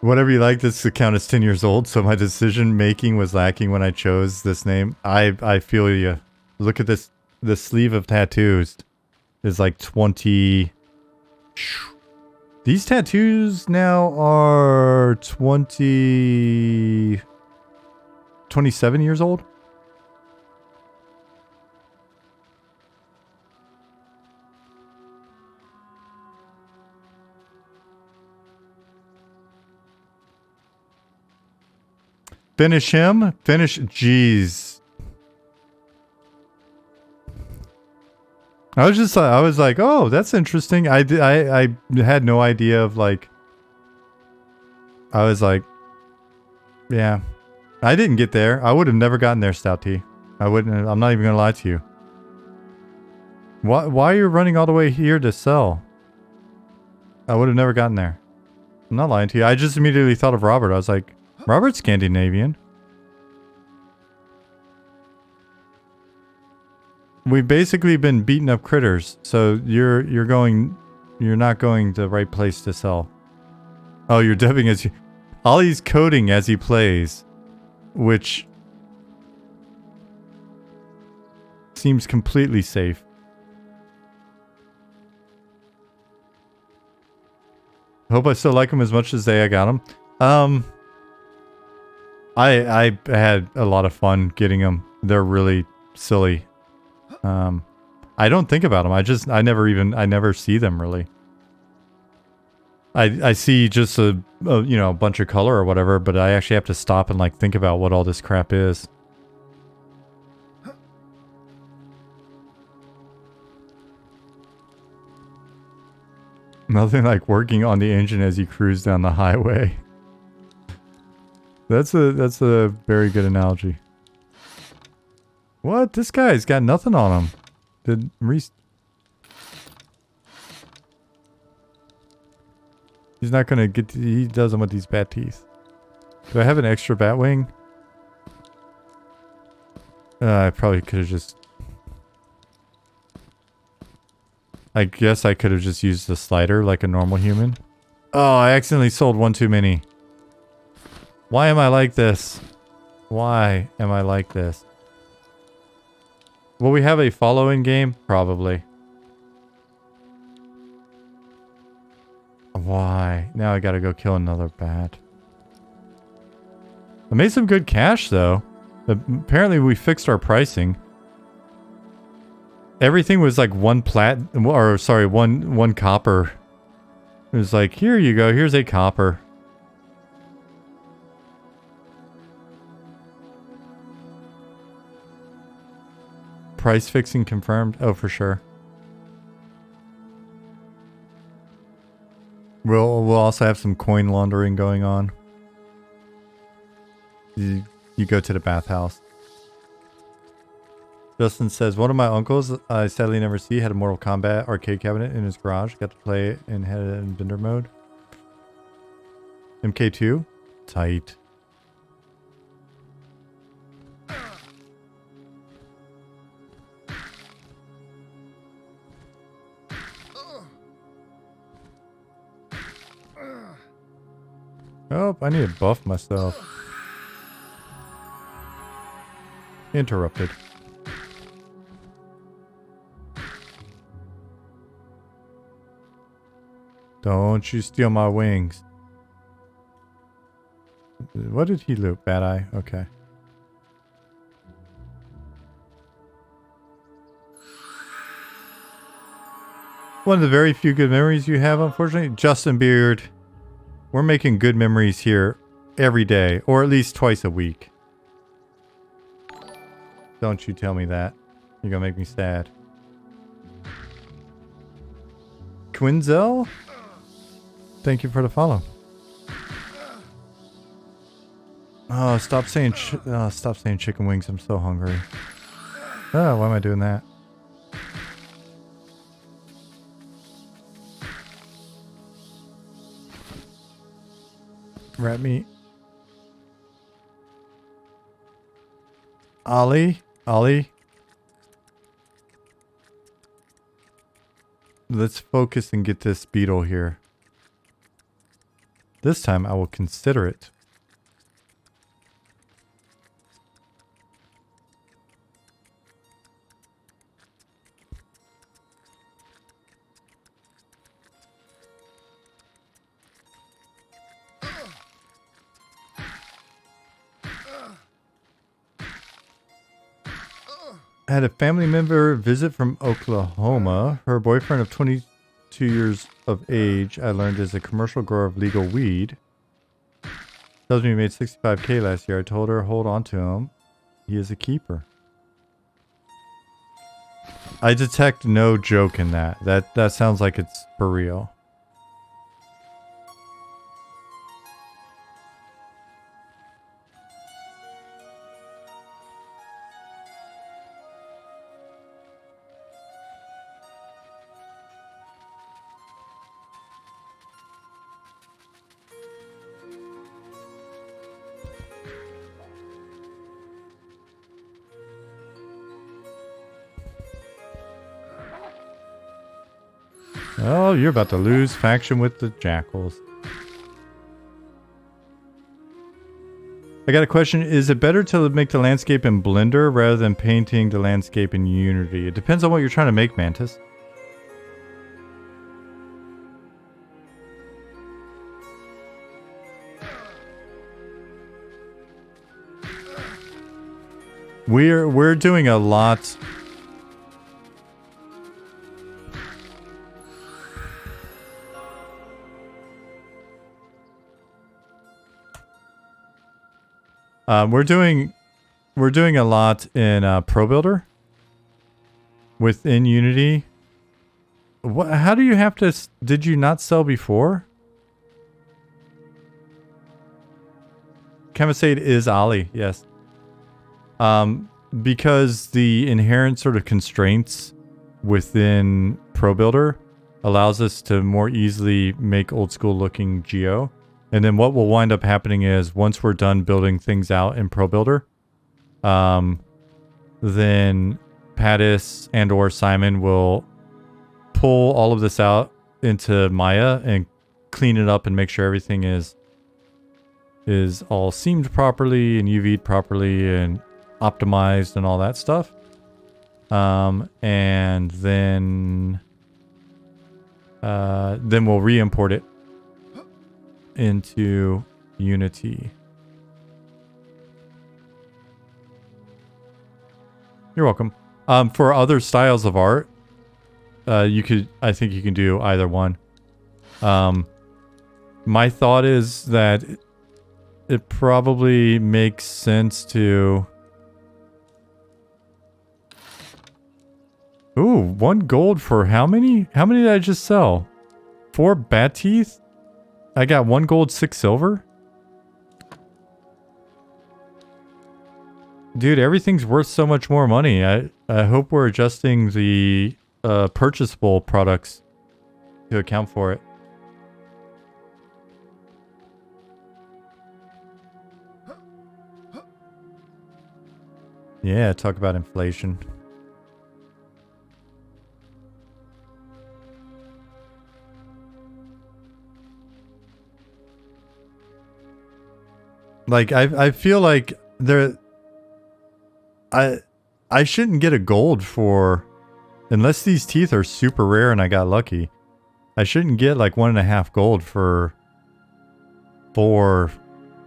Whatever you like, this account is 10 years old, so my decision making was lacking when I chose this name. I feel you. Look at this. The sleeve of tattoos is like 20. These tattoos now are 27 years old. Finish him. Finish. Jeez. I was like, oh, that's interesting. I had no idea of like. I was like, yeah, I didn't get there. I would have never gotten there, Stout T. I wouldn't. I'm not even gonna lie to you. Why are you running all the way here to sell? I would have never gotten there. I'm not lying to you. I just immediately thought of Robert. I was like, Robert's Scandinavian. We've basically been beating up critters, so you're not going to the right place to sell. Oh, you're dubbing as you. Ollie's coding as he plays, which seems completely safe. Hope I still like him as much as the day I got him. I had a lot of fun getting them. They're really silly. I don't think about them. I never see them really. I see just a bunch of color or whatever, but I actually have to stop and like think about what all this crap is. Nothing like working on the engine as you cruise down the highway. That's a very good analogy. What? This guy's got nothing on him. Did Reese... He's not gonna get... He doesn't with these bat teeth. Do I have an extra bat wing? I probably could have just... I guess I could have just used the slider like a normal human. Oh, I accidentally sold one too many. Why am I like this? Why am I like this? Will we have a follow-in game? Probably. Why? Now I gotta go kill another bat. I made some good cash though. Apparently we fixed our pricing. Everything was like one copper. It was like, here you go, here's a copper. Price fixing confirmed? Oh, for sure. We'll also have some coin laundering going on. You go to the bathhouse. Justin says, one of my uncles I sadly never see had a Mortal Kombat arcade cabinet in his garage. Got to play it and had it in vendor mode. MK2? Tight. Oh, I need to buff myself. Interrupted. Don't you steal my wings. What did he loot? Bad eye? Okay. One of the very few good memories you have, unfortunately. Justin Beard. We're making good memories here every day, or at least twice a week. Don't you tell me that. You're gonna make me sad. Quinzel? Thank you for the follow. Oh, stop saying chicken wings. I'm so hungry. Oh, why am I doing that? Rat meat. Ollie. let's focus and get this beetle here. This time I will consider it. I had a family member visit from Oklahoma. Her boyfriend of 22 years of age, I learned, is a commercial grower of legal weed. Tells me he made $65K last year. I told her, hold on to him. He is a keeper. I detect no joke in that. That sounds like it's for real. Oh, you're about to lose faction with the jackals. I got a question. Is it better to make the landscape in Blender rather than painting the landscape in Unity? It depends on what you're trying to make, Mantis. We're doing a lot. We're doing a lot in Pro Builder within Unity. How do you have to? Did you not sell before? Chemisade is Ali, yes. Because the inherent sort of constraints within Pro Builder allows us to more easily make old school looking geo. And then what will wind up happening is once we're done building things out in Pro Builder, then Pattis and or Simon will pull all of this out into Maya and clean it up and make sure everything is all seamed properly and UV'd properly and optimized and all that stuff. And then we'll re-import it into Unity. You're welcome. For other styles of art, I think you can do either one. My thought is that it probably makes sense to... Ooh, 1 gold for how many? How many did I just sell? 4 bat teeth? I got 1 gold, 6 silver? Dude, everything's worth so much more money. I hope we're adjusting the purchasable products to account for it. Yeah, talk about inflation. Like, I feel like I shouldn't get a gold for, unless these teeth are super rare and I got lucky. I shouldn't get like 1.5 gold for 4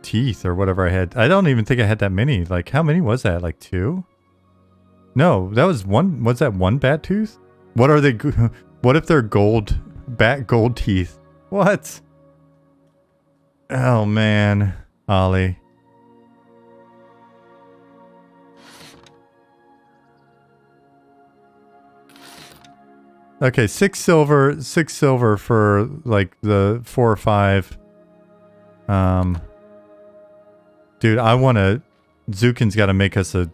teeth or whatever I had. I don't even think I had that many. Like, how many was that? Like 2? No, that was 1. Was that 1 bat tooth? What are they? What if they're gold, gold teeth? What? Oh man, Ollie. Okay, 6 silver for like the 4 or 5. Dude, I want to... Zukin's got to make us a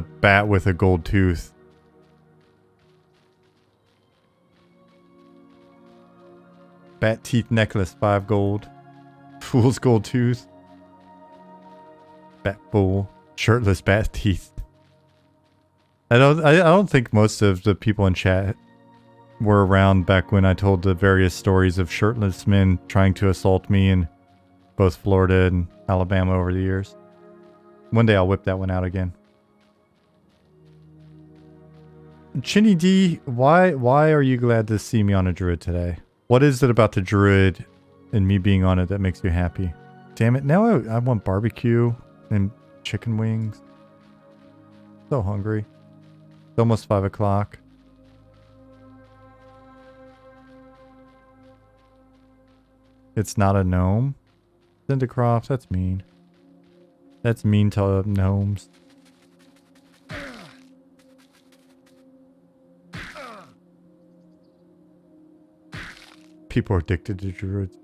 bat with a gold tooth. Bat teeth necklace, 5 gold. Fool's gold tooth. Bat fool. Shirtless bat teeth. I don't think most of the people in chat were around back when I told the various stories of shirtless men trying to assault me in both Florida and Alabama over the years. One day I'll whip that one out again. Chinny D, why are you glad to see me on a Druid today? What is it about the Druid and me being on it that makes you happy? Damn it, now I want barbecue and chicken wings. So hungry. It's almost 5 o'clock. It's not a gnome. Cindercroft, that's mean. That's mean to gnomes. People are addicted to druids.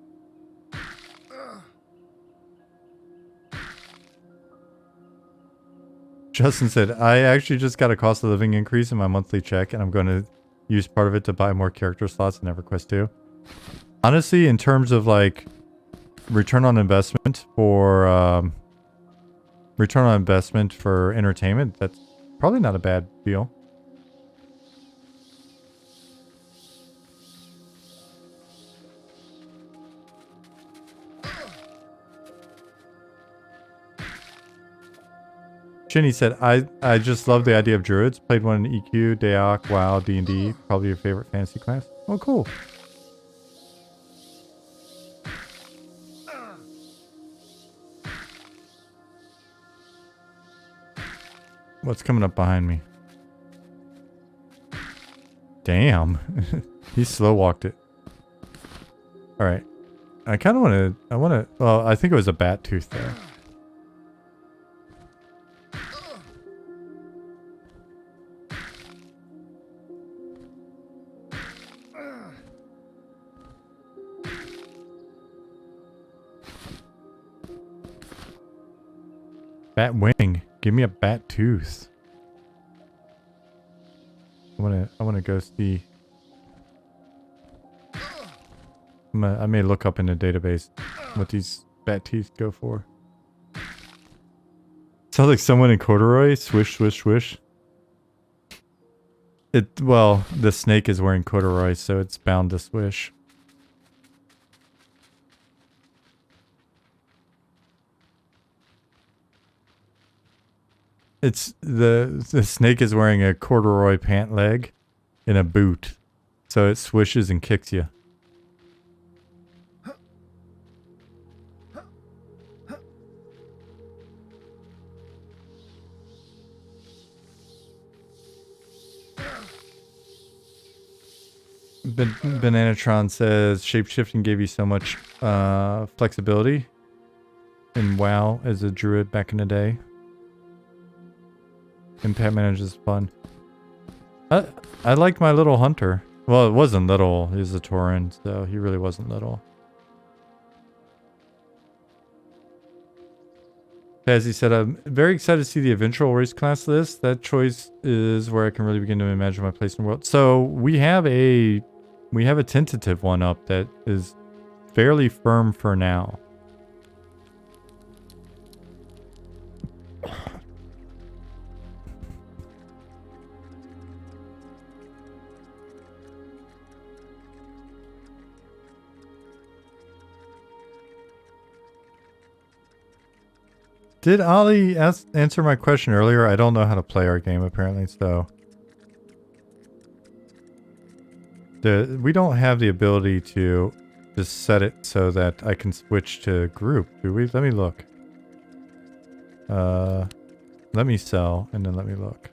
Justin said, I actually just got a cost of living increase in my monthly check, and I'm going to use part of it to buy more character slots in EverQuest 2. Honestly, in terms of like return on investment for entertainment, that's probably not a bad deal. Shinny said, I just love the idea of druids. Played one in EQ, Daok, WoW, D&D. Probably your favorite fantasy class. Oh, cool. What's coming up behind me? Damn. He slow walked it. Alright. I kind of want to, well, I think it was a bat tooth there. Bat wing. Give me a bat tooth. I wanna go see. I may look up in the database what these bat teeth go for. Sounds like someone in corduroy. Swish, swish, swish. Well, the snake is wearing corduroy, so it's bound to swish. It's the snake is wearing a corduroy pant leg and a boot, so it swishes and kicks you. Bananatron says shapeshifting gave you so much flexibility in WoW as a druid back in the day. Impact Manager is fun. I liked my little hunter. Well, it wasn't little. He was a Tauren, so he really wasn't little. As he said, I'm very excited to see the eventual race class list. That choice is where I can really begin to imagine my place in the world. So we have a tentative one up that is fairly firm for now. Did Ali answer my question earlier? I don't know how to play our game apparently, so. We don't have the ability to just set it so that I can switch to group, do we? Let me look. Let me sell and then let me look.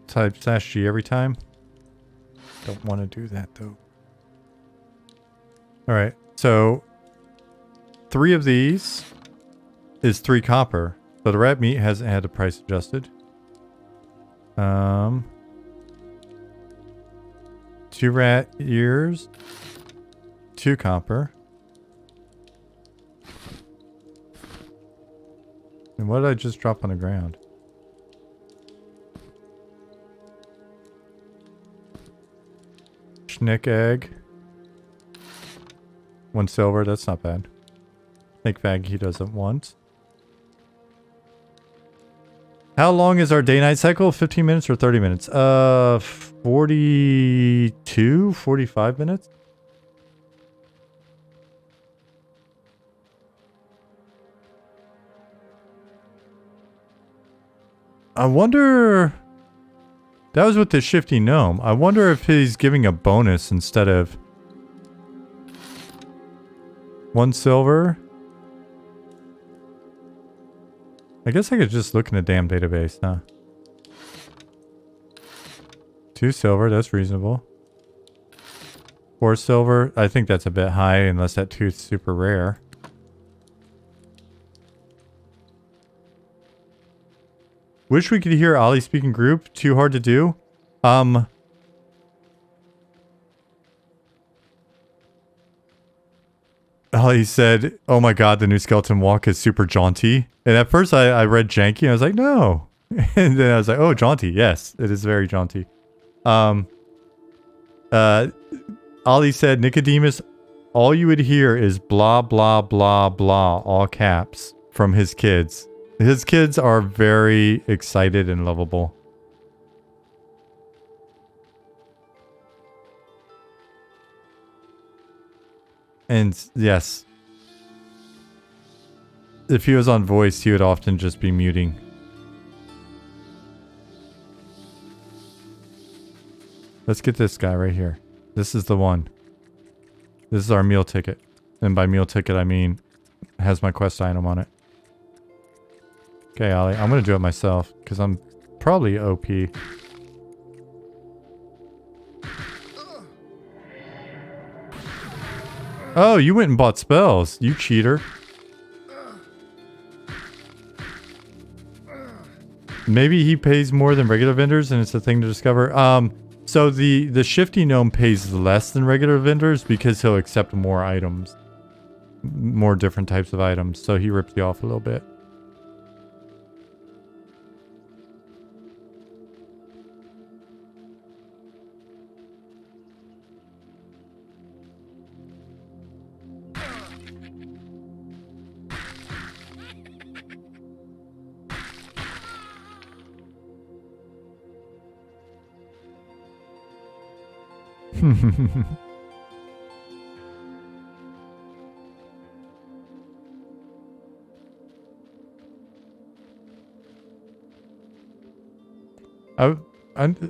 Type /G every time. Don't want to do that though. All right, so 3 of these is 3 copper. So the rat meat hasn't had the price adjusted. 2 rat ears, 2 copper. And what did I just drop on the ground? Schnick egg. 1 silver, that's not bad. Snake bag he doesn't want. How long is our day-night cycle? 15 minutes or 30 minutes? 42, 45 minutes? I wonder... That was with the shifty gnome. I wonder if he's giving a bonus instead of... 1 silver. I guess I could just look in the damn database, huh? 2 silver, that's reasonable. 4 silver, I think that's a bit high unless that tooth's super rare. Wish we could hear Ollie speak in group. Too hard to do. Ollie said, oh my god, the new skeleton walk is super jaunty. And at first I read janky and I was like, no. And then I was like, oh, jaunty. Yes, it is very jaunty. Ollie said, Nicodemus, all you would hear is blah, blah, blah, blah, all caps from his kids. His kids are very excited and lovable. And yes, if he was on voice, he would often just be muting. Let's get this guy right here. This is the one. This is our meal ticket. And by meal ticket, I mean, it has my quest item on it. Okay, Ollie, I'm going to do it myself because I'm probably OP. Oh, you went and bought spells. You cheater. Maybe he pays more than regular vendors and it's a thing to discover. So the shifty gnome pays less than regular vendors because he'll accept more items. More different types of items. So he rips you off a little bit.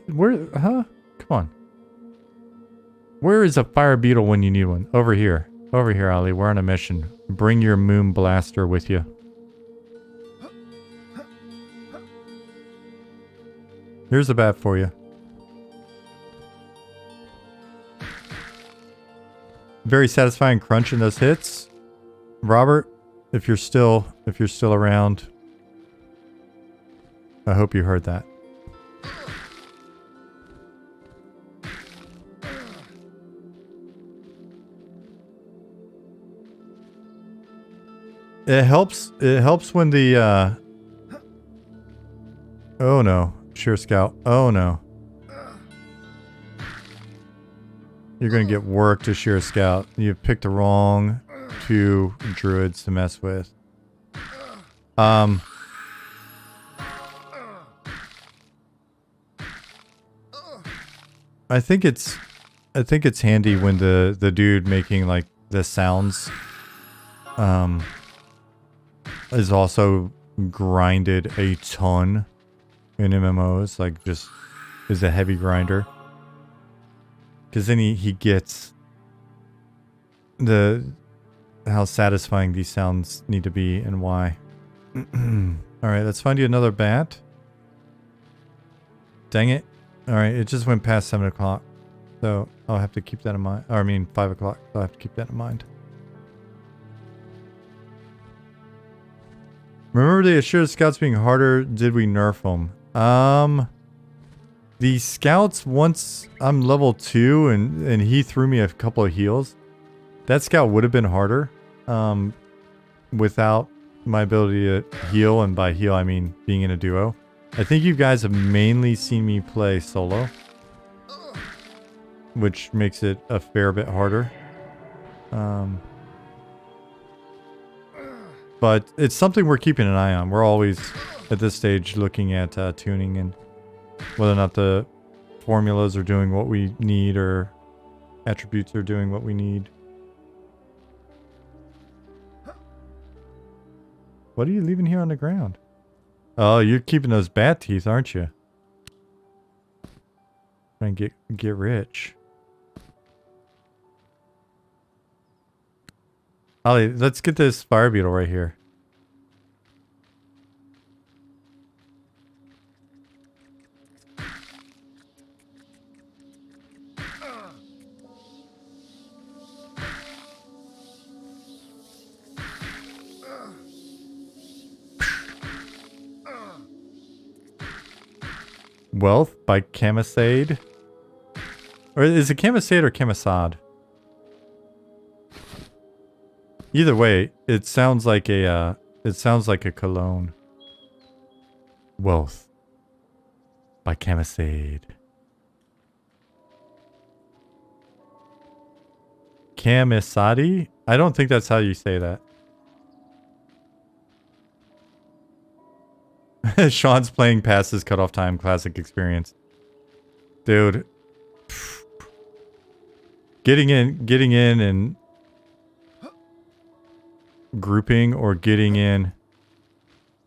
Where, huh? Come on. Where is a fire beetle when you need one? Over here. Over here, Ollie. We're on a mission. Bring your moon blaster with you. Here's a bat for you. Very satisfying crunch in those hits. Robert, if you're still around, I hope you heard that. It helps when the oh no, Sheer Scout. Oh no. You're gonna get worked to Sheer Scout. You've picked the wrong 2 druids to mess with. I think it's handy when the dude making like the sounds is also grinded a ton in MMOs, like just is a heavy grinder. Because then he gets how satisfying these sounds need to be and why. Alright, let's find you another bat. Dang it. Alright, it just went past 7 o'clock. So I'll have to keep that in mind. Or I mean 5 o'clock. So I'll have to keep that in mind. Remember the assured scouts being harder? Did we nerf them? The scouts, once I'm level 2 and he threw me a couple of heals, that scout would have been harder without my ability to heal, and by heal I mean being in a duo. I think you guys have mainly seen me play solo, which makes it a fair bit harder. But it's something we're keeping an eye on. We're always at this stage looking at tuning and whether or not the formulas are doing what we need or attributes are doing what we need. What are you leaving here on the ground? Oh, you're keeping those bat teeth, aren't you? Trying to get rich. Ollie, let's get this fire beetle right here. Wealth by Camisade. Or is it Camisade or Camisade? Either way, it sounds like a cologne. Wealth by Camisade. Camisade? I don't think that's how you say that. Sean's playing past his cutoff time. Classic experience. Dude. Getting in and grouping or getting in.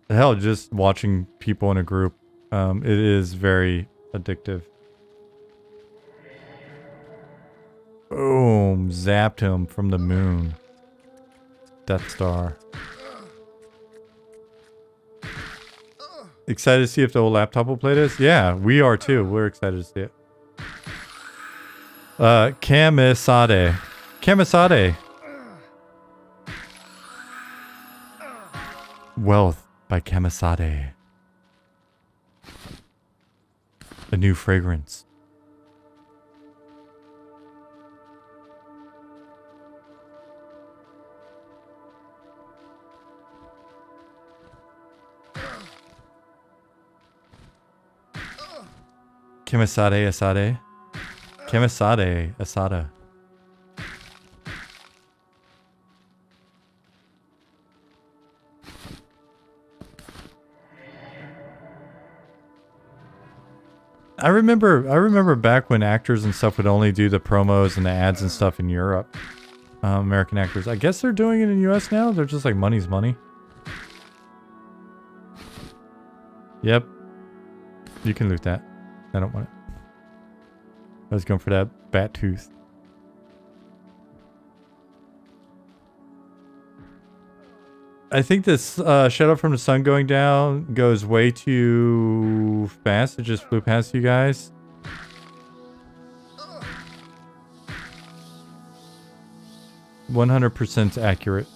Hell, just watching people in a group. It is very addictive. Boom. Zapped him from the moon. Death Star. Excited to see if the old laptop will play this? Yeah, we are too. We're excited to see it. Camisade. Camisade. Wealth by Camisade. A new fragrance. Camisade Asade. Camisade Asada. I remember back when actors and stuff would only do the promos and the ads and stuff in Europe. American actors. I guess they're doing it in the US now. They're just like money's money. Yep. You can loot that. I don't want it. I was going for that bat tooth. I think this shadow from the sun going down goes way too fast. It just flew past you guys. %100% accurate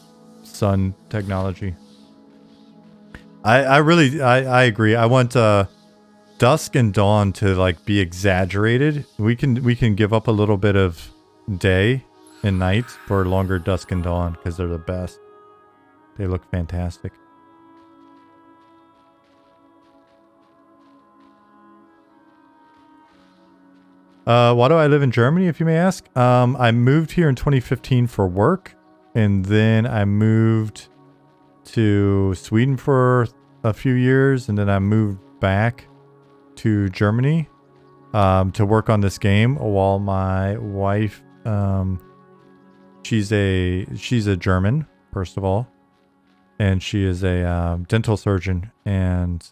sun technology. I really agree. I want dusk and dawn to like be exaggerated. We can give up a little bit of day and night for longer dusk and dawn because they're the best. They look fantastic. Why do I live in Germany, if you may ask? I moved here in 2015 for work, and then I moved to Sweden for a few years, and then I moved back to Germany to work on this game while my wife, she's a German, first of all, and she is a dental surgeon, and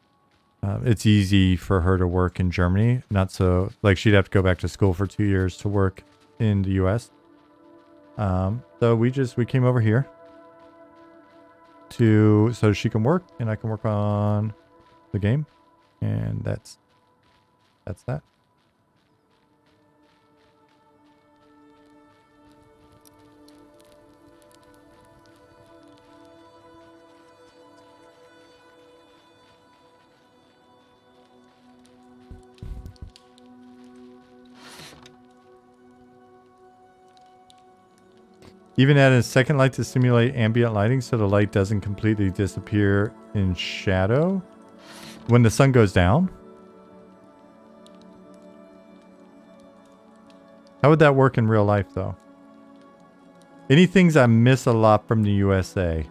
it's easy for her to work in Germany. Not so, like, she'd have to go back to school for 2 years to work in the US. So we came over here so she can work and I can work on the game, and that's that. Even add a second light to simulate ambient lighting so the light doesn't completely disappear in shadow when the sun goes down. How would that work in real life, though? Any things I miss a lot from the USA?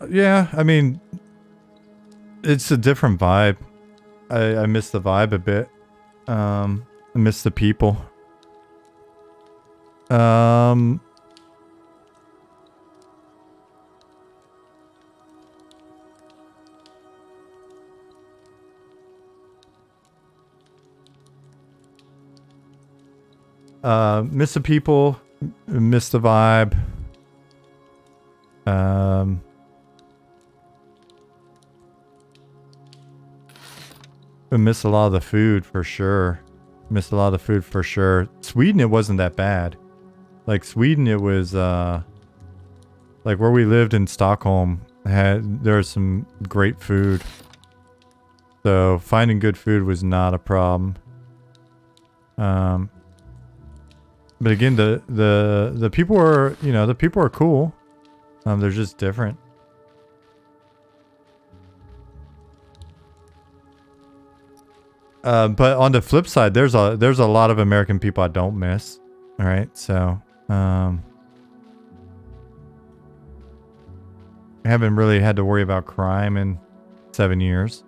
Yeah, I mean, it's a different vibe. I miss the vibe a bit. I miss the people. Miss the people, miss the vibe. I miss a lot of the food for sure. Missed a lot of the food for sure. Sweden, it wasn't that bad. Like Sweden, it was like where we lived in Stockholm. There was some great food. So finding good food was not a problem. But again, the people are, you know, the people are cool. They're just different. But on the flip side, there's a lot of American people I don't miss. All right, so I haven't really had to worry about crime in 7 years.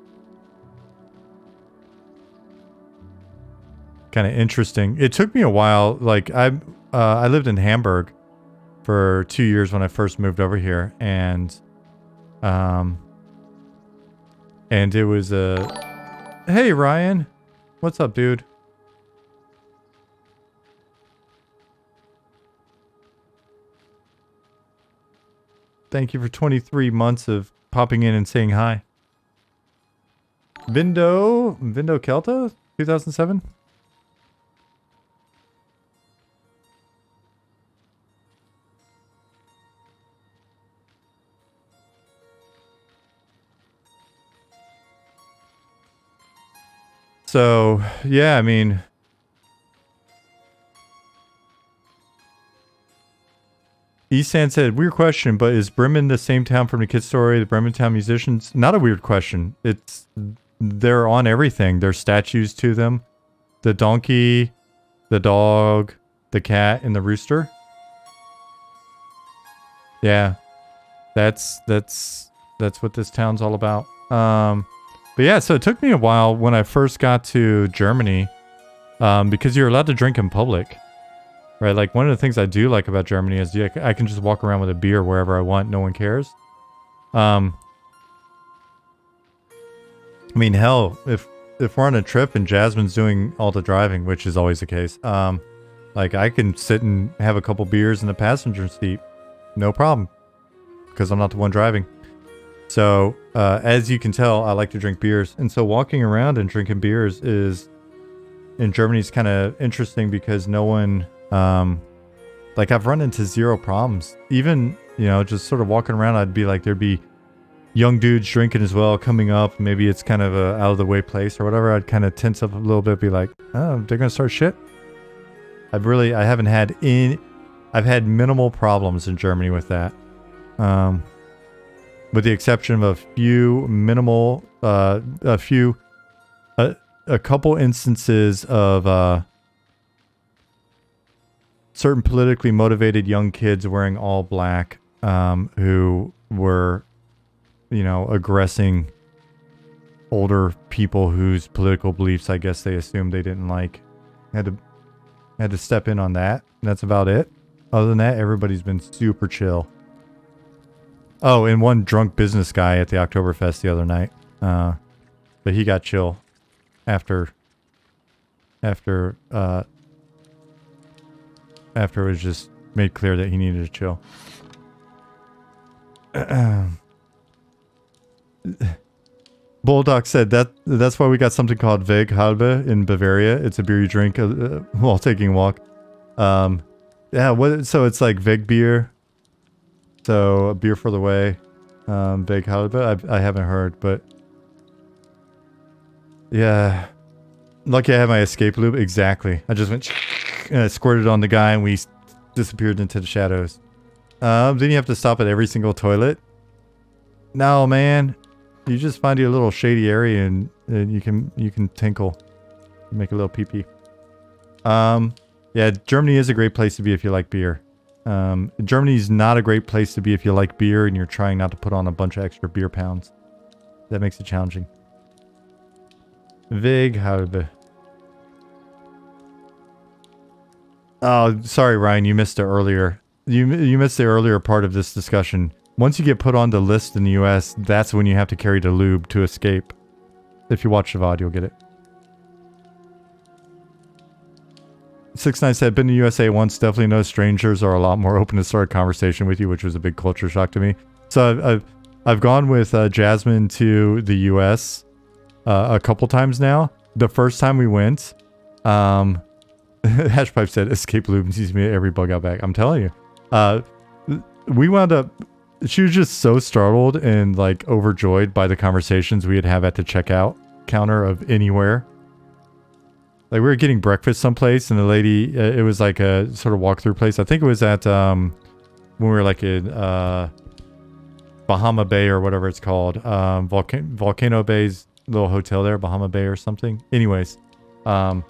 Kind of interesting. It took me a while. Like I lived in Hamburg for 2 years when I first moved over here, and it was a. Hey Ryan, what's up, dude? Thank you for 23 months of popping in and saying hi. Vindo Kelta, 2007. So, yeah, I mean, Eastan said, weird question, but is Bremen the same town from the Kid Story, the Bremen Town Musicians? Not a weird question. They're on everything. There's statues to them. The donkey, the dog, the cat, and the rooster. Yeah, that's what this town's all about. But yeah, so it took me a while when I first got to Germany, because you're allowed to drink in public, right? Like one of the things I do like about Germany is I can just walk around with a beer wherever I want. No one cares. I mean, hell, if we're on a trip and Jasmine's doing all the driving, which is always the case, like I can sit and have a couple beers in the passenger seat, no problem, because I'm not the one driving. So, as you can tell, I like to drink beers. And so walking around and drinking beers in Germany is kind of interesting because no one, like I've run into zero problems. Even, you know, just sort of walking around, I'd be like, there'd be young dudes drinking as well coming up. Maybe it's kind of a out of the way place or whatever. I'd kind of tense up a little bit, be like, oh, they're going to start shit. I haven't had I've had minimal problems in Germany with that. With the exception of a few minimal, a couple instances of certain politically motivated young kids wearing all black, who were, you know, aggressing older people whose political beliefs I guess they assumed they didn't like. Had to step in on that. That's about it. Other than that, everybody's been super chill. Oh, and one drunk business guy at the Oktoberfest the other night. But he got chill after it was just made clear that he needed to chill. Bulldog said that's why we got something called Weg Halbe in Bavaria. It's a beer you drink while taking a walk. Yeah, so it's like Weg beer. So a beer for the way. Weg Halbe. I haven't heard, but yeah. Lucky I have my escape loop. Exactly. I just went and I squirted on the guy and we disappeared into the shadows. Then you have to stop at every single toilet. No, man. You just find your little shady area and you can tinkle. Make a little pee-pee. Yeah, Germany is a great place to be if you like beer. Germany's not a great place to be if you like beer and you're trying not to put on a bunch of extra beer pounds. That makes it challenging. Vig, how the... Oh, sorry, Ryan. You missed it earlier. You missed the earlier part of this discussion. Once you get put on the list in the US, that's when you have to carry the lube to escape. If you watch the VOD, you'll get it. 6-9 said, been to USA once. Definitely no strangers are a lot more open to start a conversation with you, which was a big culture shock to me. So I've gone with Jasmine to the US a couple times now. The first time we went, Hashpipe said, escape lube and sees me every bug out back. I'm telling you. We wound up... She was just so startled and like overjoyed by the conversations we'd have at the checkout counter of anywhere. Like we were getting breakfast someplace and the lady, it was like a sort of walkthrough place. I think it was at, when we were like in Bahama Bay or whatever it's called. Volcano Bay's little hotel there, Bahama Bay or something. Anyways, and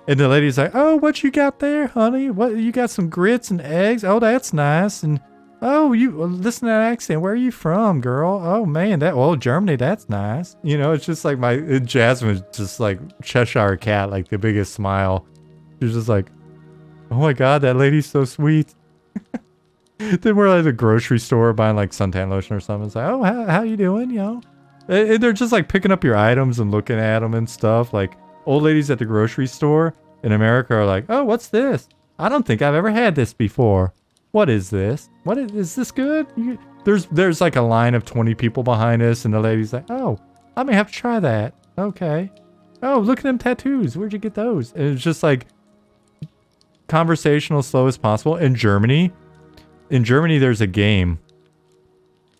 the lady's like, oh, what you got there, honey? What, you got some grits and eggs? Oh, that's nice. And oh, you listen to that accent. Where are you from, girl? Oh man, Germany. That's nice. You know, it's just like Jasmine's just like Cheshire cat, like the biggest smile. She's just like, oh my god, that lady's so sweet. Then we're at the grocery store buying like suntan lotion or something. It's like, oh, how you doing? You know, and they're just like picking up your items and looking at them and stuff. Like old ladies at the grocery store in America are like, oh, what's this? I don't think I've ever had this before. What is this? What is this good? There's like a line of 20 people behind us and the lady's like, oh, I may have to try that. Okay. Oh, look at them tattoos. Where'd you get those? And it's just like conversational, slow as possible. In Germany, there's a game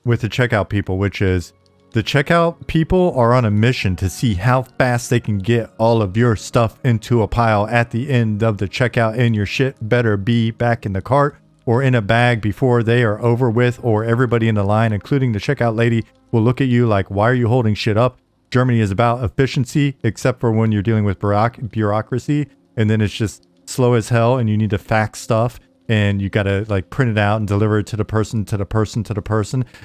with the checkout people, which is the checkout people are on a mission to see how fast they can get all of your stuff into a pile at the end of the checkout, and your shit better be back in the cart or in a bag before they are over with, or everybody in the line, including the checkout lady, will look at you like, why are you holding shit up? Germany is about efficiency, except for when you're dealing with bureaucracy, and then it's just slow as hell, and you need to fax stuff, and you gotta like print it out and deliver it to the person,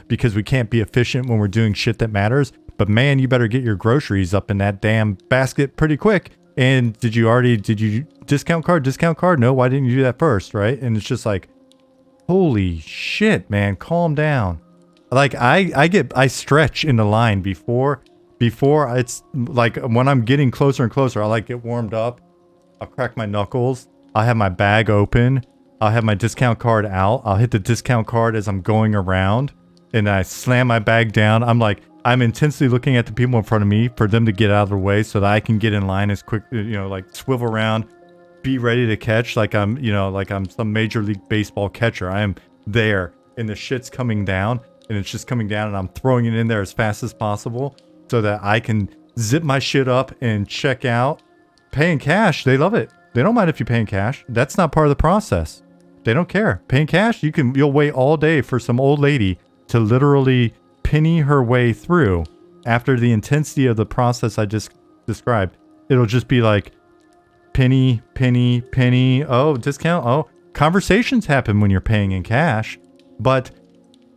because we can't be efficient when we're doing shit that matters. But man, you better get your groceries up in that damn basket pretty quick. And did you discount card? No, why didn't you do that first, right? And it's just like, holy shit, man, calm down. Like I stretch in the line before it's like when I'm getting closer and closer, I like get warmed up. I'll crack my knuckles. I'll have my bag open. I'll have my discount card out. I'll hit the discount card as I'm going around and I slam my bag down. I'm intensely looking at the people in front of me for them to get out of the way so that I can get in line as quick, you know, like swivel around, be ready to catch like I'm some Major League Baseball catcher. I am there and the shit's coming down and it's just coming down and I'm throwing it in there as fast as possible so that I can zip my shit up and check out. Paying cash, they love it. They don't mind if you pay in cash. That's not part of the process. They don't care. Paying cash, you'll wait all day for some old lady to literally penny her way through. After the intensity of the process I just described, it'll just be like penny, penny, penny. Oh, discount. Oh, conversations happen when you're paying in cash, but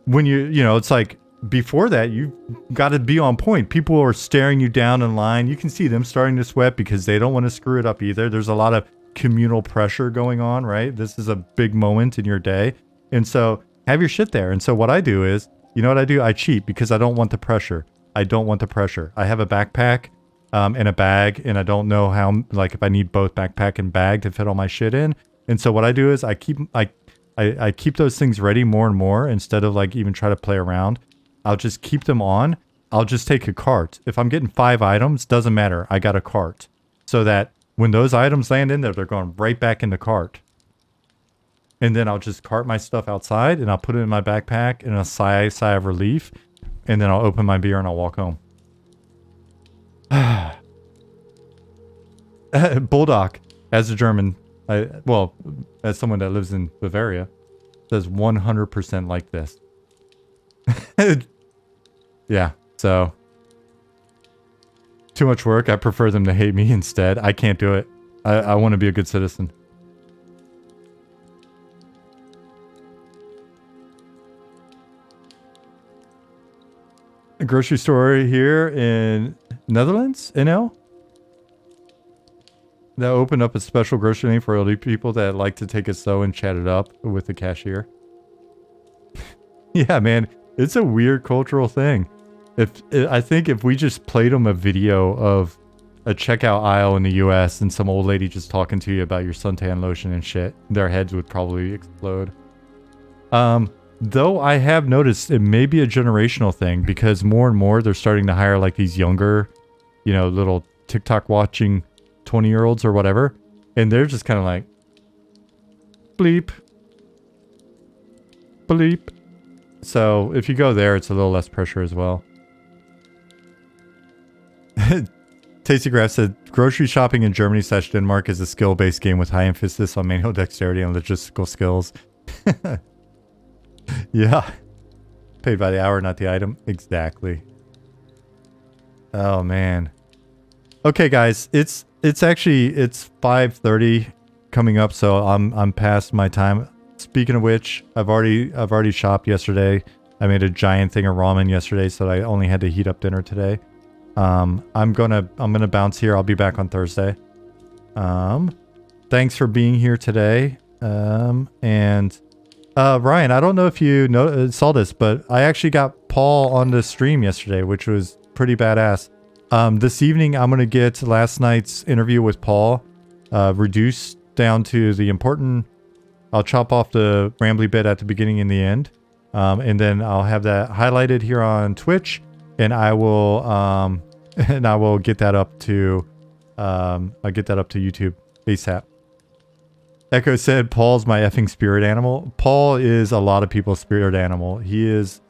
when it's like before that, you've got to be on point. People are staring you down in line. You can see them starting to sweat because they don't want to screw it up either. There's a lot of communal pressure going on, right? This is a big moment in your day. And so have your shit there. And so what I do is, you know what I do? I cheat because I don't want the pressure. I have a backpack and a bag, and I don't know how, like if I need both backpack and bag to fit all my shit in. And so what I do is I keep those things ready more and more instead of like even try to play around. I'll just keep them on. I'll just take a cart. If I'm getting 5 items, doesn't matter. I got a cart. So that when those items land in there, they're going right back in the cart. And then I'll just cart my stuff outside and I'll put it in my backpack in a sigh of relief. And then I'll open my beer and I'll walk home. Bulldog, as a German, as someone that lives in Bavaria, says 100% like this. Yeah, so too much work. I prefer them to hate me instead. I can't do it. I want to be a good citizen. a grocery store here in Netherlands, NL, that opened up a special grocery lane for elderly people that like to take it slow and chat it up with the cashier. Yeah, man, it's a weird cultural thing. I think if we just played them a video of a checkout aisle in the US and some old lady just talking to you about your suntan lotion and shit, their heads would probably explode. Though I have noticed it may be a generational thing because more and more they're starting to hire like these younger, you know, little TikTok watching 20-year-olds or whatever. And they're just kind of like, bleep, bleep. So if you go there, it's a little less pressure as well. Tasty Graph said, grocery shopping in Germany/Denmark is a skill-based game with high emphasis on manual dexterity and logistical skills. Yeah. Paid by the hour, not the item. Exactly. Oh, man. Okay, guys. It's 5:30 coming up, so I'm past my time. Speaking of which, I've already shopped yesterday. I made a giant thing of ramen yesterday, so I only had to heat up dinner today. I'm gonna bounce here. I'll be back on Thursday. Thanks for being here today. And Ryan, I don't know if you saw this, but I actually got Paul on the stream yesterday, which was pretty badass. This evening, I'm gonna get last night's interview with Paul reduced down to the important. I'll chop off the rambly bit at the beginning and the end, and then I'll have that highlighted here on Twitch. And I will get that up to I'll get that up to YouTube ASAP. Echo said Paul's my effing spirit animal. Paul is a lot of people's spirit animal. He is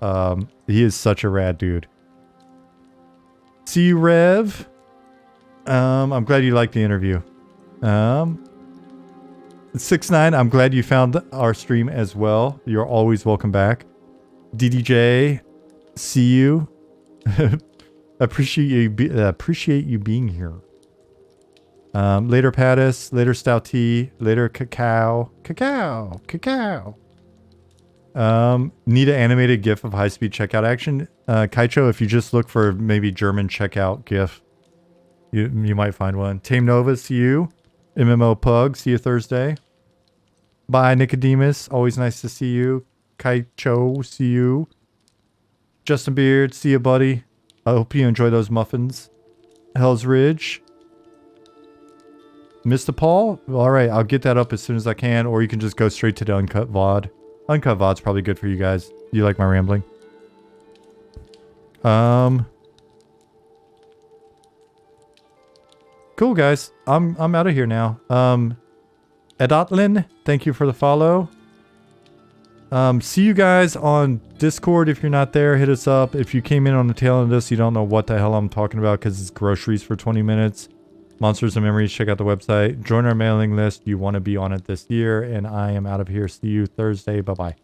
such a rad dude. See you, Rev. I'm glad you liked the interview. 6ix9ine, I'm glad you found our stream as well. You're always welcome back. DDJ, see you. appreciate you being here. Later Pattis, later Stout Tea, later Cacao. Need an animated GIF of high-speed checkout action. Kaicho, if you just look for maybe German checkout GIF, you might find one. Tame Nova, see you. MMO Pug, see you Thursday. Bye, Nicodemus. Always nice to see you. Kaicho, see you. Justin Beard, see you, buddy. I hope you enjoy those muffins. Hell's Ridge. Mr. Paul? Alright, I'll get that up as soon as I can, or you can just go straight to the Uncut VOD. Uncut VOD's probably good for you guys. You like my rambling? Cool, guys. I'm out of here now. Edotlin, thank you for the follow. See you guys on Discord. If you're not there, hit us up. If you came in on the tail end of this, you don't know what the hell I'm talking about because it's groceries for 20 minutes. Monsters and Memories, check out the website. Join our mailing list. You want to be on it this year. And I am out of here. See you Thursday. Bye-bye.